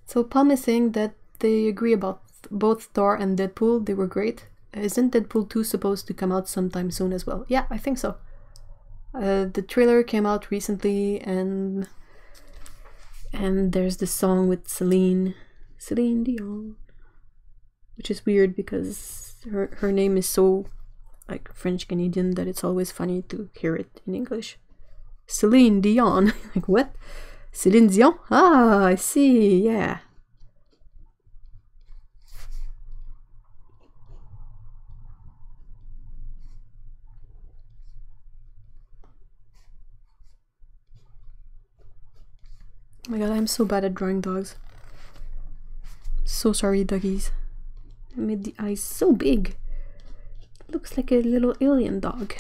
So Palm is saying that they agree about both Thor and Deadpool. They were great. Isn't Deadpool 2 supposed to come out sometime soon as well? Yeah, I think so. The trailer came out recently, and there's this song with Celine Dion, which is weird because her name is so like French Canadian that it's always funny to hear it in English. Celine Dion. Like what? Celine Dion? Ah, I see. Yeah. Oh my god, I'm so bad at drawing dogs. So sorry, doggies. I made the eyes so big. It looks like a little alien dog.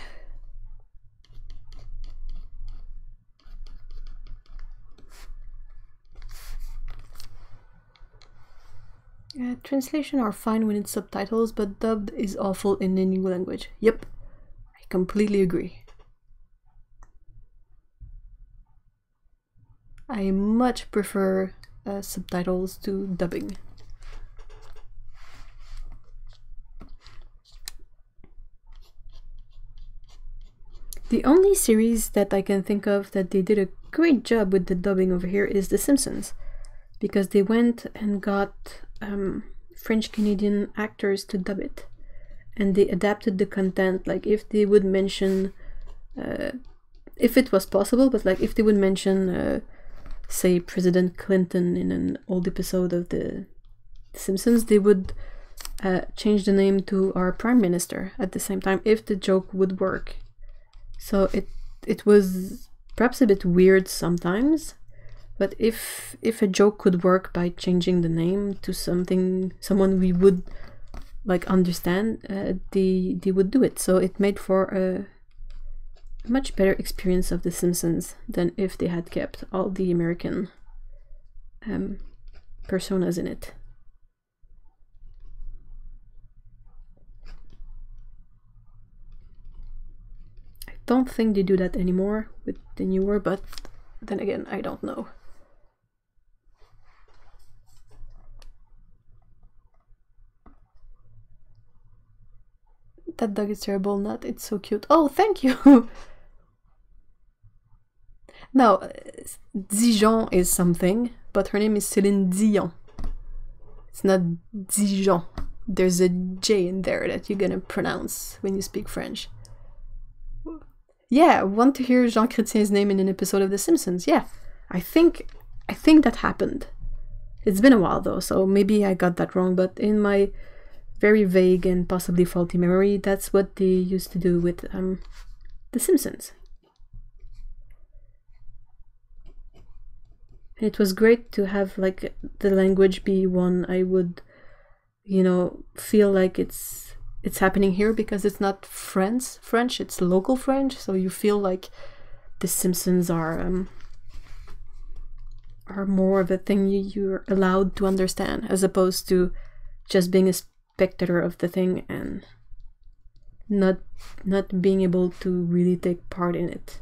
Translation are fine when it's subtitles, but dubbed is awful in any language. Yep, I completely agree. I much prefer subtitles to dubbing. The only series that I can think of that they did a great job with the dubbing over here is The Simpsons, because they went and got French-Canadian actors to dub it, and they adapted the content. Like if they would mention, if it was possible, but like if they would mention, say, President Clinton in an old episode of The Simpsons, they would change the name to our Prime Minister at the same time, if the joke would work. So it was perhaps a bit weird sometimes, but if a joke could work by changing the name to someone we would like understand, they would do it. So it made for a much better experience of The Simpsons than if they had kept all the American personas in it. Don't think they do that anymore with the newer, but then again, I don't know. That dog is terrible, not it's so cute. Oh, thank you! Now, Dijon is something, but her name is Céline Dion. It's not Dijon. There's a J in there that you're gonna pronounce when you speak French. Yeah, want to hear Jean Chrétien's name in an episode of The Simpsons? Yeah, I think that happened. It's been a while though, so maybe I got that wrong, but in my very vague and possibly faulty memory, that's what they used to do with The Simpsons. It was great to have like the language be one I would, you know, feel like it's happening here, because it's not French, it's local French, so you feel like The Simpsons are more of a thing you're allowed to understand, as opposed to just being a spectator of the thing and not being able to really take part in it.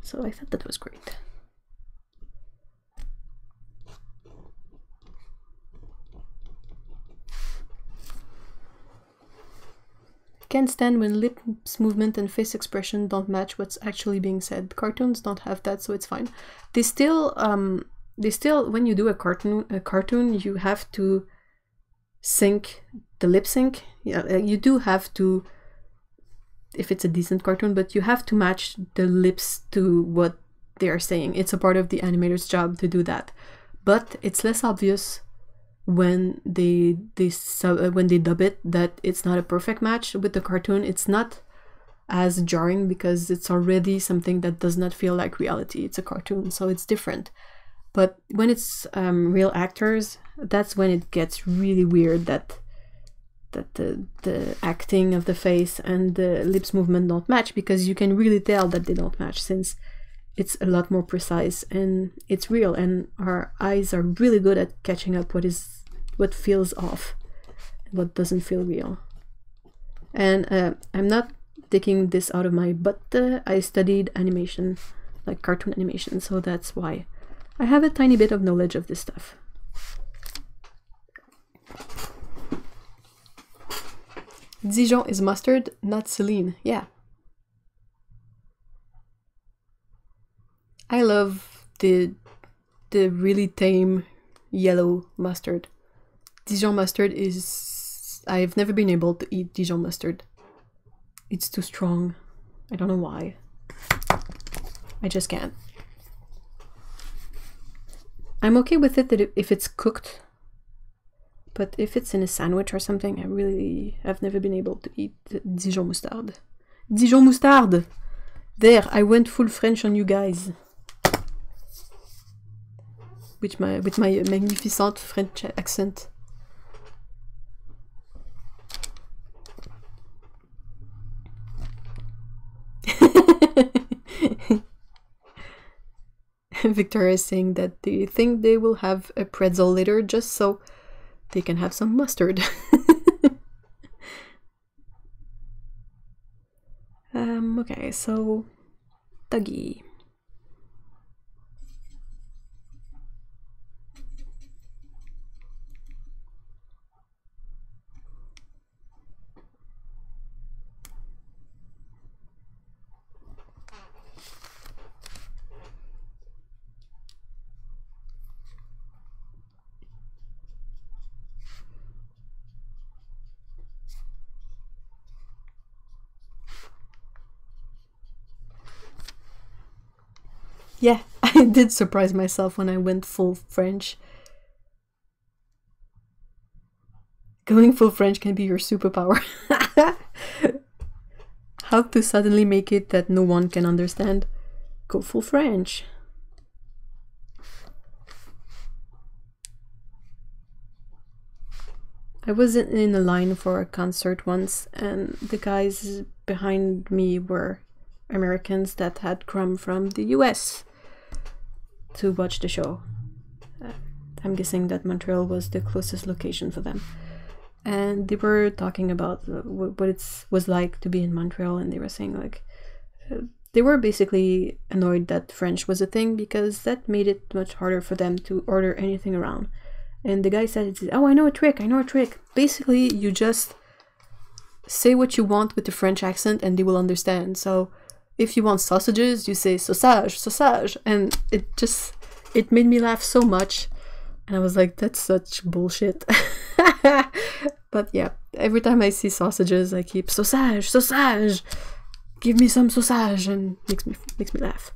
So I thought that was great. Can't stand when lips movement and face expression don't match what's actually being said. Cartoons don't have that, so it's fine. They still when you do a cartoon, you have to sync the lip sync. Yeah, you do have to, if it's a decent cartoon, but you have to match the lips to what they are saying. It's a part of the animator's job to do that, but it's less obvious when they dub it that it's not a perfect match with the cartoon. It's not as jarring because it's already something that does not feel like reality. It's a cartoon, so it's different. But when it's real actors, that's when it gets really weird that the acting of the face and the lips movement don't match, because you can really tell that they don't match, since it's a lot more precise and it's real, and our eyes are really good at catching up what feels off and what doesn't feel real. And I'm not taking this out of my butt. I studied animation, like cartoon animation, so that's why I have a tiny bit of knowledge of this stuff. Dijon is mustard, not Celine. Yeah. I love the really tame yellow mustard. Dijon mustard is... I've never been able to eat Dijon mustard. It's too strong. I don't know why. I just can't. I'm okay with it that if it's cooked, but if it's in a sandwich or something, I've never been able to eat Dijon mustard. Dijon mustard! There, I went full French on you guys. With my magnificent French accent. Victoria is saying that they think they will have a pretzel later just so they can have some mustard. Okay, so Dougie. Yeah, I did surprise myself when I went full French. Going full French can be your superpower. How to suddenly make it that no one can understand? Go full French. I was in a line for a concert once, and the guys behind me were Americans that had come from the US to watch the show. I'm guessing that Montreal was the closest location for them. And they were talking about what it was like to be in Montreal, and they were saying like they were basically annoyed that French was a thing because that made it much harder for them to order anything around. And the guy said, "Oh, I know a trick, I know a trick. Basically, you just say what you want with the French accent and they will understand. So if you want sausages, you say sausage, sausage." And it made me laugh so much. And I was like, that's such bullshit. But yeah, every time I see sausages, I keep sausage, sausage. Give me some sausage, and makes me laugh.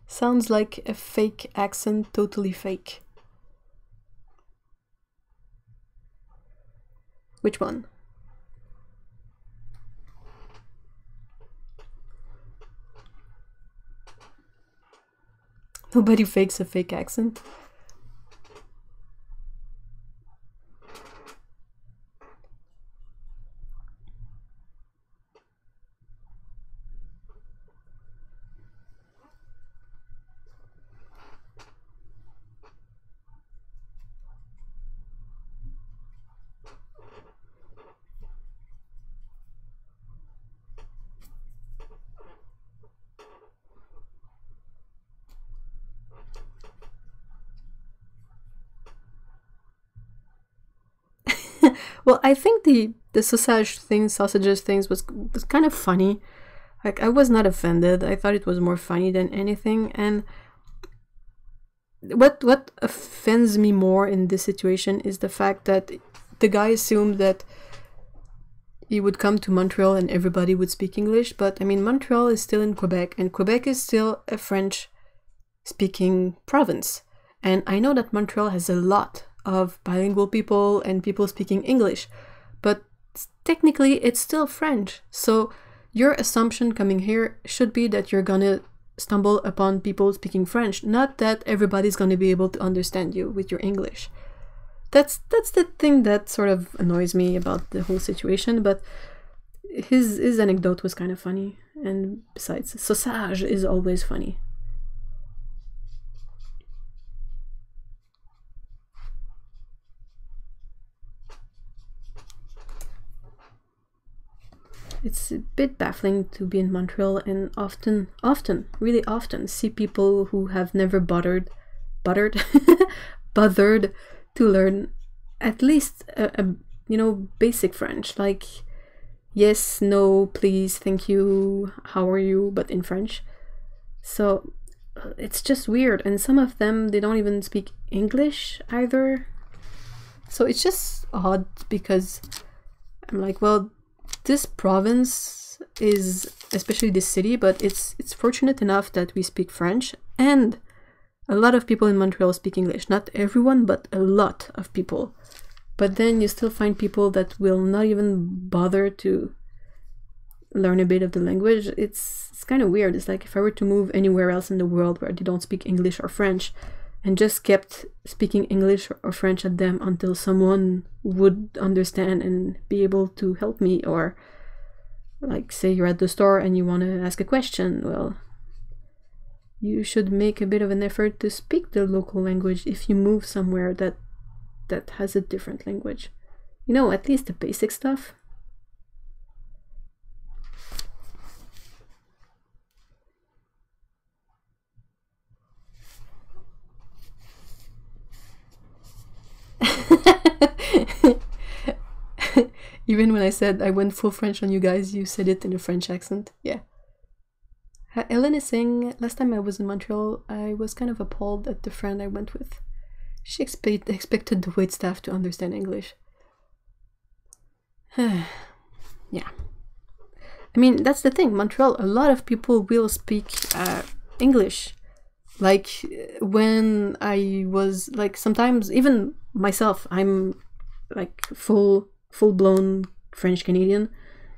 Sounds like a fake accent, totally fake. Which one? Nobody fakes a fake accent. Well, I think the sausages things was kind of funny. Like, I was not offended. I thought it was more funny than anything. And what offends me more in this situation is the fact that the guy assumed that he would come to Montreal and everybody would speak English. But I mean, Montreal is still in Quebec, and Quebec is still a French-speaking province. And I know that Montreal has a lot of bilingual people and people speaking English, but technically it's still French. So your assumption coming here should be that you're gonna stumble upon people speaking French, not that everybody's gonna be able to understand you with your English. That's the thing that sort of annoys me about the whole situation. But his anecdote was kind of funny, and besides, sausage is always funny. It's a bit baffling to be in Montreal and often, really often see people who have never bothered to learn at least a basic French, like yes, no, please, thank you, how are you, but in French. So it's just weird, and some of them, they don't even speak English either. So it's just odd, because I'm like, well, this province is, especially this city, but it's fortunate enough that we speak French, and a lot of people in Montreal speak English. Not everyone, but a lot of people. But then you still find people that will not even bother to learn a bit of the language. It's kind of weird. It's like if I were to move anywhere else in the world where they don't speak English or French, and just kept speaking English or French at them until someone would understand and be able to help me. Or like, say you're at the store and you want to ask a question, well, you should make a bit of an effort to speak the local language if you move somewhere that has a different language. You know, at least the basic stuff. Even when I said I went full French on you guys, you said it in a French accent. Yeah. Ellen is saying, last time I was in Montreal, I was kind of appalled at the friend I went with. She expected the waitstaff to understand English. Yeah. I mean, that's the thing. Montreal, a lot of people will speak English. Like, when I was, like, sometimes, even myself, I'm, like, full-blown French Canadian.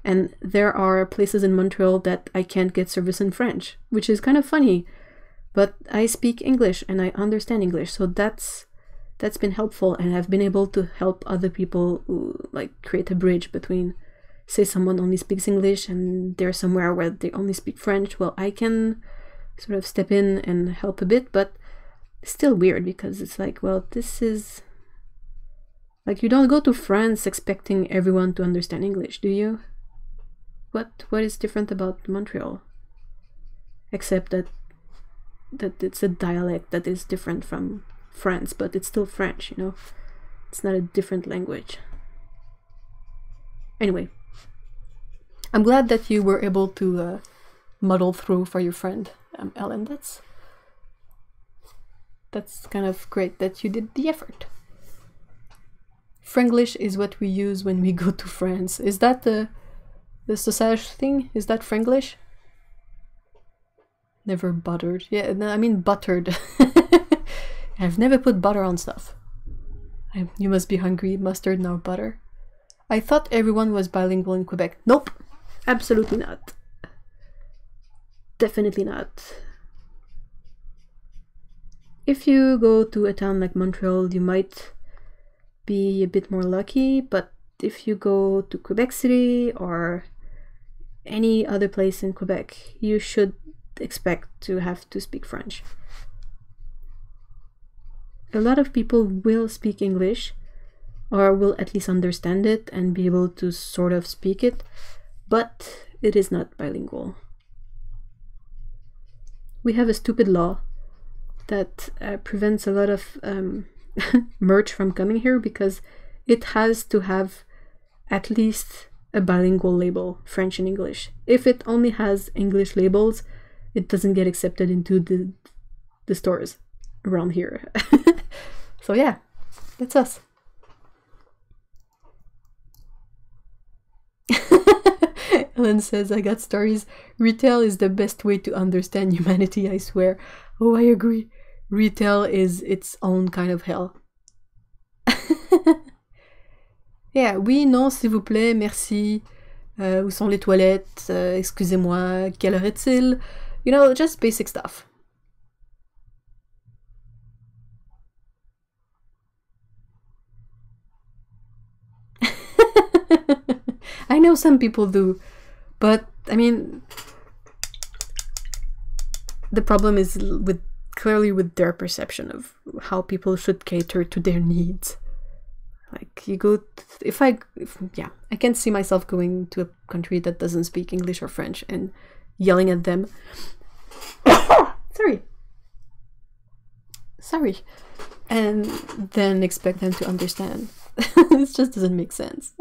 And there are places in Montreal that I can't get service in French, which is kind of funny. But I speak English and I understand English, so that's been helpful, and I've been able to help other people who, like, create a bridge between, say, someone only speaks English and they're somewhere where they only speak French. Well, I can sort of step in and help a bit, but it's still weird because it's like, well, this is... Like, you don't go to France expecting everyone to understand English, do you? What is different about Montreal? Except that it's a dialect that is different from France, but it's still French, you know? It's not a different language. Anyway, I'm glad that you were able to muddle through for your friend, Ellen. That's kind of great that you did the effort. Franglish is what we use when we go to France. Is that the sausage thing? Is that Franglish? Never buttered. Yeah, no, I mean buttered. I've never put butter on stuff. You must be hungry. Mustard, now butter. I thought everyone was bilingual in Quebec. Nope. Absolutely not. Definitely not. If you go to a town like Montreal, you might be a bit more lucky, but if you go to Quebec City or any other place in Quebec, you should expect to have to speak French. A lot of people will speak English, or will at least understand it and be able to sort of speak it, but it is not bilingual. We have a stupid law that prevents a lot of merch from coming here because it has to have at least a bilingual label, French and English. If it only has English labels, it doesn't get accepted into the stores around here. So yeah, that's us. Ellen says, I got stories. Retail is the best way to understand humanity, I swear. Oh, I agree. Retail is its own kind of hell. Yeah, oui, non, s'il vous plaît, merci. Où sont les toilettes? Excusez-moi, quelle heure est-il? You know, just basic stuff. I know some people do, but I mean, the problem is clearly with their perception of how people should cater to their needs. Like, you go, yeah, I can't see myself going to a country that doesn't speak English or French and yelling at them. Sorry. And then expect them to understand. It just doesn't make sense.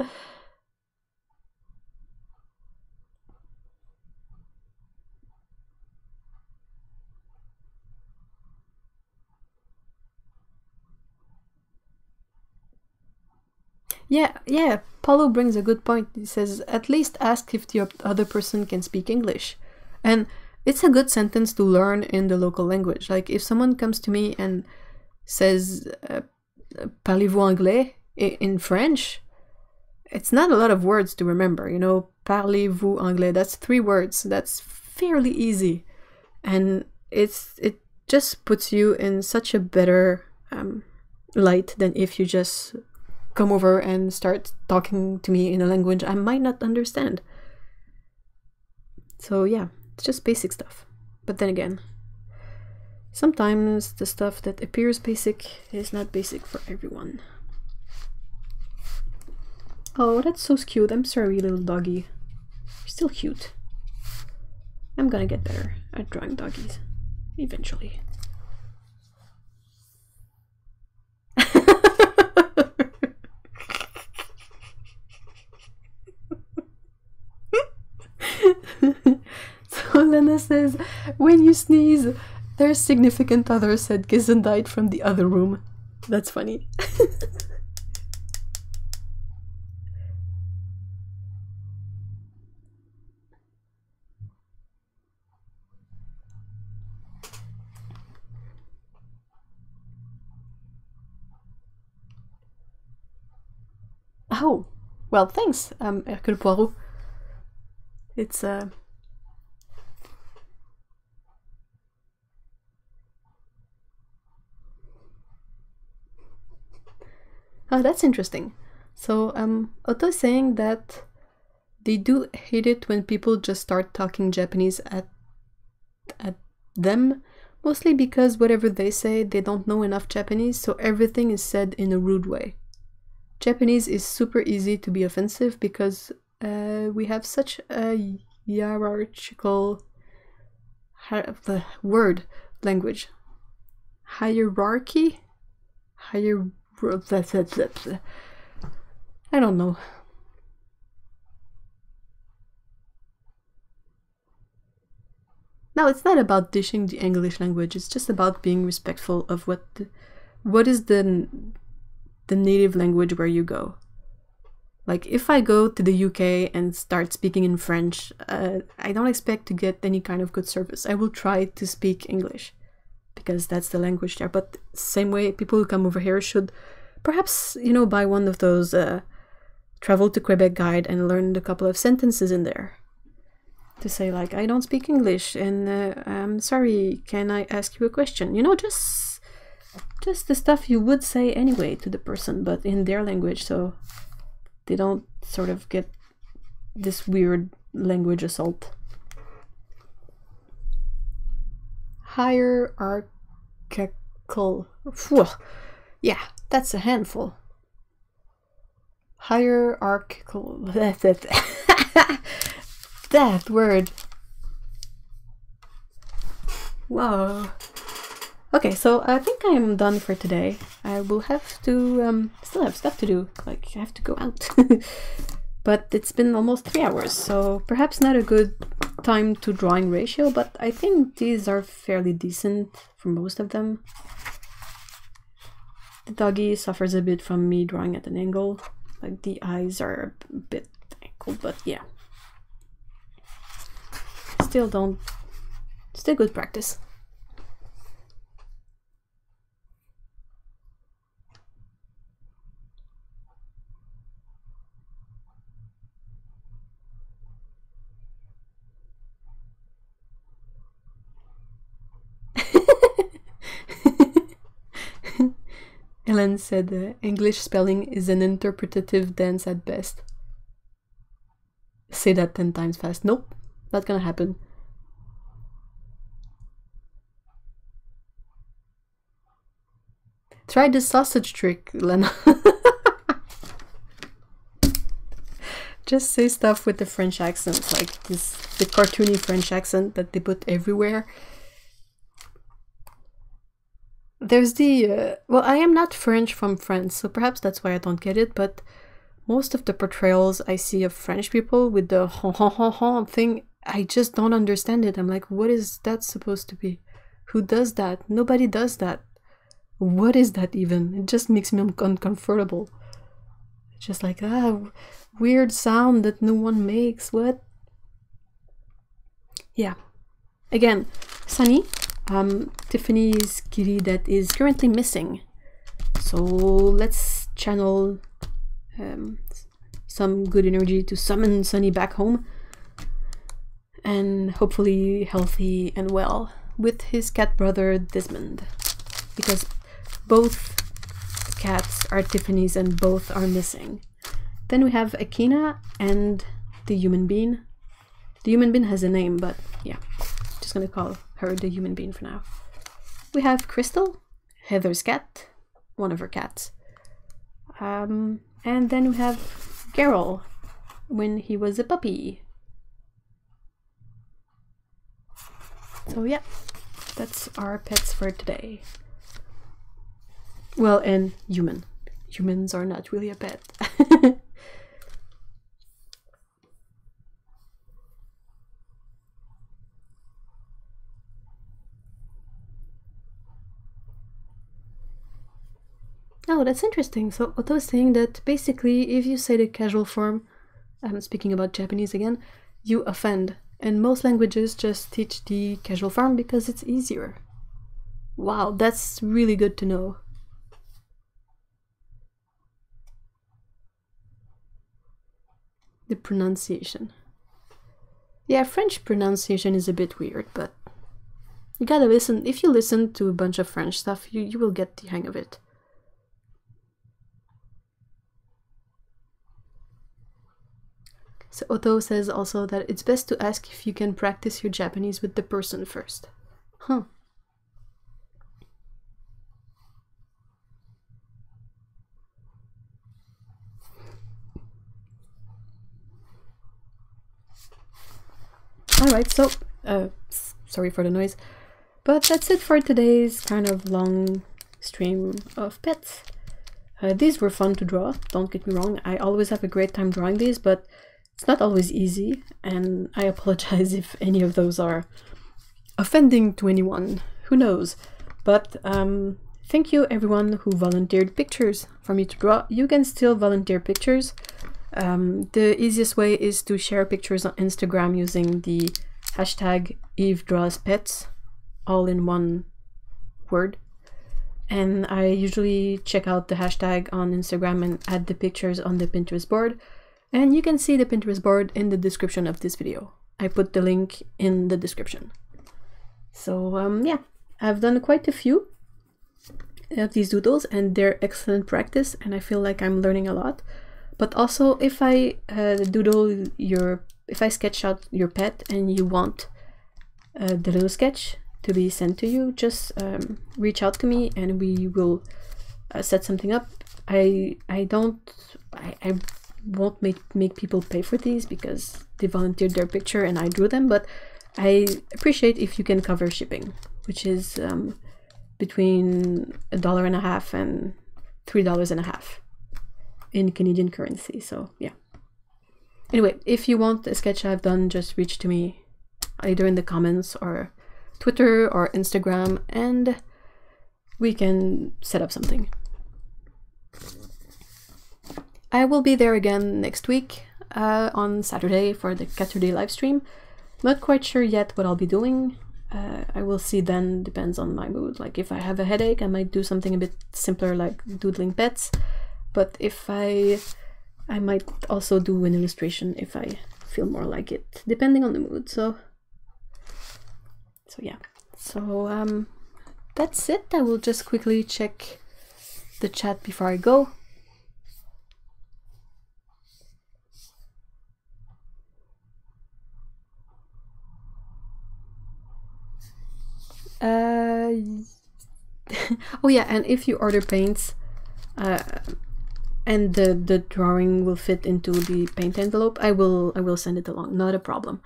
Yeah, Paulo brings a good point. He says, at least ask if the other person can speak English. And it's a good sentence to learn in the local language. Like, if someone comes to me and says, parlez-vous anglais in French, it's not a lot of words to remember, you know, parlez-vous anglais, that's 3 words. That's fairly easy. And it just puts you in such a better light than if you just come over and start talking to me in a language I might not understand. So yeah, it's just basic stuff. But then again, sometimes the stuff that appears basic is not basic for everyone. Oh, that's so cute. I'm sorry, little doggy. You're still cute. I'm gonna get better at drawing doggies eventually. So Lena says, when you sneeze, their significant other said Gizen died from the other room. That's funny. Oh, well, thanks, Hercule Poirot. It's oh, that's interesting. So, Otto is saying that they do hate it when people just start talking Japanese at them, mostly because whatever they say, they don't know enough Japanese, so everything is said in a rude way. Japanese is super easy to be offensive because we have such a hierarchical word language. Hierarchy? I don't know. No, it's not about dishing the English language. It's just about being respectful of what is the native language where you go. Like, if I go to the UK and start speaking in French, I don't expect to get any kind of good service. I will try to speak English because that's the language there. But same way, people who come over here should perhaps, you know, buy one of those travel to Quebec guide and learn a couple of sentences in there. To say, like, I don't speak English and I'm sorry, can I ask you a question? You know, just the stuff you would say anyway to the person, but in their language, so they don't sort of get this weird language assault. Hierarchical. Phew. Yeah, that's a handful. Hierarchical. That word. Whoa. Okay, so I think I am done for today. I will have to, still have stuff to do, like I have to go out. But it's been almost 3 hours, so perhaps not a good time to drawing ratio, but I think these are fairly decent for most of them. The doggy suffers a bit from me drawing at an angle, like the eyes are a bit angled, but yeah. Still good practice. Ellen said English spelling is an interpretative dance at best. Say that 10 times fast. Nope, not gonna happen. Try the sausage trick, Lena. Just say stuff with the French accent, like the cartoony French accent that they put everywhere. There's the, well, I am not French from France, so perhaps that's why I don't get it, but most of the portrayals I see of French people with the hon hon hon hon thing, I just don't understand it. I'm like, what is that supposed to be? Who does that? Nobody does that. What is that even? It just makes me uncomfortable. It's just like, weird sound that no one makes. What? Yeah. Again, Sonny, Tiffany's kitty that is currently missing. So let's channel some good energy to summon Sonny back home. And hopefully healthy and well with his cat brother Desmond. Because both cats are Tiffany's and both are missing. Then we have Akina and the human bean. The human bean has a name, but yeah, just gonna call her the human bean for now. We have Crystal, Heather's cat, one of her cats. And then we have Geralt when he was a puppy. So yeah, that's our pets for today. Well, and human. Humans are not really a pet. Oh, that's interesting. So Otto is saying that basically if you say the casual form, I'm speaking about Japanese again, you offend. And most languages just teach the casual form because it's easier. Wow, that's really good to know. The pronunciation. Yeah, French pronunciation is a bit weird, but you gotta listen. If you listen to a bunch of French stuff, you will get the hang of it. So Otto says also that it's best to ask if you can practice your Japanese with the person first. Huh. Alright, so, sorry for the noise, but that's it for today's kind of long stream of pets. These were fun to draw, don't get me wrong, I always have a great time drawing these, but it's not always easy, and I apologize if any of those are offending to anyone, who knows. But thank you everyone who volunteered pictures for me to draw. You can still volunteer pictures. The easiest way is to share pictures on Instagram using the hashtag EveDrawsPets, all in one word. And I usually check out the hashtag on Instagram and add the pictures on the Pinterest board. And you can see the Pinterest board in the description of this video. I put the link in the description. So yeah, I've done quite a few of these doodles and they're excellent practice and I feel like I'm learning a lot. But also if I if I sketch out your pet and you want the little sketch to be sent to you, just reach out to me and we will set something up. I won't make people pay for these because they volunteered their picture and I drew them, but I appreciate if you can cover shipping, which is between $1.50 and $3.50 in Canadian currency. So yeah. Anyway, if you want a sketch I've done, just reach to me either in the comments or Twitter or Instagram and we can set up something. I will be there again next week on Saturday for the Caturday Livestream. Not quite sure yet what I'll be doing. I will see then, depends on my mood. Like if I have a headache, I might do something a bit simpler like doodling pets. But if I might also do an illustration if I feel more like it, depending on the mood. So yeah. So that's it. I will just quickly check the chat before I go. Oh yeah, and if you order paints and the drawing will fit into the paint envelope, I will send it along, not a problem.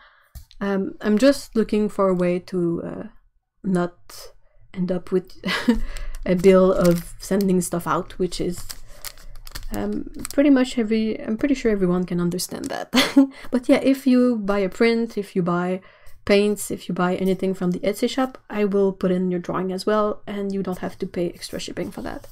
I'm just looking for a way to not end up with a bill of sending stuff out, which is pretty much I'm pretty sure everyone can understand that. But yeah, if you buy a print, if you buy paints, if you buy anything from the Etsy shop, I will put in your drawing as well, and you don't have to pay extra shipping for that.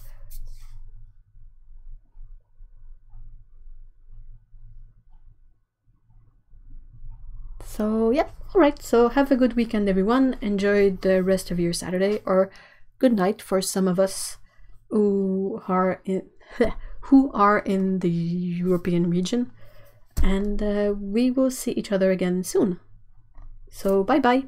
So yeah, alright, so have a good weekend everyone, enjoy the rest of your Saturday, or good night for some of us who are in the European region, and we will see each other again soon. So bye bye.